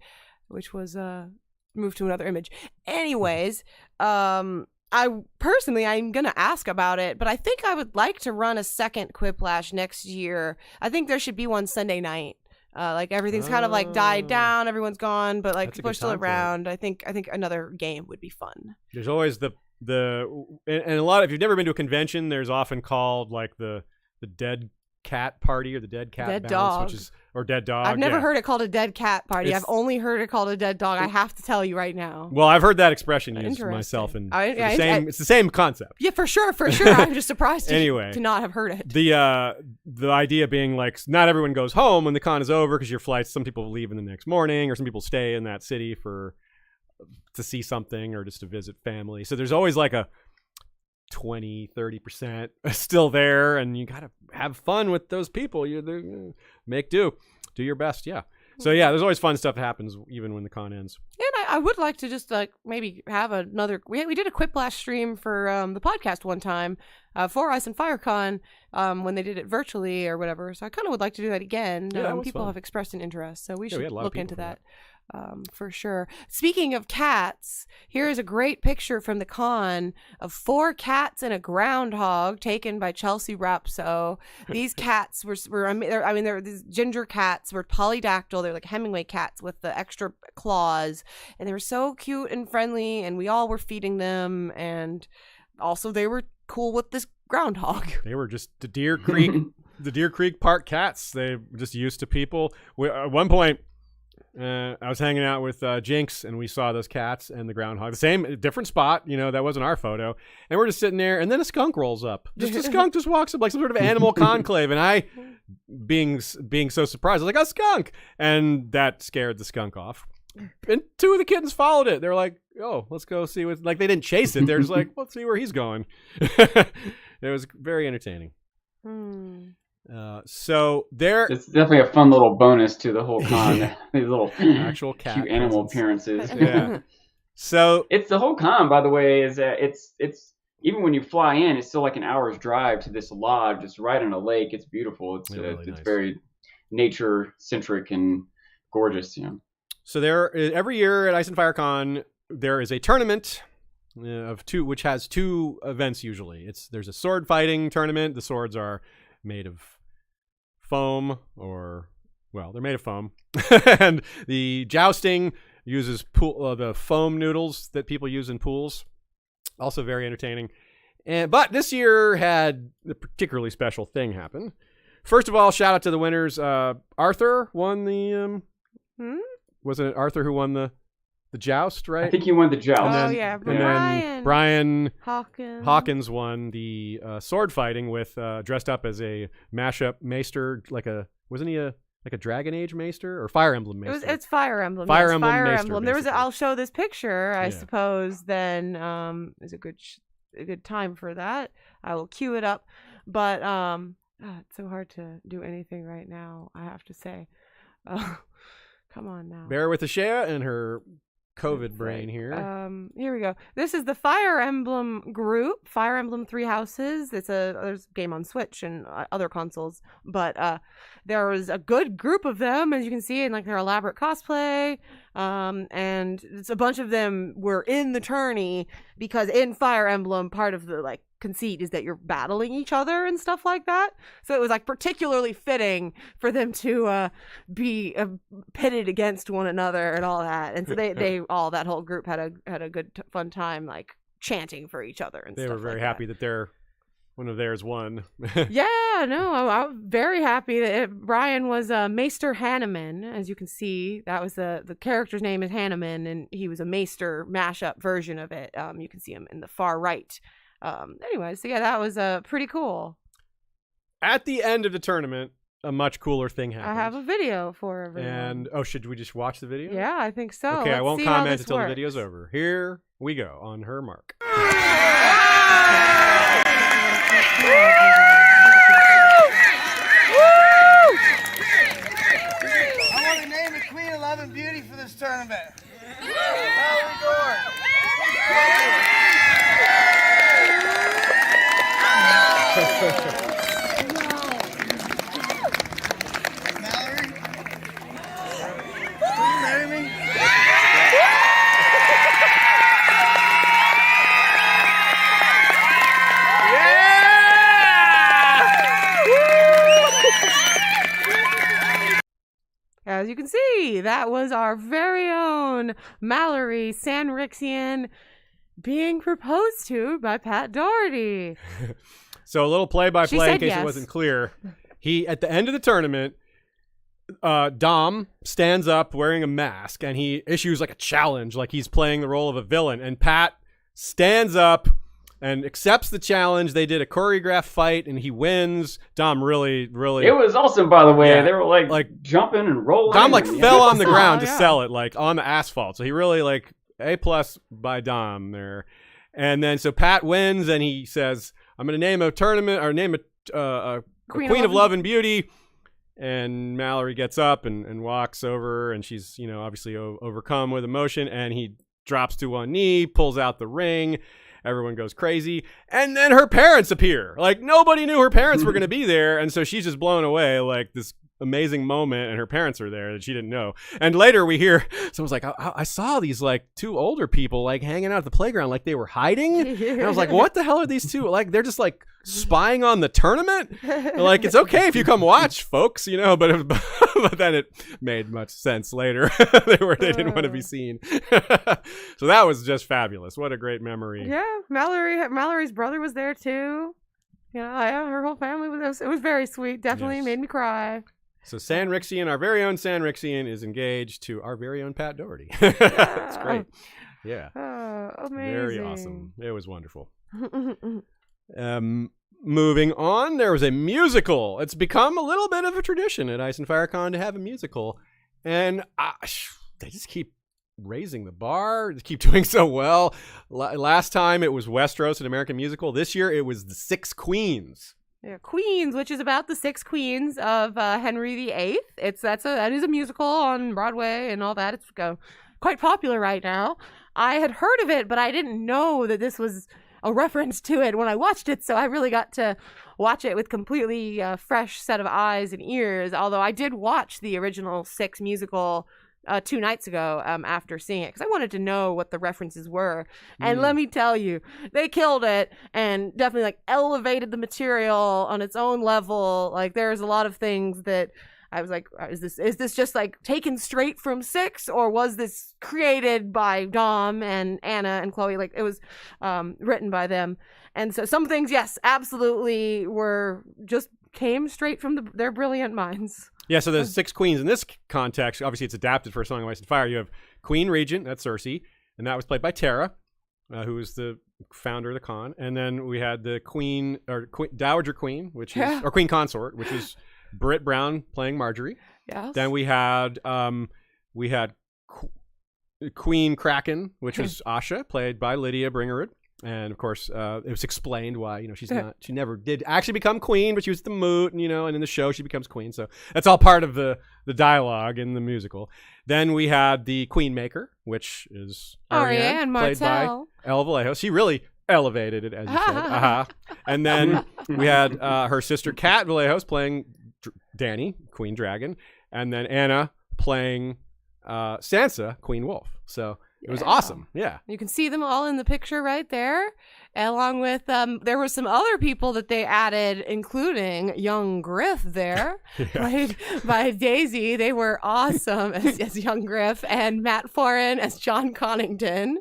which was move to another image. Anyways, I'm going to ask about it, but I think I would like to run a second Quiplash next year. I think there should be one Sunday night. Everything's kind of like died down, everyone's gone, but like people are still around. I think another game would be fun. There's always and a lot, if you've never been to a convention, there's often called like the dead cat party or the dead cat balance, or dead dog. I've never heard it called a dead cat party. I've only heard it called a dead dog. I have to tell you right now. Well, I've heard that expression used myself, and it's the same concept. Yeah, for sure. I'm just surprised to not have heard it. The idea being like not everyone goes home when the con is over because your flights. Some people leave in the next morning, or some people stay in that city to see something or just to visit family. So there's always like a 20-30% still there, and you gotta have fun with those people. You make do your best. So there's always fun stuff that happens even when the con ends. And I would like to just maybe have another. We did a Quiplash stream for the podcast one time for Ice and FireCon when they did it virtually or whatever. So I kind of would like to do that again. People have expressed an interest, so we should look into that. For sure. Speaking of cats, here is a great picture from the con of 4 cats and a groundhog taken by Chelsea Rapso. These cats they're these ginger cats, were polydactyl. They're like Hemingway cats with the extra claws, and they were so cute and friendly, and we all were feeding them, and also they were cool with this groundhog. They were just the Deer Creek Park cats. They were just used to people. At one point, I was hanging out with Jinx, and we saw those cats and the groundhog. Different spot, that wasn't our photo. And we're just sitting there, and then a skunk rolls up. Just a skunk just walks up like some sort of animal conclave. And I, being so surprised, I was like, a skunk! And that scared the skunk off. And 2 of the kittens followed it. They were like, oh, let's go see what... Like, they didn't chase it. They're just like, let's see where he's going. It was very entertaining. So it's definitely a fun little bonus to the whole con. These little actual cat cute animal appearances. Yeah. So it's the whole con, by the way, is that it's even when you fly in, it's still like an hour's drive to this lodge. It's right on a lake. It's beautiful. It's really it's nice. very nature centric and gorgeous. So every year at Ice and Fire Con, there is a tournament of two, which has two events usually. There's a sword fighting tournament. The swords are made of foam, they're made of foam, and the jousting uses the foam noodles that people use in pools. Also very entertaining. But this year had a particularly special thing happen. First of all, shout out to the winners. Arthur won the. Wasn't it Arthur who won the joust, right? I think he won the joust. Brian Hawkins won the sword fighting with dressed up as a mashup maester, wasn't he a Dragon Age maester or Fire Emblem maester? It's Fire Emblem. Fire Emblem. Maester, There was. basically. I'll show this picture. I suppose then is a good time for that. I will cue it up. But it's so hard to do anything right now. I have to say. Come on now. Bear with Ashea and her COVID brain here. Here we go. This is the Fire Emblem group, Fire Emblem Three Houses. There's a game on Switch and other consoles, but there was a good group of them, as you can see, in their elaborate cosplay. And it's a bunch of them were in the tourney because in Fire Emblem, part of the conceit is that you're battling each other and stuff like that. So it was particularly fitting for them to be pitted against one another and all that. And so that whole group had a good fun time chanting for each other and they stuff. Were very happy that one of theirs won. Yeah, no, I'm very happy that Brian was Maester Hanneman. As you can see, that was the character's name is Hanneman, and he was a Maester mashup version of it. You can see him in the far right. Anyway, so yeah, that was pretty cool. At the end of the tournament, a much cooler thing happened. I have a video for everyone. And should we just watch the video? Yeah, I think so. Okay, I won't comment until the video's over. Here we go on her mark. I want to name the Queen of Love and Beauty for this tournament. How are we going? Mallory? Will you marry me? As you can see, that was our very own Mallory Sanrixian being proposed to by Pat Doherty. So a little play-by-play in case yes. It wasn't clear. At the end of the tournament, Dom stands up wearing a mask and he issues a challenge, like he's playing the role of a villain. And Pat stands up and accepts the challenge. They did a choreographed fight and he wins. Dom really... It was awesome, by the way. Yeah, they were jumping and rolling. Dom fell on the ground to yeah. sell it, on the asphalt. So he really A+ by Dom there. And then so Pat wins and he says, I'm going to name a tournament or name a Queen of Love and Beauty. And Mallory gets up and walks over and she's, obviously overcome with emotion. And he drops to one knee, pulls out the ring. Everyone goes crazy. And then her parents appear. Nobody knew her parents were going to be there. And so she's just blown away, this amazing moment, and her parents are there that she didn't know. And later we hear someone's like, I saw these two older people hanging out at the playground they were hiding. And I was like, what the hell are these two? They're just spying on the tournament. It's okay if you come watch, folks, but then it made much sense later. they didn't want to be seen. So that was just fabulous. What a great memory. Yeah, Mallory's brother was there too. Her whole family was there. It was very sweet. Definitely made me cry. So Sanrixian, our very own Sanrixian, is engaged to our very own Pat Doherty. It's great. Yeah. Amazing. Very awesome. It was wonderful. Moving on, there was a musical. It's become a little bit of a tradition at Ice and Fire Con to have a musical. And they just keep raising the bar. They keep doing so well. Last time it was Westeros, an American musical. This year it was The Six Queens. Yeah, Queens, which is about the six queens of Henry VIII. That is a musical on Broadway and all that. It's quite popular right now. I had heard of it, but I didn't know that this was a reference to it when I watched it, so I really got to watch it with completely fresh set of eyes and ears. Although I did watch the original 6 musical 2 nights ago after seeing it because I wanted to know what the references were. And let me tell you, they killed it and definitely like elevated the material on its own level. Like there's a lot of things that I was like, is this just like taken straight from 6, or was this created by Dom and Anna and Chloe? Like it was written by them. And so some things, yes, absolutely were just came straight from their brilliant minds. Yeah, so there's 6 queens in this context. Obviously, it's adapted for A Song of Ice and Fire. You have Queen Regent, that's Cersei, and that was played by Tara, who was the founder of the con. And then we had the Dowager Queen, which is, or Queen Consort, which is Britt Brown playing Marjorie. Yes. Then we had Queen Kraken, which was Asha, played by Lydia Bringerud. And of course, it was explained why she never did actually become queen, but she was the moot, and and in the show she becomes queen. So that's all part of the dialogue in the musical. Then we had the Queen Maker, which is Ariane, played by Elle Vallejo. She really elevated it, as you said. And then we had her sister Kat Vallejos playing Dany, Queen Dragon, and then Anna playing Sansa, Queen Wolf. So it was awesome. Yeah. You can see them all in the picture right there, along with there were some other people that they added, including young Griff there, played by Daisy. They were awesome as young Griff, and Matt Foran as John Connington.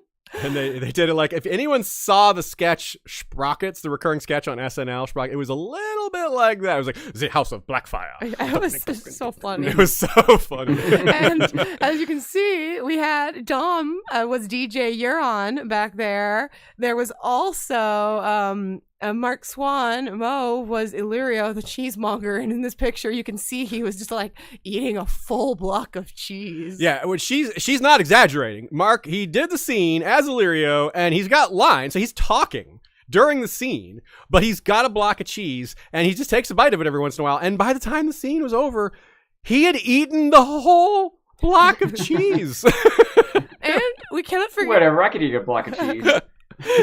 And they did it like, if anyone saw the sketch Sprockets, the recurring sketch on SNL, Sprocket, it was a little bit like that. It was like, the House of Blackfire. It was so funny. It was so funny. And as you can see, we had Dom was DJ Euron back there. There was also Mark Swan, Mo, was Illyrio, the cheesemonger. And in this picture, you can see he was just like eating a full block of cheese. Yeah, which she's not exaggerating. Mark, he did the scene as Illyrio, and he's got lines, so he's talking during the scene, but he's got a block of cheese, and he just takes a bite of it every once in a while. And by the time the scene was over, he had eaten the whole block of cheese. And we cannot forget... Whatever, I could eat a block of cheese.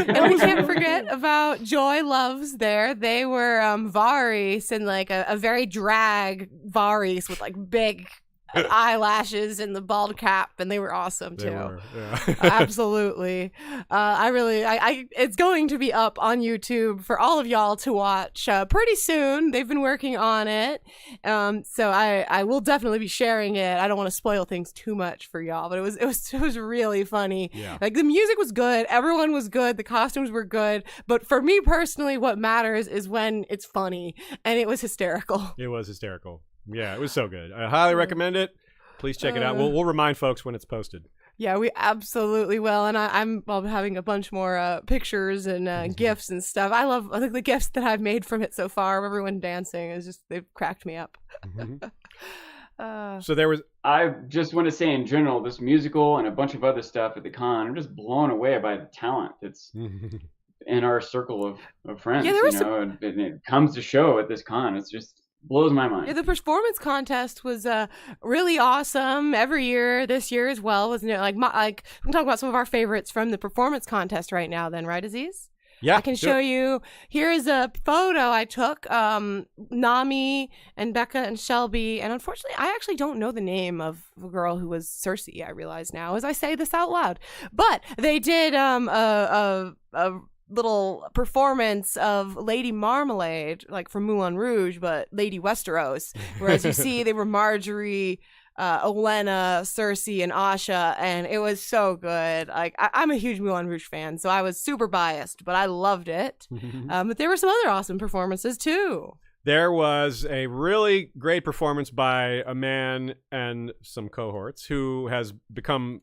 And we can't forget about Joy Loves there. They were Varys, and like a very drag Varys with like big eyelashes and the bald cap, and they were awesome too. They were, yeah. Absolutely. It's going to be up on YouTube for all of y'all to watch pretty soon. They've been working on it, so I will definitely be sharing it. I don't want to spoil things too much for y'all, but it was really funny. Yeah. Like the music was good, everyone was good, the costumes were good, but for me personally, what matters is when it's funny, and it was hysterical. It was hysterical. Yeah, it was so good. I highly recommend it. Please check it out. We'll remind folks when it's posted. Yeah, we absolutely will. And I'm having a bunch more pictures and GIFs and stuff. I think the GIFs that I've made from it so far, everyone dancing, they've cracked me up. So there was... I just want to say in general, this musical and a bunch of other stuff at the con, I'm just blown away by the talent that's in our circle of friends. Yeah, and it comes to show at this con. It's just... blows my mind. Yeah, the performance contest was really awesome every year. This year as well, wasn't it? Like we can talk about some of our favorites from the performance contest right now. Then, right, Aziz? Yeah, I can show you. Here's a photo I took. Nami and Becca and Shelby, and unfortunately, I actually don't know the name of the girl who was Cersei. I realize now as I say this out loud, but they did a little performance of Lady Marmalade, like from Moulin Rouge, but Lady Westeros. Whereas you see, they were Marjorie, Olenna, Cersei, and Asha, and it was so good. Like I'm a huge Moulin Rouge fan, so I was super biased, but I loved it. But there were some other awesome performances too. There was a really great performance by a man and some cohorts who has become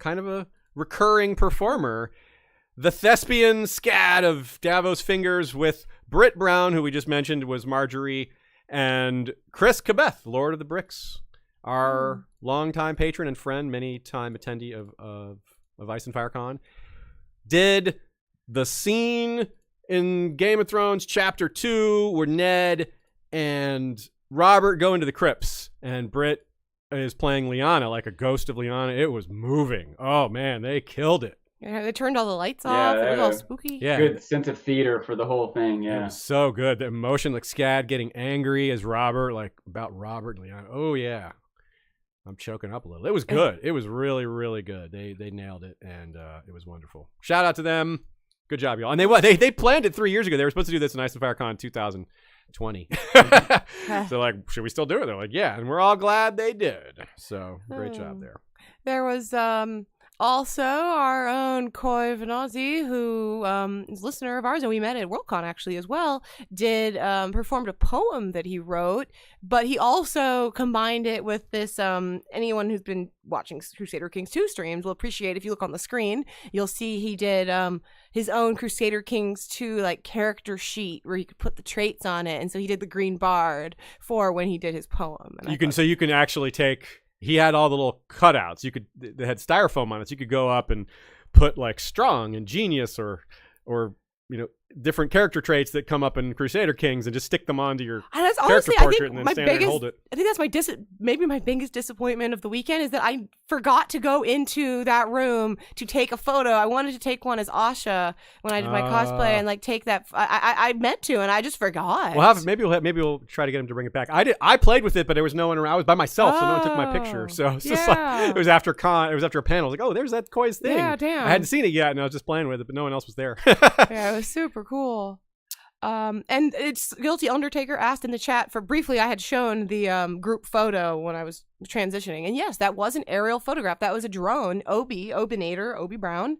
kind of a recurring performer. The thespian scat of Davos Fingers with Britt Brown, who we just mentioned was Marjorie, and Chris Cabeth, Lord of the Bricks, our longtime patron and friend, many-time attendee of Ice and Fire Con, did the scene in Game of Thrones Chapter 2 where Ned and Robert go into the crypts, and Britt is playing Lyanna, like a ghost of Lyanna. It was moving. Oh, man, they killed it. Yeah, they turned all the lights Yeah, off. It was all yeah. spooky. Yeah. Good sense of theater for the whole thing. It Yeah. was so good. The emotion, like Scad getting angry as Robert, like about Robert. Like, oh yeah, I'm choking up a little. It was good. It was really, really good. They nailed it, and it was wonderful. Shout out to them. Good job, y'all. And they planned it 3 years ago. They were supposed to do this in Ice and FireCon 2020. So like, should we still do it? They're like, yeah, and we're all glad they did. So great job there. There was also our own Koi Vanazi, who is a listener of ours, and we met at Worldcon actually as well, performed a poem that he wrote, but he also combined it with this, anyone who's been watching Crusader Kings 2 streams will appreciate, if you look on the screen, you'll see he did his own Crusader Kings 2 like character sheet where you could put the traits on it, and so he did the Green Bard for when he did his poem. And You can actually take. He had all the little cutouts. They had styrofoam on it. So you could go up and put like strong and genius or different character traits that come up in Crusader Kings and just stick them onto your and that's character honestly, portrait and then stand there and hold it. I think that's maybe my biggest disappointment of the weekend is that I forgot to go into that room to take a photo. I wanted to take one as Asha when I did my cosplay and like take that. I meant to, and I just forgot. Well, maybe we'll try to get him to bring it back. I played with it, but there was no one around. I was by myself, so no one took my picture. So it's just like it was after a panel. I was like, oh, there's that Koi's thing. Yeah, damn. I hadn't seen it yet, and I was just playing with it, but no one else was there. Yeah, it was super cool. And it's Guilty Undertaker asked in the chat for briefly. I had shown the group photo when I was transitioning, and yes, that was an aerial photograph. That was a drone. Obi Brown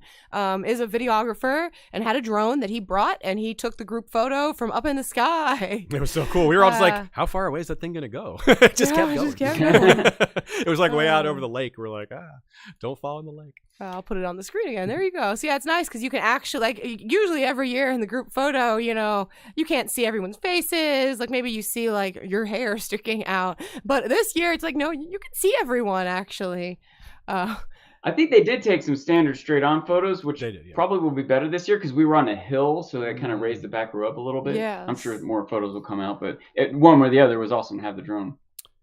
is a videographer and had a drone that he brought, and he took the group photo from up in the sky. It was so cool. We were all just like, how far away is that thing gonna go? It just kept going. It was like way out over the lake. We're like, don't fall in the lake. I'll put it on the screen again. There you go. So yeah, it's nice because you can actually, like, usually every year in the group photo, you can't see everyone's faces. Like maybe you see like your hair sticking out, but this year it's like, no, you can see everyone actually. I think they did take some standard straight on photos, which probably will be better this year because we were on a hill, so that kind of raised the back row up a little bit. Yes. I'm sure more photos will come out, but one or the other was awesome to have the drone.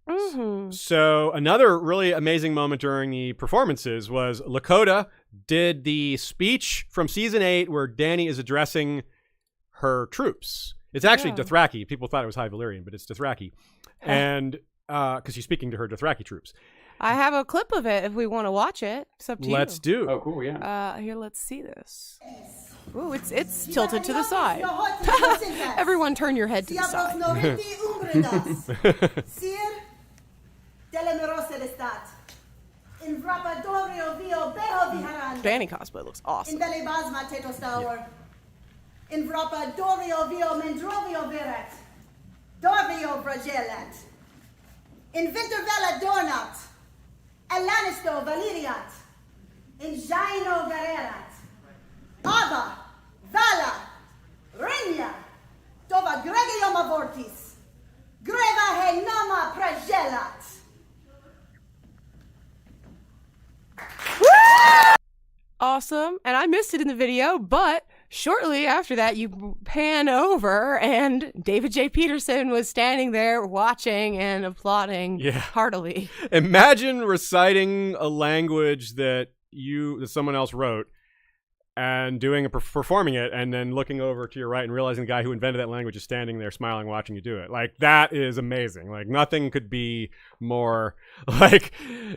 Mm-hmm. So another really amazing moment during the performances was Lakota did the speech from season 8 where Dany is addressing her troops. It's actually Dothraki. People thought it was High Valyrian, but it's Dothraki. And because she's speaking to her Dothraki troops. I have a clip of it if we want to watch it. It's up to you. Let's do. Oh, cool, yeah. Here, let's see this. Ooh, it's tilted to the side. Everyone turn your head to the side. Dany cosplay looks awesome. In Wintervella Dornat, Elanisto Valiriat, in Jaino Garerat, Ava, Vala, Regna, Tova Gregioma Vortis, Greva he Nama Pragelat. Awesome. And I missed it in the video, but shortly after that, you pan over and David J. Peterson was standing there watching and applauding heartily. Imagine reciting a language that someone else wrote and performing it and then looking over to your right and realizing the guy who invented that language is standing there smiling watching you do it. Like, that is amazing. Like, nothing could be more like,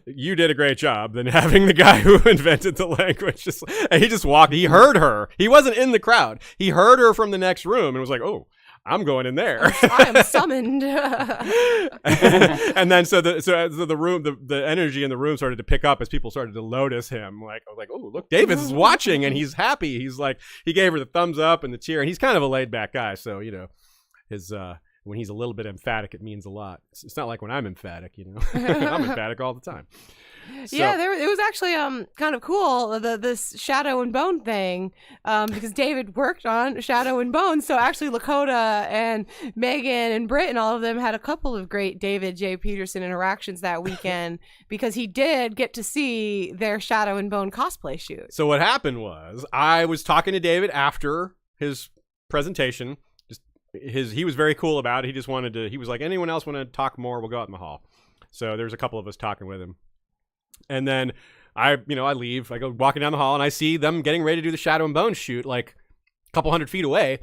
you did a great job than having the guy who invented the language and he just walked. He heard her. He wasn't in the crowd. He heard her from the next room and was like, oh, I'm going in there. I am summoned. And then so the room, the energy in the room started to pick up as people started to notice him. Like, I was like, oh, look, Davis is watching and he's happy. He's like, he gave her the thumbs up and the cheer, and he's kind of a laid back guy. So, his when he's a little bit emphatic, it means a lot. It's not like when I'm emphatic, I'm emphatic all the time. So, yeah, it was actually kind of cool, this Shadow and Bone thing, because David worked on Shadow and Bone. So actually Lakota and Megan and Britt and all of them had a couple of great David J. Peterson interactions that weekend because he did get to see their Shadow and Bone cosplay shoot. So what happened was I was talking to David after his presentation. He was very cool about it. He just he was like, anyone else want to talk more? We'll go out in the hall. So there's a couple of us talking with him. And then I leave. I go walking down the hall, and I see them getting ready to do the Shadow and Bone shoot, like a couple 100 feet away.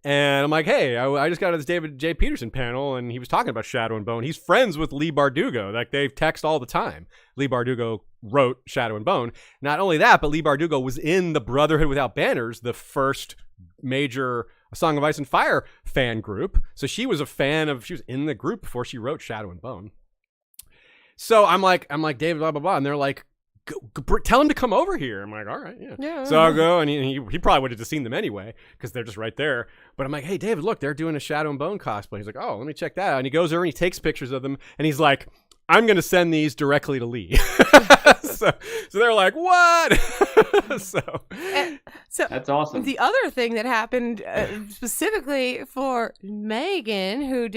And I'm like, hey, I just got to this David J Peterson panel, and he was talking about Shadow and Bone. He's friends with Lee Bardugo. Like, they text all the time. Lee Bardugo wrote Shadow and Bone. Not only that, but Lee Bardugo was in the Brotherhood Without Banners, the first major A Song of Ice and Fire fan group. So she was in the group before she wrote Shadow and Bone. So I'm like, David, blah, blah, blah. And they're like, tell him to come over here. I'm like, all right, yeah. So I'll go, and he probably would have just seen them anyway, because they're just right there. But I'm like, hey, David, look, they're doing a Shadow and Bone cosplay. He's like, oh, let me check that out. And he goes over and he takes pictures of them, and he's like, I'm going to send these directly to Lee. so they're like, what? So that's awesome. The other thing that happened specifically for Megan, who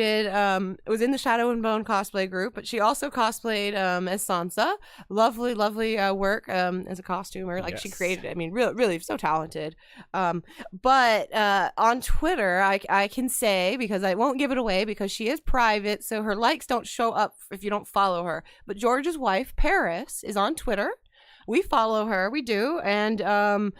was in the Shadow and Bone cosplay group, but she also cosplayed as Sansa. Lovely, lovely work as a costumer. Like, yes. She created it. I mean, really, really so talented. But on Twitter, I can say, because I won't give it away because she is private, so her likes don't show up if you don't follow her. But George's wife, Paris, is on Twitter. We follow her. We do. And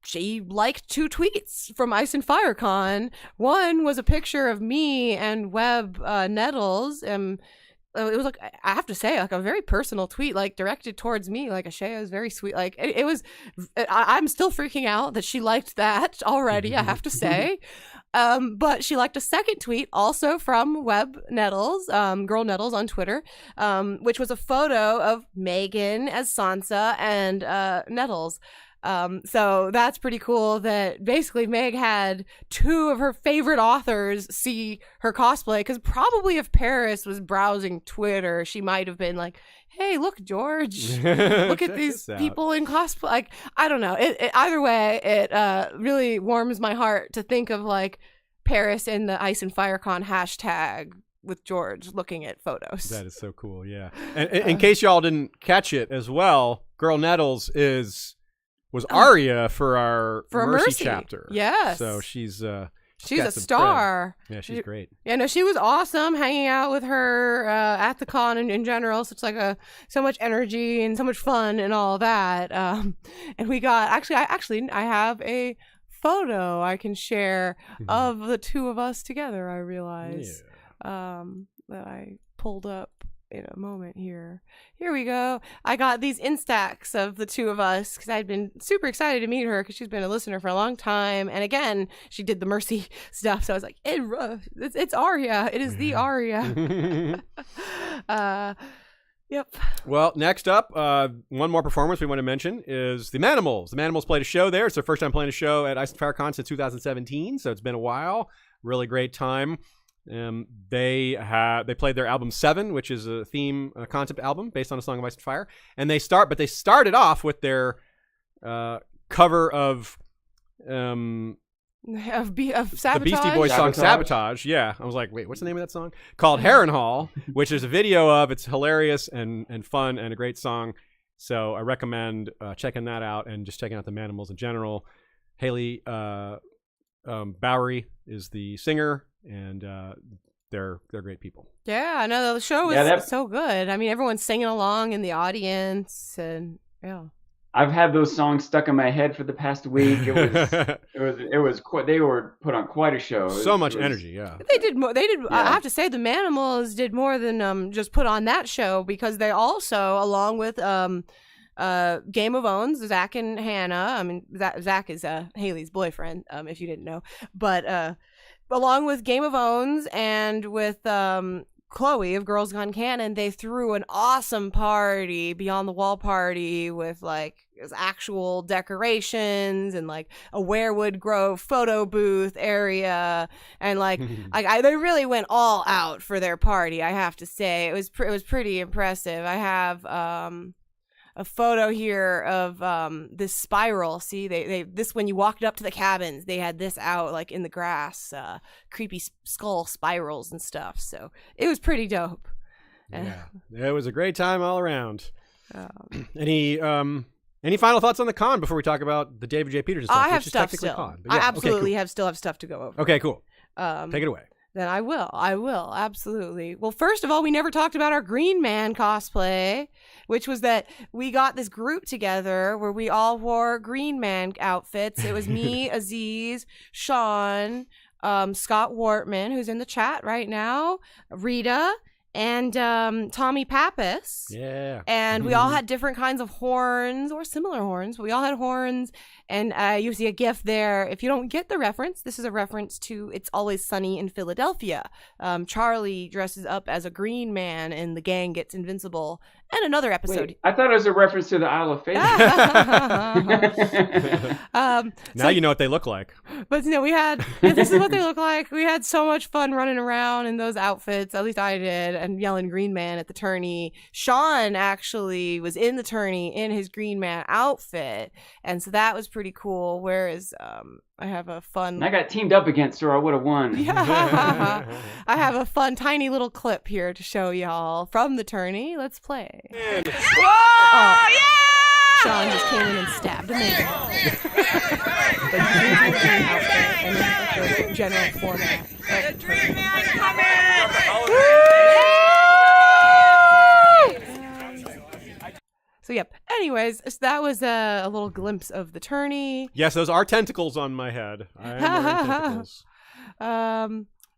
she liked 2 tweets from Ice and Fire Con. One was a picture of me and Webb Nettles. It was, like, I have to say, like, a very personal tweet, like, directed towards me. Like, Ashea is very sweet. Like, it was, I'm still freaking out that she liked that already, I have to say. But she liked a second tweet also from Webb Nettles, Girl Nettles on Twitter, which was a photo of Megan as Sansa and Nettles. So that's pretty cool that basically Meg had 2 of her favorite authors see her cosplay, because probably if Paris was browsing Twitter, she might have been like, hey, look, George, look at these people in cosplay. Like, I don't know. Either way, it really warms my heart to think of, like, Paris in the Ice and Fire Con hashtag with George looking at photos. That is so cool, yeah. And in case y'all didn't catch it as well, Girl Nettles was Arya for our Mercy chapter. Yes. So she's a star. Yeah, she's great. Yeah, no, she was awesome hanging out with her at the con in general. So it's like so much energy and so much fun and all that. And we got I have a photo I can share of the 2 of us together. I realize that I pulled up in a moment here. Here we go. I got these Instax of the 2 of us because I'd been super excited to meet her because she's been a listener for a long time. And again, she did the Mercy stuff. So I was like, it's Arya. It is the Arya. Yep. Well, next up, one more performance we want to mention is the Manimals. The Manimals played a show there. It's their first time playing a show at Ice and Fire Con since 2017. So it's been a while. Really great time. They played their album 7, which is a concept album based on A Song of Ice and Fire, and they started off with their cover of Sabotage? the Beastie Boys song Sabotage. Yeah, I was like, wait, what's the name of that song? Called Harrenhal, which is a video of. It's hilarious and fun and a great song. So I recommend checking that out and just checking out the Manimals in general. Haley Bowery is the singer. And they're great people. Yeah, I know the show was so good. I mean, everyone's singing along in the audience, and yeah. I've had those songs stuck in my head for the past week. It was quite, they were put on quite a show. So much energy, yeah. They did more. Yeah. I have to say, the Manimals did more than just put on that show, because they also, along with Game of Owns, Zach and Hannah. I mean, Zach is Haley's boyfriend, if you didn't know, but. Along with Game of Owns and with Chloe of Girls Gone Canon, they threw an awesome party, Beyond the Wall party, with like actual decorations and like a Werewood Grove photo booth area, and like they really went all out for their party. I have to say, it was pretty impressive. I have a photo here of this spiral. See, this when you walked up to the cabins, they had this out like in the grass, creepy skull spirals and stuff. So it was pretty dope. Yeah, it was a great time all around. Any final thoughts on the con before we talk about the David J Peterson stuff? I have stuff still. I absolutely still have stuff to go over. Okay, cool. Take it away. Then I will, absolutely. Well, first of all, we never talked about our Green Man cosplay, which was that we got this group together where we all wore Green Man outfits. It was me, Aziz, Sean, Scott Wortman, who's in the chat right now, Rita, and Tommy Pappas. Yeah. And we all had different kinds of horns or similar horns, but we all had horns. And you see a GIF there. If you don't get the reference, this is a reference to It's Always Sunny in Philadelphia. Charlie dresses up as a green man and the gang gets invincible. And another episode. Wait, I thought it was a reference to the Isle of Faith. Now you know what they look like. But this is what they look like. We had so much fun running around in those outfits. At least I did, and yelling Green Man at the tourney. Sean actually was in the tourney in his Green Man outfit, and so that was pretty cool. Whereas I have a fun. I got teamed up against her. I would have won. Yeah. I have a fun, tiny little clip here to show y'all from the tourney. Let's play. Whoa! Yeah! Sean just came in and stabbed a man. But you can do the green outfit and then the general format. The Dream Man coming! So, yep. Anyways, so that was a little glimpse of the tourney. Yes, those are tentacles on my head. I am wearing tentacles.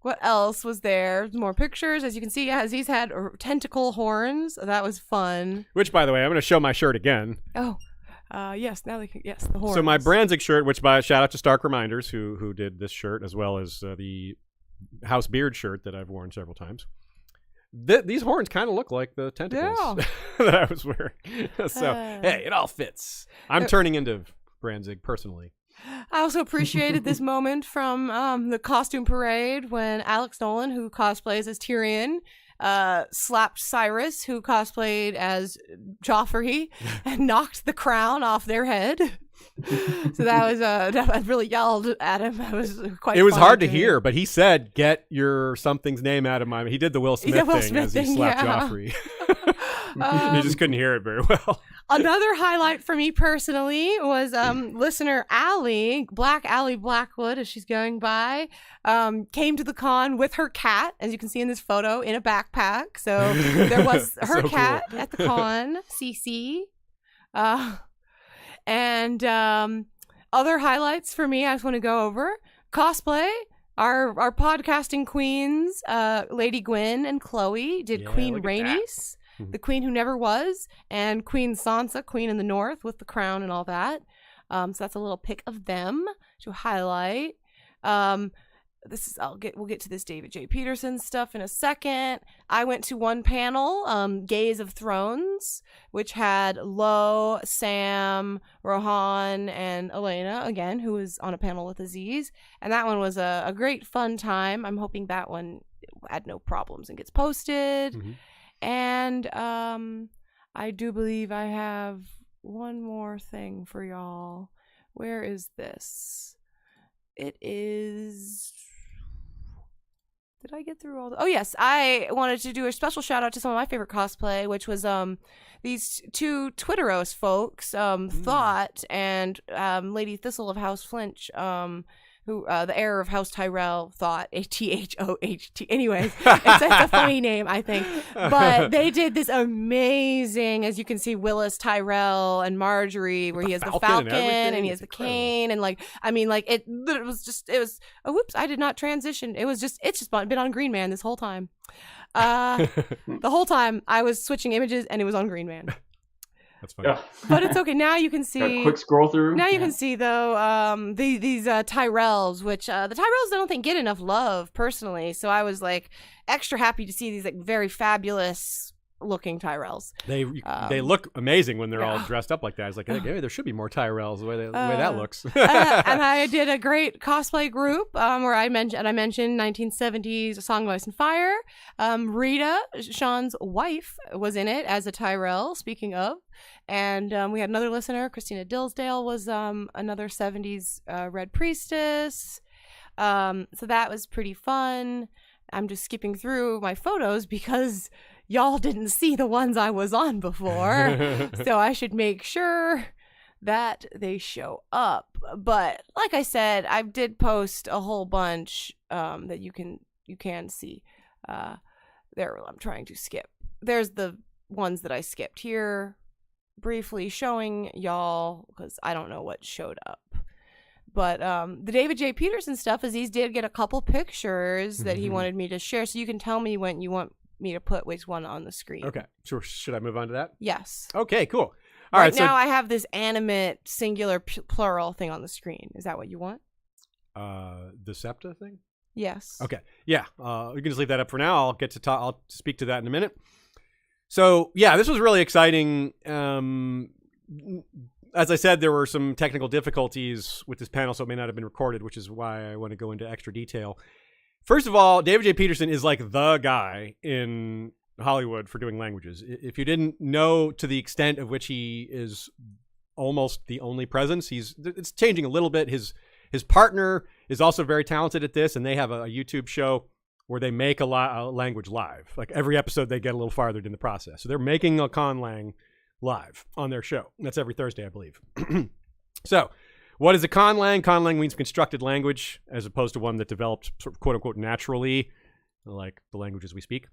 What else was there? More pictures. As you can see, Aziz had tentacle horns. That was fun. Which, by the way, I'm going to show my shirt again. Oh, yes. Now they can. Yes, the horns. So my Branzig shirt, which by shout out to Stark Reminders, who did this shirt, as well as the House Beard shirt that I've worn several times. These horns kind of look like the tentacles that I was wearing. So hey, it all fits. I'm turning into Branzig personally. I also appreciated this moment from the costume parade when Alex Nolan, who cosplays as Tyrion, slapped Cyrus, who cosplayed as Joffrey, and knocked the crown off their head. So that was I really yelled at him. It was quite. It was hard to hear, but he said, "Get your something's name out of my." He did the Will Smith thing as he slapped Joffrey. You just couldn't hear it very well. Another highlight for me personally was listener Allie, Black Allie Blackwood, as she's going by, came to the con with her cat, as you can see in this photo, in a backpack. So there was her So cat cool. at the con, Cece. And other highlights for me I just want to go over. Cosplay. Our podcasting queens, Lady Gwyn and Chloe, did Queen look at Rhaenys, the queen who never was, and Queen Sansa, Queen in the North, with the crown and all that. So that's a little pic of them to highlight. We'll get to this David J Peterson stuff in a second. I went to one panel, Gaze of Thrones, which had Lo, Sam, Rohan, and Elena, again, who was on a panel with Aziz. And that one was a great fun time. I'm hoping that one had no problems and gets posted. Mm-hmm. And I do believe I have one more thing for y'all. Where is this? It is... Did I get through all the... Oh, yes. I wanted to do a special shout out to some of my favorite cosplay, which was these two Twitteros folks, Thought and Lady Thistle of House Flinch, who the heir of House Tyrell, Thought, Thoht. Anyways, it's a funny name, I think. But they did this amazing, as you can see, Willis Tyrell and Marjorie, where he has the falcon and he has the cane, and it was. Oh, whoops! I did not transition. It's just been on Green Man this whole time. The whole time I was switching images, and it was on Green Man. That's funny. But it's okay. Now you can see. Got a quick scroll through. Now you can see, though, these Tyrells, which the Tyrells I don't think get enough love, personally. So I was, extra happy to see these, very fabulous looking Tyrells. They look amazing when they're all dressed up like that. It's like, hey, there should be more Tyrells the way that looks. And I did a great cosplay group where I mentioned 1970s A Song of Ice and Fire. Rita, Sean's wife, was in it as a Tyrell, speaking of. And we had another listener, Christina Dillsdale, was another 70s Red Priestess. So that was pretty fun. I'm just skipping through my photos because y'all didn't see the ones I was on before. So I should make sure that they show up. But like I said, I did post a whole bunch that you can you can see. There, I'm trying to skip. There's the ones that I skipped here, briefly showing y'all, because I don't know what showed up. But the David J Peterson stuff, Aziz did get a couple pictures that he wanted me to share, so you can tell me when you want me to put which one on the screen. Okay. So should I move on to that? Yes. Okay, cool. All right. Now I have this animate singular plural thing on the screen. Is that what you want? The SEPTA thing? Yes. Okay. Yeah. We can just leave that up for now. I'll get to talk. I'll speak to that in a minute. So yeah, this was really exciting. As I said, there were some technical difficulties with this panel, so it may not have been recorded, which is why I want to go into extra detail. First of all, David J. Peterson is like the guy in Hollywood for doing languages. If you didn't know to the extent of which he is almost the only presence, it's changing a little bit. His partner is also very talented at this, and they have a YouTube show where they make a language live. Like every episode, they get a little farther in the process. So they're making a conlang live on their show. That's every Thursday, I believe. So what is a conlang? Conlang means constructed language, as opposed to one that developed sort of quote unquote naturally, like the languages we speak.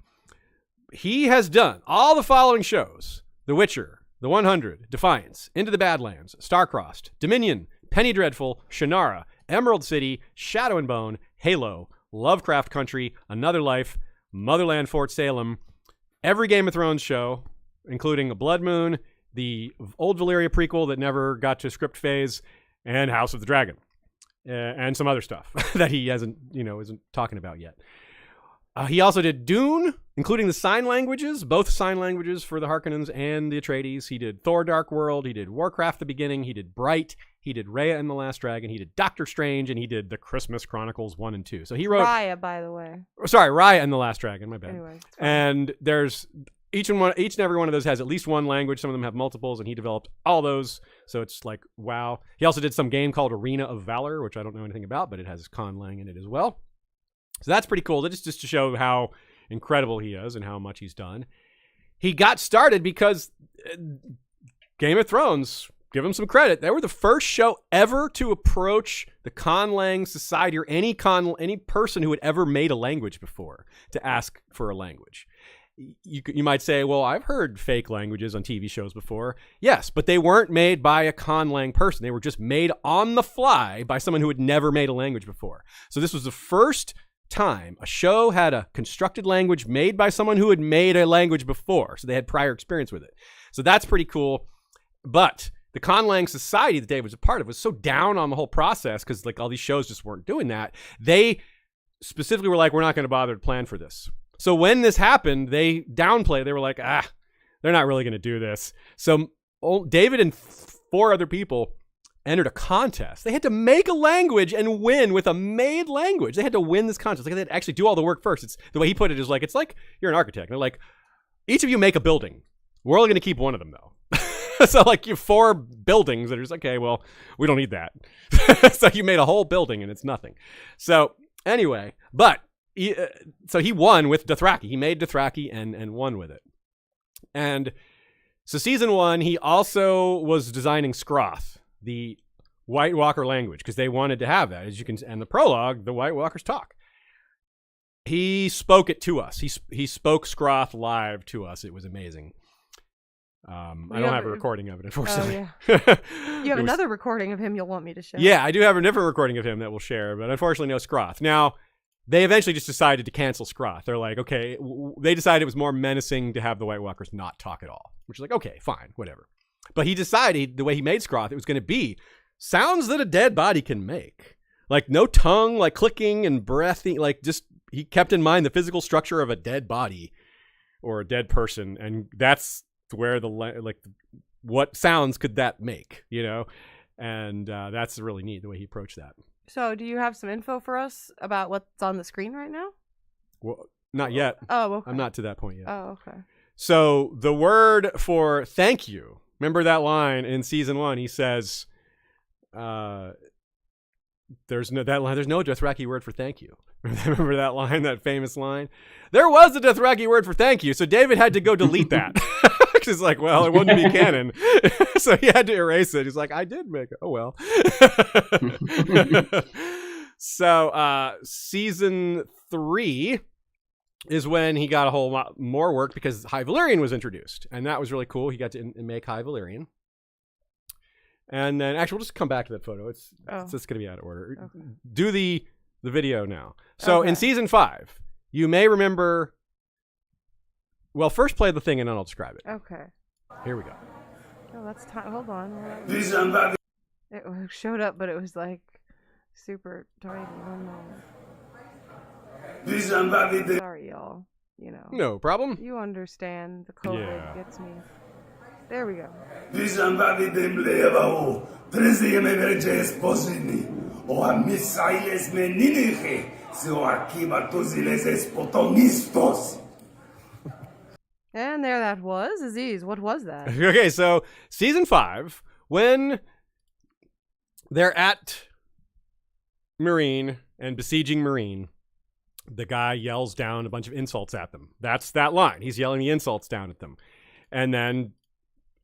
He has done all the following shows: The Witcher, The 100, Defiance, Into the Badlands, Starcrossed, Dominion, Penny Dreadful, Shannara, Emerald City, Shadow and Bone, Halo, Lovecraft Country, Another Life, Motherland Fort Salem, every Game of Thrones show, including Bloodmoon, the old Valyria prequel that never got to script phase, and House of the Dragon, and some other stuff that he isn't talking about yet. He also did Dune, including the sign languages, both sign languages for the Harkonnens and the Atreides. He did Thor: Dark World. He did Warcraft: The Beginning. He did Bright. He did Raya and the Last Dragon. He did Doctor Strange, and he did the Christmas Chronicles 1 and 2. So he wrote Raya, by the way. Sorry, Raya and the Last Dragon. My bad. Anyway, and there's each and every one of those has at least one language. Some of them have multiples, and he developed all those. So it's like, wow. He also did some game called Arena of Valor, which I don't know anything about, but it has conlang in it as well. So that's pretty cool. That's just to show how incredible he is and how much he's done. He got started because Game of Thrones, give him some credit, they were the first show ever to approach the Conlang Society or any person who had ever made a language before to ask for a language. You might say, well, I've heard fake languages on TV shows before. Yes, but they weren't made by a conlang person. They were just made on the fly by someone who had never made a language before. So this was the first time a show had a constructed language made by someone who had made a language before. So they had prior experience with it. So that's pretty cool. But the Conlang Society that Dave was a part of was so down on the whole process because like all these shows just weren't doing that. They specifically were like, we're not going to bother to plan for this. So when this happened, they downplayed. They were like, they're not really going to do this. So David and 4 other people entered a contest. They had to make a language and win with a made language. They had to win this contest. Like they had to actually do all the work first. It's the way he put it is like, it's like you're an architect. They're like, each of you make a building. We're only going to keep one of them though. So like you have 4 buildings that are just okay, well, we don't need that. So you made a whole building and it's nothing. So anyway, but so he won with Dothraki. He made Dothraki and won with it. And so season 1, he also was designing Scroth, the White Walker language, because they wanted to have that. As you can, and the prologue, the White Walkers talk. He spoke it to us. He spoke Scroth live to us. It was amazing. I don't have a recording of it, unfortunately. Oh, yeah. You have another recording of him you'll want me to share. Yeah, I do have a different recording of him that we'll share, but unfortunately no Scroth. Now, they eventually just decided to cancel Scroth. They're like, okay, they decided it was more menacing to have the White Walkers not talk at all, which is like, okay, fine, whatever. But he decided the way he made Scroth, it was going to be sounds that a dead body can make. Like no tongue, like clicking and breathing, like just he kept in mind the physical structure of a dead body or a dead person. And that's where what sounds could that make, you know? And that's really neat the way he approached that. So do you have some info for us about what's on the screen right now? Well, not yet. Oh, okay. I'm not to that point yet. Oh, okay. So the word for thank you, remember that line in season 1, he says, there's no Dothraki word for thank you. Remember that line, that famous line? There was a Dothraki word for thank you, so David had to go delete that. He's like, well, it wouldn't be canon. So he had to erase it. He's like, I did make it. Oh, well. So season 3 is when he got a whole lot more work because High Valyrian was introduced. And that was really cool. He got to make High Valyrian. And then, actually, we'll just come back to that photo. It's just going to be out of order. Okay. Do the video now. So in season 5, you may remember... Well, first play the thing and then I'll describe it. Okay. Here we go. Oh, that's time. Hold on. It showed up, but it was like super tiny. 1 moment. Sorry, y'all. You know. No problem. You understand. The COVID gets me. There we go. And there that was. Aziz, what was that? Okay, so season 5, when they're at Meereen and besieging Meereen, the guy yells down a bunch of insults at them. That's that line. He's yelling the insults down at them. And then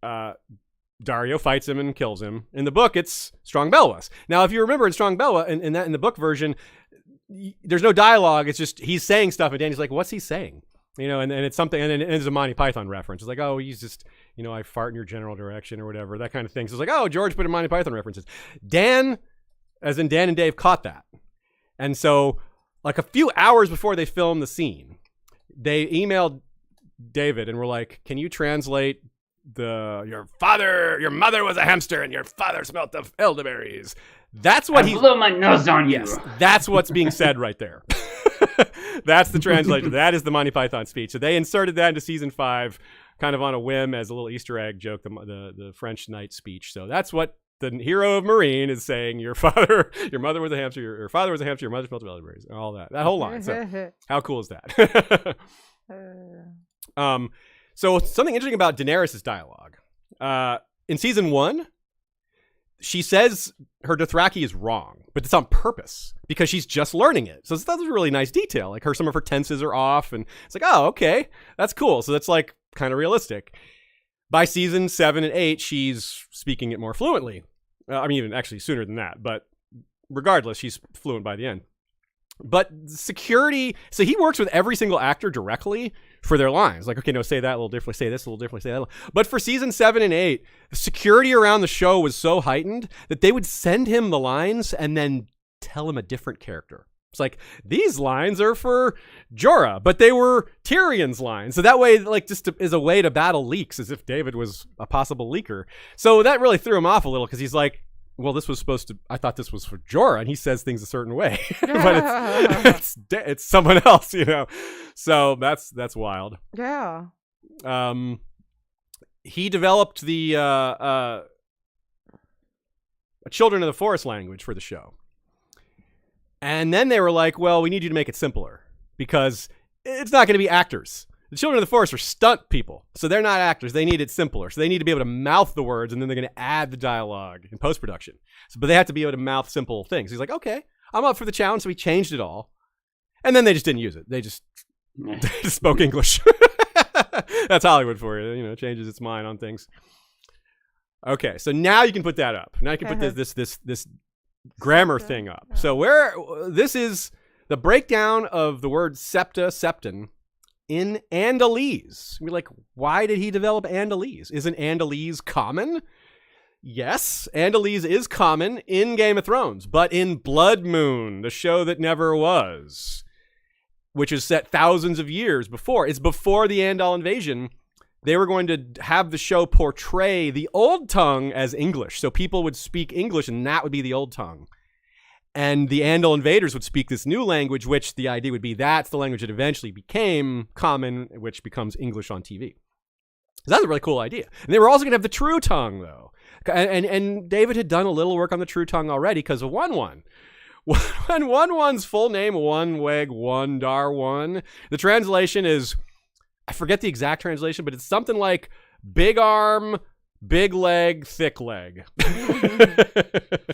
Daario fights him and kills him. In the book, it's Strong Belwas. Now, if you remember in Strong Belwa, in the book version, there's no dialogue. It's just he's saying stuff, and Danny's like, what's he saying? You know, and it's something, and then it's a Monty Python reference. It's like, oh, he's just, you know, I fart in your general direction or whatever, that kind of thing. So it's like, oh, George put in Monty Python references. Dan, as in Dan and Dave, caught that. And so, like a few hours before they filmed the scene, they emailed David and were like, can you translate your mother was a hamster and your father smelt of elderberries. That's what I blew my nose on you. Yes, that's what's being said right there. That's the translation. That is the Monty Python speech. So they inserted that into season 5, kind of on a whim as a little Easter egg joke, the French knight speech. So that's what the hero of Meereen is saying. Your mother was a hamster, your father was a hamster, your mother smelled of elderberries, all that whole line. So how cool is that? So something interesting about Daenerys' dialogue. In season 1, she says her Dothraki is wrong, but it's on purpose because she's just learning it. So that's a really nice detail. Like some of her tenses are off, and it's like, oh, okay, that's cool. So that's like kind of realistic. By season 7 and 8, she's speaking it more fluently. I mean, even actually sooner than that, but regardless, she's fluent by the end. But security, so he works with every single actor directly for their lines. Like, okay, no, say that a little differently, say this a little differently, say that. But for season 7 and 8, the security around the show was so heightened that they would send him the lines and then tell him a different character. It's like, these lines are for Jorah, but they were Tyrion's lines. So that way, like, just as a way to battle leaks, as if David was a possible leaker. So that really threw him off a little because he's like, well, this was I thought this was for Jorah, and he says things a certain way, but it's someone else, you know? So that's wild. Yeah. He developed the Children of the Forest language for the show. And then they were like, well, we need you to make it simpler because it's not going to be actors. The Children of the Forest are stunt people, so they're not actors. They need it simpler. So they need to be able to mouth the words, and then they're going to add the dialogue in post-production. But they have to be able to mouth simple things. He's like, okay, I'm up for the challenge, so he changed it all. And then they just didn't use it. They just spoke English. That's Hollywood for you. You know, changes its mind on things. Okay, so now you can put that up. Now you can put this grammar thing up. So this is the breakdown of the word septon, in Andalese. We're like, why did he develop Andalese? Isn't Andalese common? Yes, Andalese is common in Game of Thrones, but in Bloodmoon, the show that never was, which is set thousands of years before. It's before the Andal invasion. They were going to have the show portray the old tongue as English. So people would speak English, and that would be the old tongue. And the Andal invaders would speak this new language, which the idea would be that's the language that eventually became common, which becomes English on TV. So that's a really cool idea. And they were also going to have the true tongue, though. And David had done a little work on the true tongue already because of 1-1. When 1-1's full name, One Weg, One Dar One, the translation is, I forget the exact translation, but it's something like big arm, big leg, thick leg.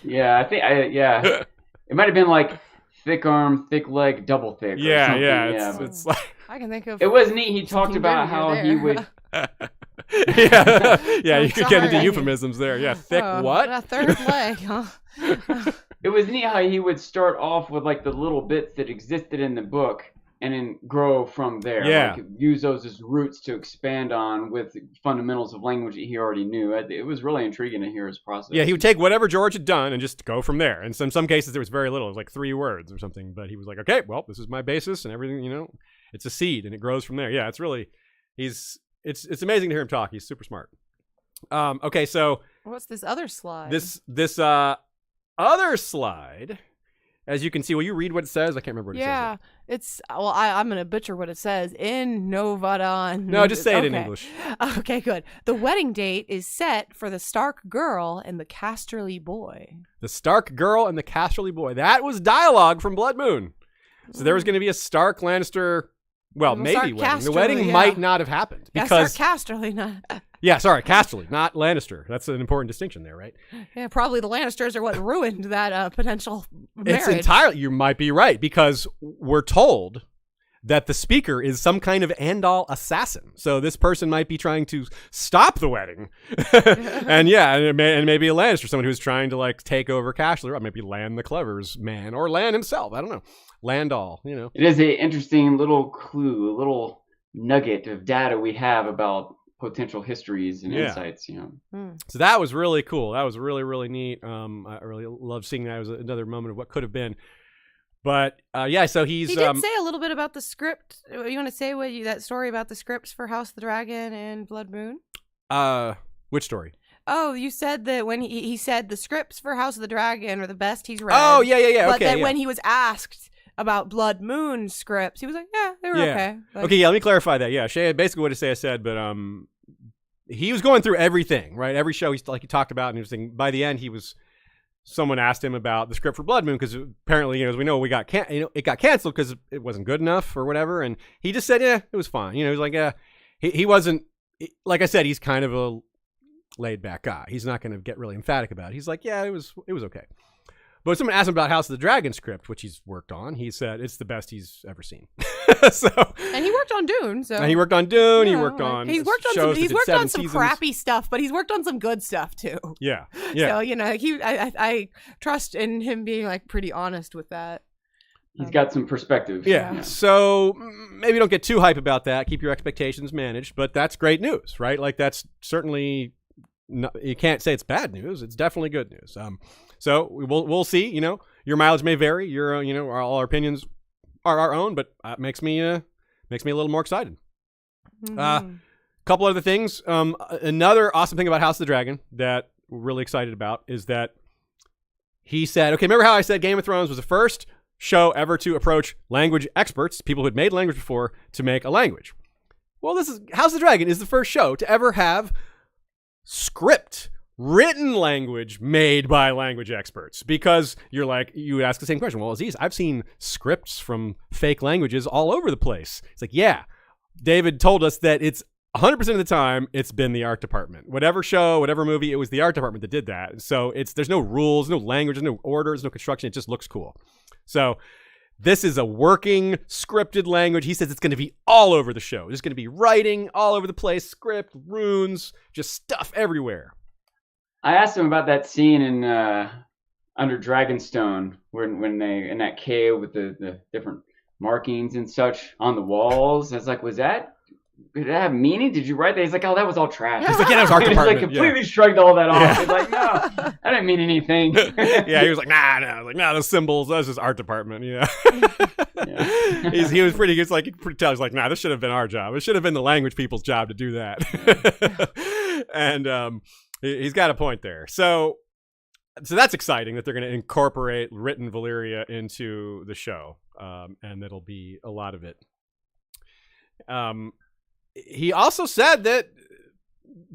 Yeah, it might have been like thick arm, thick leg, double thick. Yeah. It's like, I can think of. It was neat. He talked about how he would. yeah, you could get into euphemisms there. Yeah, thick what? A third leg, huh? it was neat how he would start off with like the little bits that existed in the book and then grow from there. Yeah. Like, use those as roots to expand on with fundamentals of language that he already knew. It was really intriguing to hear his process. Yeah, he would take whatever George had done and just go from there. And in some cases, there was very little. It was like 3 words or something. But he was like, okay, well, this is my basis and everything, it's a seed and it grows from there. Yeah, it's really, it's amazing to hear him talk. He's super smart. Okay, so What's this other slide? this other slide, as you can see, will you read what it says? I can't remember what it says. It's I'm gonna butcher what it says. In Novadan. No, just say it in English. Okay, good. The wedding date is set for the Stark girl and the Casterly boy. The Stark girl and the Casterly boy. That was dialogue from Bloodmoon. So there was going to be a Stark Lannister. Well, maybe Stark wedding. The Casterly, wedding might not have happened because Stark Casterly, not. Yeah, sorry, Casterly, not Lannister. That's an important distinction there, right? Yeah, probably the Lannisters are what ruined that potential marriage. It's entirely. You might be right because we're told that the speaker is some kind of Andal assassin. So this person might be trying to stop the wedding, and maybe a Lannister, someone who's trying to like take over Casterly, or maybe Lan the Clever's man, or Lan himself. I don't know. Landall, It is an interesting little clue, a little nugget of data we have about potential histories and insights. So that was really cool. That was really, really neat. I really love seeing that. It was another moment of what could have been. But so he did say a little bit about the script. You want to say that story about the scripts for House of the Dragon and Bloodmoon? Which story? Oh, you said that when he said the scripts for House of the Dragon are the best he's read. Oh, yeah. But that when he was asked about Bloodmoon scripts, he was like, yeah, they were okay. Like, okay, let me clarify that. Yeah, Shay had basically what I said, but he was going through everything, right? Every show he talked about and everything. By the end, someone asked him about the script for Bloodmoon because apparently, as we know, it got canceled because it wasn't good enough or whatever. And he just said, yeah, it was fine. He was like, yeah, he wasn't, like I said, he's kind of a laid back guy. He's not going to get really emphatic about it. He's like, yeah, it was okay. But someone asked him about House of the Dragon script, which he's worked on. He said it's the best he's ever seen. And he worked on Dune. So and he worked on Dune. He worked on he's worked on some crappy stuff, but he's worked on some good stuff too. Yeah. So I trust in him being like pretty honest with that. He's got some perspective. Yeah. So maybe don't get too hype about that. Keep your expectations managed. But that's great news, right? Like that's certainly you can't say it's bad news. It's definitely good news. So we'll see. Your mileage may vary. All our opinions are our own, but it makes me a little more excited. Couple other things. Another awesome thing about House of the Dragon that we're really excited about is that he said, okay, remember how I said Game of Thrones was the first show ever to approach language experts, people who had made language before, to make a language. Well, House of the Dragon is the first show to ever have written language made by language experts, because you ask the same question. Well, Aziz, I've seen scripts from fake languages all over the place. It's like, yeah, David told us that it's 100% of the time it's been the art department. Whatever show, whatever movie, it was the art department that did that. So there's no rules, no language, there's no order, there's no construction. It just looks cool. So this is a working scripted language. He says it's going to be all over the show. There's going to be writing all over the place, script, runes, just stuff everywhere. I asked him about that scene in under Dragonstone when they in that cave with the different markings and such on the walls. I was like, did that have meaning? Did you write that? He's like, oh, that was all trash. He's like, yeah, that was art department. He's like completely shrugged all that off. He's like, no, that didn't mean anything. Yeah, he was like, nah, those symbols, that's just art department. Yeah. He was pretty good. It's like, you could tell, he's like, nah, this should have been our job. It should have been the language people's job to do that. And he's got a point there. So that's exciting that they're going to incorporate written Valyria into the show, and that'll be a lot of it. He also said that,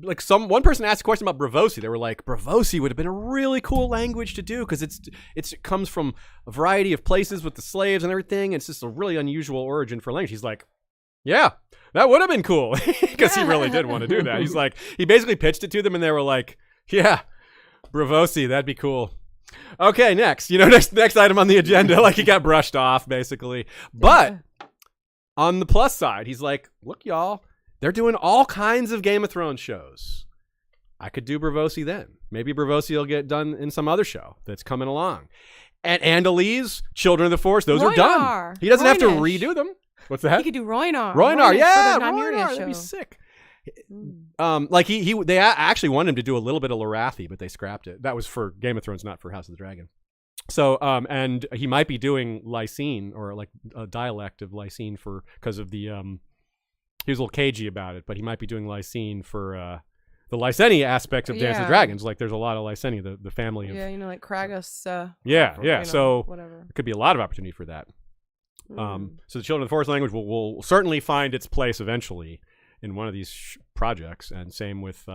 like, one person asked a question about Bravosi. They were like, Bravosi would have been a really cool language to do because it comes from a variety of places with the slaves and everything. It's just a really unusual origin for language. He's like, yeah, that would have been cool, because he really did want to do that. He's like, he basically pitched it to them and they were like, yeah, Bravosi, that'd be cool. Okay, next item on the agenda. Like, he got brushed off basically. But on the plus side, he's like, look, y'all, they're doing all kinds of Game of Thrones shows. I could do Bravosi then. Maybe Bravosi will get done in some other show that's coming along. And Andalese, Children of the Forest, those are done. Roynar. He doesn't have to Roynish. redo them. What's that? He could do Roynar. Roynar, yeah, for the Nymeria Roynar, show. that'd be sick. Like they actually wanted him to do a little bit of Lorathi, but they scrapped it. That was for Game of Thrones, not for House of the Dragon. So, and he might be doing Lysine, or like a dialect of Lysine because of the, he was a little cagey about it, but he might be doing Lysine for the Lyseni aspect of Dance of the Dragons. Like there's a lot of Lyseni, the family of. Yeah, like Kragus. Yeah. So whatever. it could be a lot of opportunity for that. So the Children of the Forest language will certainly find its place eventually in one of these projects, and same with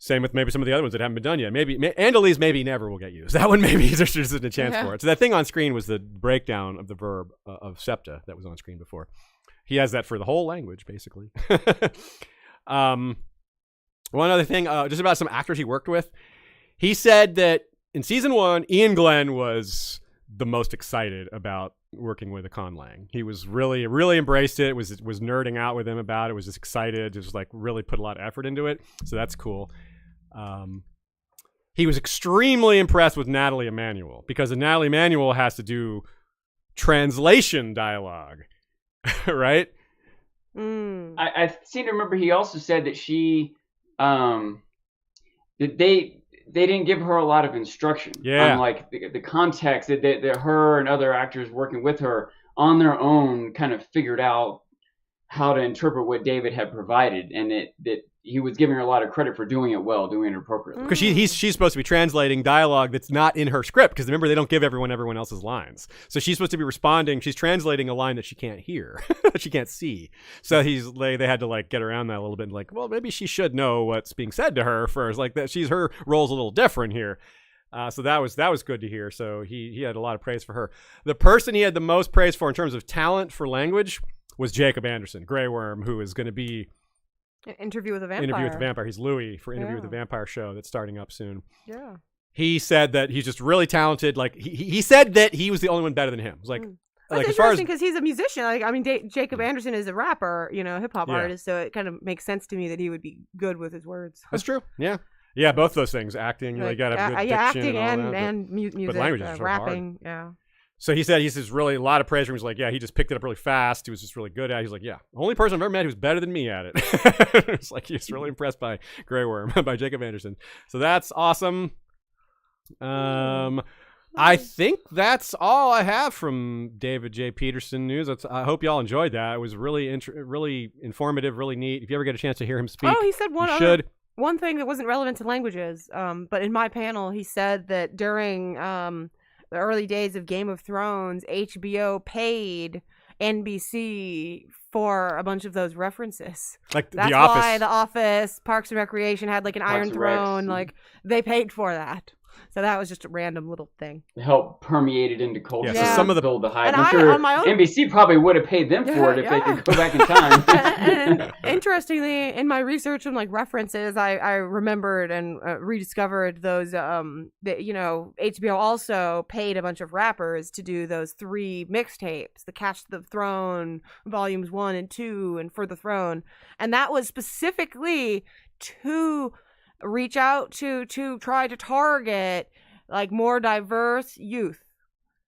maybe some of the other ones that haven't been done yet. Maybe Andalese maybe never will get used. That one maybe there's just a chance for it. So that thing on screen was the breakdown of the verb of septa that was on screen before. He has that for the whole language, basically. One other thing, just about some actors he worked with. He said that in season 1, Ian Glenn was the most excited about working with Akan Lang. He was really embraced it. Was nerding out with him about it. Was just excited. Just like really put a lot of effort into it. So that's cool. He was extremely impressed with Natalie Emanuel, because Natalie Emanuel has to do translation dialogue, right? I seem to remember he also said that she, that they didn't give her a lot of instruction on like the context, that her and other actors working with her on their own kind of figured out how to interpret what David had provided, and that he was giving her a lot of credit for doing it well, doing it appropriately. Because she's supposed to be translating dialogue that's not in her script, because remember, they don't give everyone else's lines. So she's supposed to be responding. She's translating a line that she can't hear, that she can't see. So they had to like get around that a little bit, and like, well, maybe she should know what's being said to her first. Like that, her role's a little different here. So that was good to hear. So he had a lot of praise for her. The person he had the most praise for in terms of talent for language was Jacob Anderson, Grey Worm, who is going to be Interview with a Vampire. Interview with the Vampire. He's Louis for Interview with the Vampire show that's starting up soon. Yeah. He said that he's just really talented. Like he said that he was the only one better than him. It was like, That's interesting because he's a musician. Like, I mean, Jacob Anderson is a rapper, hip hop artist. So it kind of makes sense to me that he would be good with his words. That's true. Yeah. Yeah, both those things. Acting, you got to have good diction acting and all that, and music. But language is so rapping. hard. Yeah. So he said really a lot of praise for him. He's like, yeah, he just picked it up really fast. He was just really good at it. He's like, yeah, only person I've ever met who's better than me at it. It's like he's really impressed by Grey Worm, by Jacob Anderson. So that's awesome. I think that's all I have from David J Peterson news. I hope y'all enjoyed that. It was really really informative, really neat. If you ever get a chance to hear him speak, he said one thing that wasn't relevant to languages. But in my panel, he said that during the early days of Game of Thrones, HBO paid NBC for a bunch of those references. Like that's The Office. Why The Office, Parks and Recreation had like an Iron Throne. Like they paid for that. So that was just a random little thing. Help permeate it into culture. Yeah, so some of the build the hype. And I'm sure on my own, NBC probably would have paid them for it if they could go back in time. and interestingly, in my research and like references, I remembered and rediscovered those. That HBO also paid a bunch of rappers to do those 3 mixtapes: the Catch the Throne volumes 1 and 2, and For the Throne, and that was specifically to reach out to try to target like more diverse youth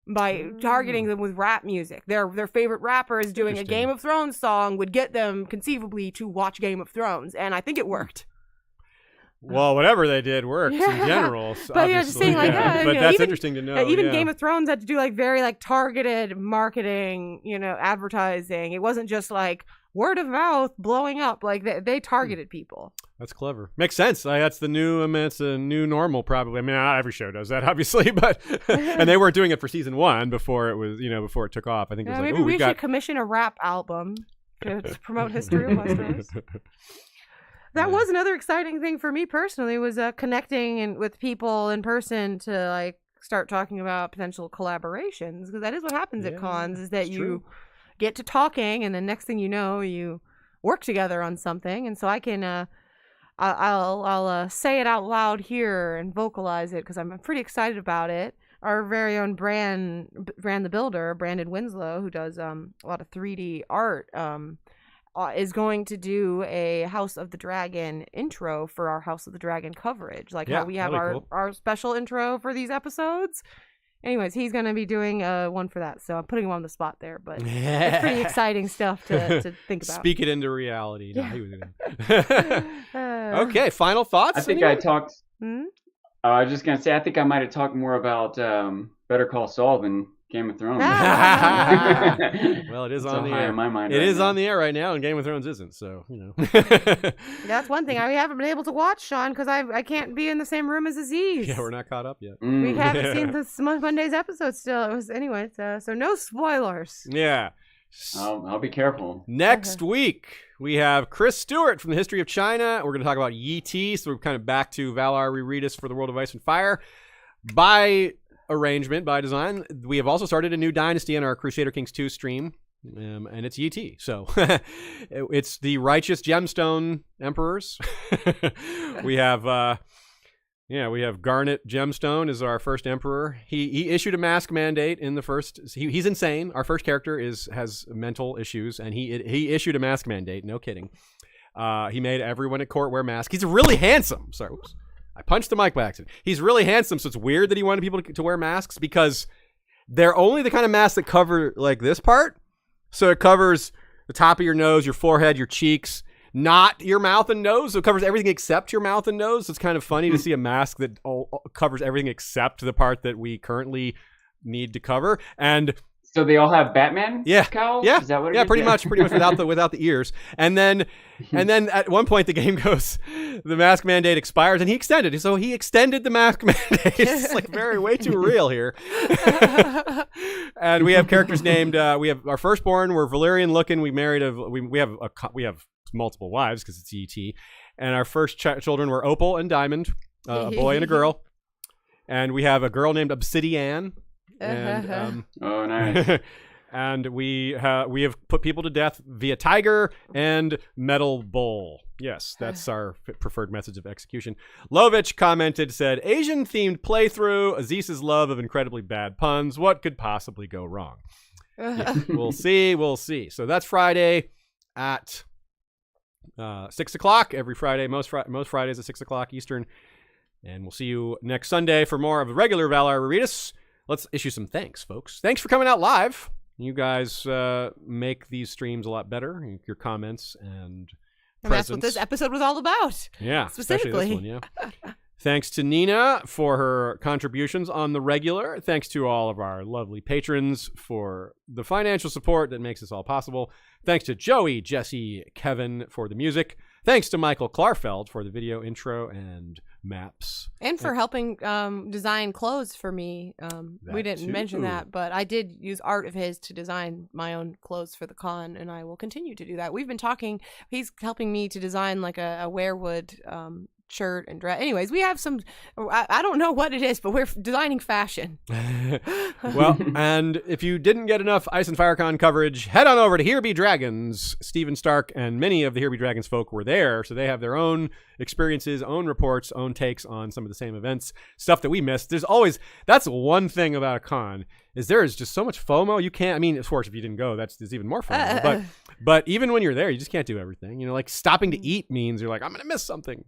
by targeting them with rap music. Their favorite rappers doing a Game of Thrones song would get them conceivably to watch Game of Thrones, and I think it worked. Well, whatever they did works in general. But just saying, like, but that's interesting to know. Even Game of Thrones had to do like very like targeted marketing, advertising. It wasn't just like word of mouth blowing up. Like they targeted people. That's clever. Makes sense. That's the new. It's a new normal, probably. I mean, not every show does that, obviously, but and they weren't doing it for season 1 before it was, before it took off. I think it was like, maybe we should commission a rap album to promote history of Westeros. That was another exciting thing for me personally, was connecting with people in person to like start talking about potential collaborations, because that is what happens at cons, is that you get to talking and then next thing you know you work together on something. And so I can I'll say it out loud here and vocalize it because I'm pretty excited about it. Our very own Brand the Builder, Brandon Winslow, who does a lot of 3D art, is going to do a House of the Dragon intro for our House of the Dragon coverage, like Yeah, how we have that'd be our cool. our special intro for these episodes. Anyways, he's going to be doing one for that, so I'm putting him on the spot there, but it's pretty exciting stuff to think about. Speak it into reality. No, Yeah. he was okay, final thoughts? I think anyone? I talked. Hmm? I was just gonna say I think I might have talked more about Better Call Saul than Game of Thrones. Well, it is It's on so the high air. in my mind It right is now. on the air right now, and Game of Thrones isn't. So That's one thing I haven't been able to watch, Sean, because I can't be in the same room as Aziz. yeah, we're not caught up yet. Mm. We haven't seen this Monday's episode still. It was anyway, so no spoilers. Yeah. I'll be careful. Next week, we have Chris Stewart from the History of China. We're going to talk about Yi Ti, so we're kind of back to Valar Rereadus for the World of Ice and Fire. By arrangement, by design, we have also started a new dynasty on our Crusader Kings 2 stream, and it's Yi Ti. So it's the Righteous Gemstone Emperors. we have... we have Garnet Gemstone is our first emperor. He issued a mask mandate in the first. He's insane. Our first character has mental issues, and he issued a mask mandate. No kidding. He made everyone at court wear masks. He's really handsome. Sorry, whoops. I punched the mic by accident. He's really handsome, so it's weird that he wanted people to wear masks because they're only the kind of masks that cover like this part. So it covers the top of your nose, your forehead, your cheeks. Not your mouth and nose. So it covers everything except your mouth and nose. So it's kind of funny to see a mask that covers everything except the part that we currently need to cover. And So they all have Batman cowls? yeah, Is that what it yeah, is? pretty much without the ears. And then at one point the game goes, the mask mandate expires, and he extended. So he extended the mask mandate. It's like way too real here. And we have characters named. We have our firstborn. We're Valyrian looking. We married we have multiple wives because it's ET. And our first children were Opal and Diamond, a boy and a girl. And we have a girl named Obsidian. And Oh, nice. and we have put people to death via tiger and metal bull. Yes, that's our preferred methods of execution. Lovich said, Asian themed playthrough, Aziz's love of incredibly bad puns. What could possibly go wrong? Yeah, we'll see. So that's Friday at 6 o'clock every Friday. Most Fridays at 6 o'clock Eastern. And we'll see you next Sunday for more of the regular Valar Rereadus. Let's issue some thanks, folks. Thanks for coming out live. You guys make these streams a lot better. Your comments and that's what this episode was all about. Yeah, specifically. especially this one, yeah. Thanks to Nina for her contributions on the regular. Thanks to all of our lovely patrons for the financial support that makes this all possible. Thanks to Joey, Jesse, Kevin for the music. Thanks to Michael Klarfeld for the video intro and maps. And for helping design clothes for me. We didn't mention too. that, but I did use art of his to design my own clothes for the con, and I will continue to do that. We've been talking. He's helping me to design like a werewood shirt and dress. Anyways, we have some. I don't know what it is, but we're designing fashion. Well, and if you didn't get enough Ice and FireCon coverage, head on over to Here Be Dragons. Stephen Stark and many of the Here Be Dragons folk were there, so they have their own experiences, own reports, own takes on some of the same events, stuff that we missed. That's one thing about a con, is there is just so much FOMO. You can't, I mean, of course, if you didn't go, there's even more FOMO, but even when you're there, you just can't do everything. You know, like stopping to eat means you're like, I'm going to miss something.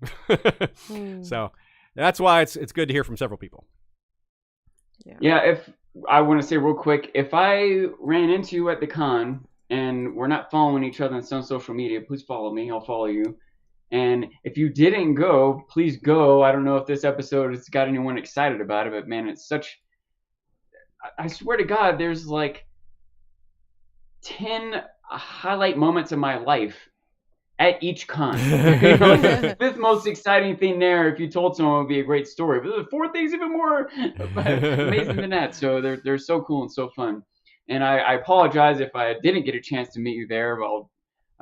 So that's why it's good to hear from several people. Yeah, if I want to say real quick, if I ran into you at the con and we're not following each other on some social media, please follow me. I'll follow you. And if you didn't go, please go. I don't know if this episode has got anyone excited about it, but man, it's such... I swear to God, there's like 10 highlight moments of my life at each con. You know, like the fifth most exciting thing there, if you told someone, would be a great story. But the fourth thing's even more amazing than that. So they're so cool and so fun. And I apologize if I didn't get a chance to meet you there. I'll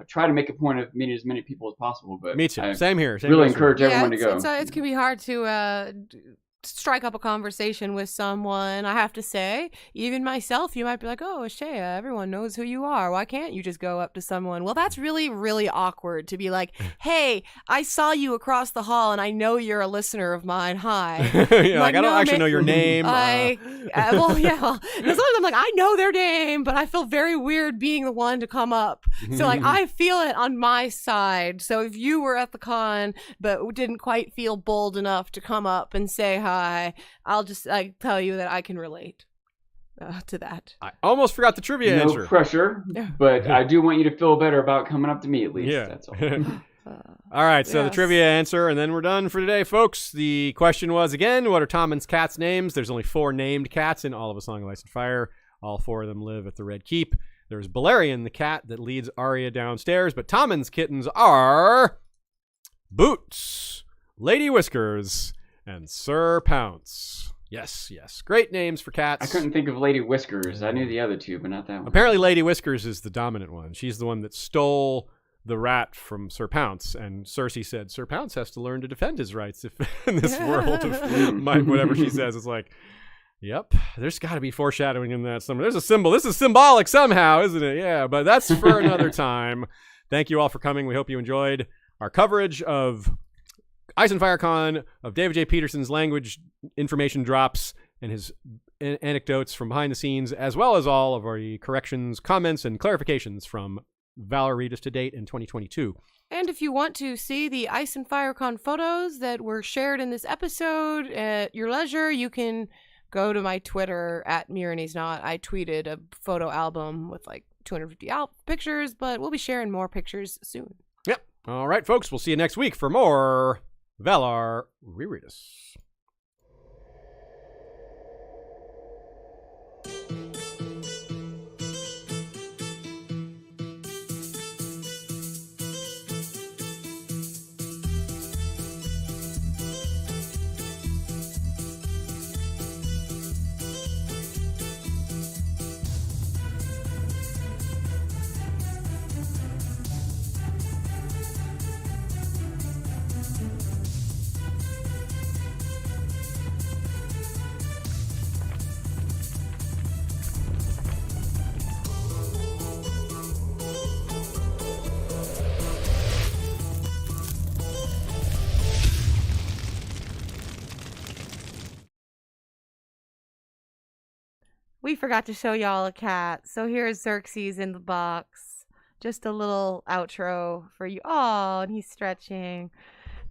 try to make a point of meeting as many people as possible. But me too. Same here. Really encourage everyone to go. It can be hard to strike up a conversation with someone, I have to say, even myself, you might be like, oh, Ashea, everyone knows who you are. Why can't you just go up to someone? Well, that's really, really awkward to be like, hey, I saw you across the hall and I know you're a listener of mine. Hi. Yeah, like, I don't actually know your name. Well, sometimes I'm like, I know their name, but I feel very weird being the one to come up. So like, I feel it on my side. So if you were at the con, but didn't quite feel bold enough to come up and say hi, I'll just tell you that I can relate to that. I almost forgot the trivia answer. No pressure, but I do want you to feel better about coming up to me at least. Yeah. That's all. All right, so the trivia answer, and then we're done for today, folks. The question was, again, what are Tommen's cats' names? There's only 4 named cats in all of A Song of Ice and Fire. All 4 of them live at the Red Keep. There's Balerion, the cat that leads Arya downstairs, but Tommen's kittens are Boots, Lady Whiskers, and Sir Pounce. Yes. Great names for cats. I couldn't think of Lady Whiskers. I knew the other 2, but not that one. Apparently, Lady Whiskers is the dominant one. She's the one that stole the rat from Sir Pounce, and Cersei said Sir Pounce has to learn to defend his rights if in this world of whatever she says. It's like, yep, there's got to be foreshadowing in that somewhere. There's a symbol. This is symbolic somehow, isn't it? Yeah, but that's for another time. Thank you all for coming. We hope you enjoyed our coverage of Ice and Fire Con, of David J. Peterson's language information drops and his anecdotes from behind the scenes, as well as all of our corrections, comments, and clarifications from Valor Regis to date in 2022. And if you want to see the Ice and Fire Con photos that were shared in this episode at your leisure, you can go to my Twitter at @MirrorNeesNot. I tweeted a photo album with like 250 pictures, but we'll be sharing more pictures soon. Yep. All right, folks. We'll see you next week for more Valar Rereadus. We forgot to show y'all a cat, so here's Xerxes in the box. Just a little outro for you. Oh, and he's stretching.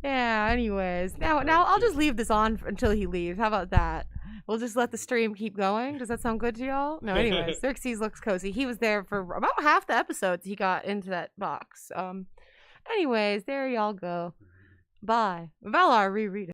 Yeah, anyways. Now I'll just leave this on until he leaves. How about that? We'll just let the stream keep going. Does that sound good to y'all? No, anyways. Xerxes looks cozy. He was there for about half the episodes he got into that box. Anyways, there y'all go. Bye. Valar Reread.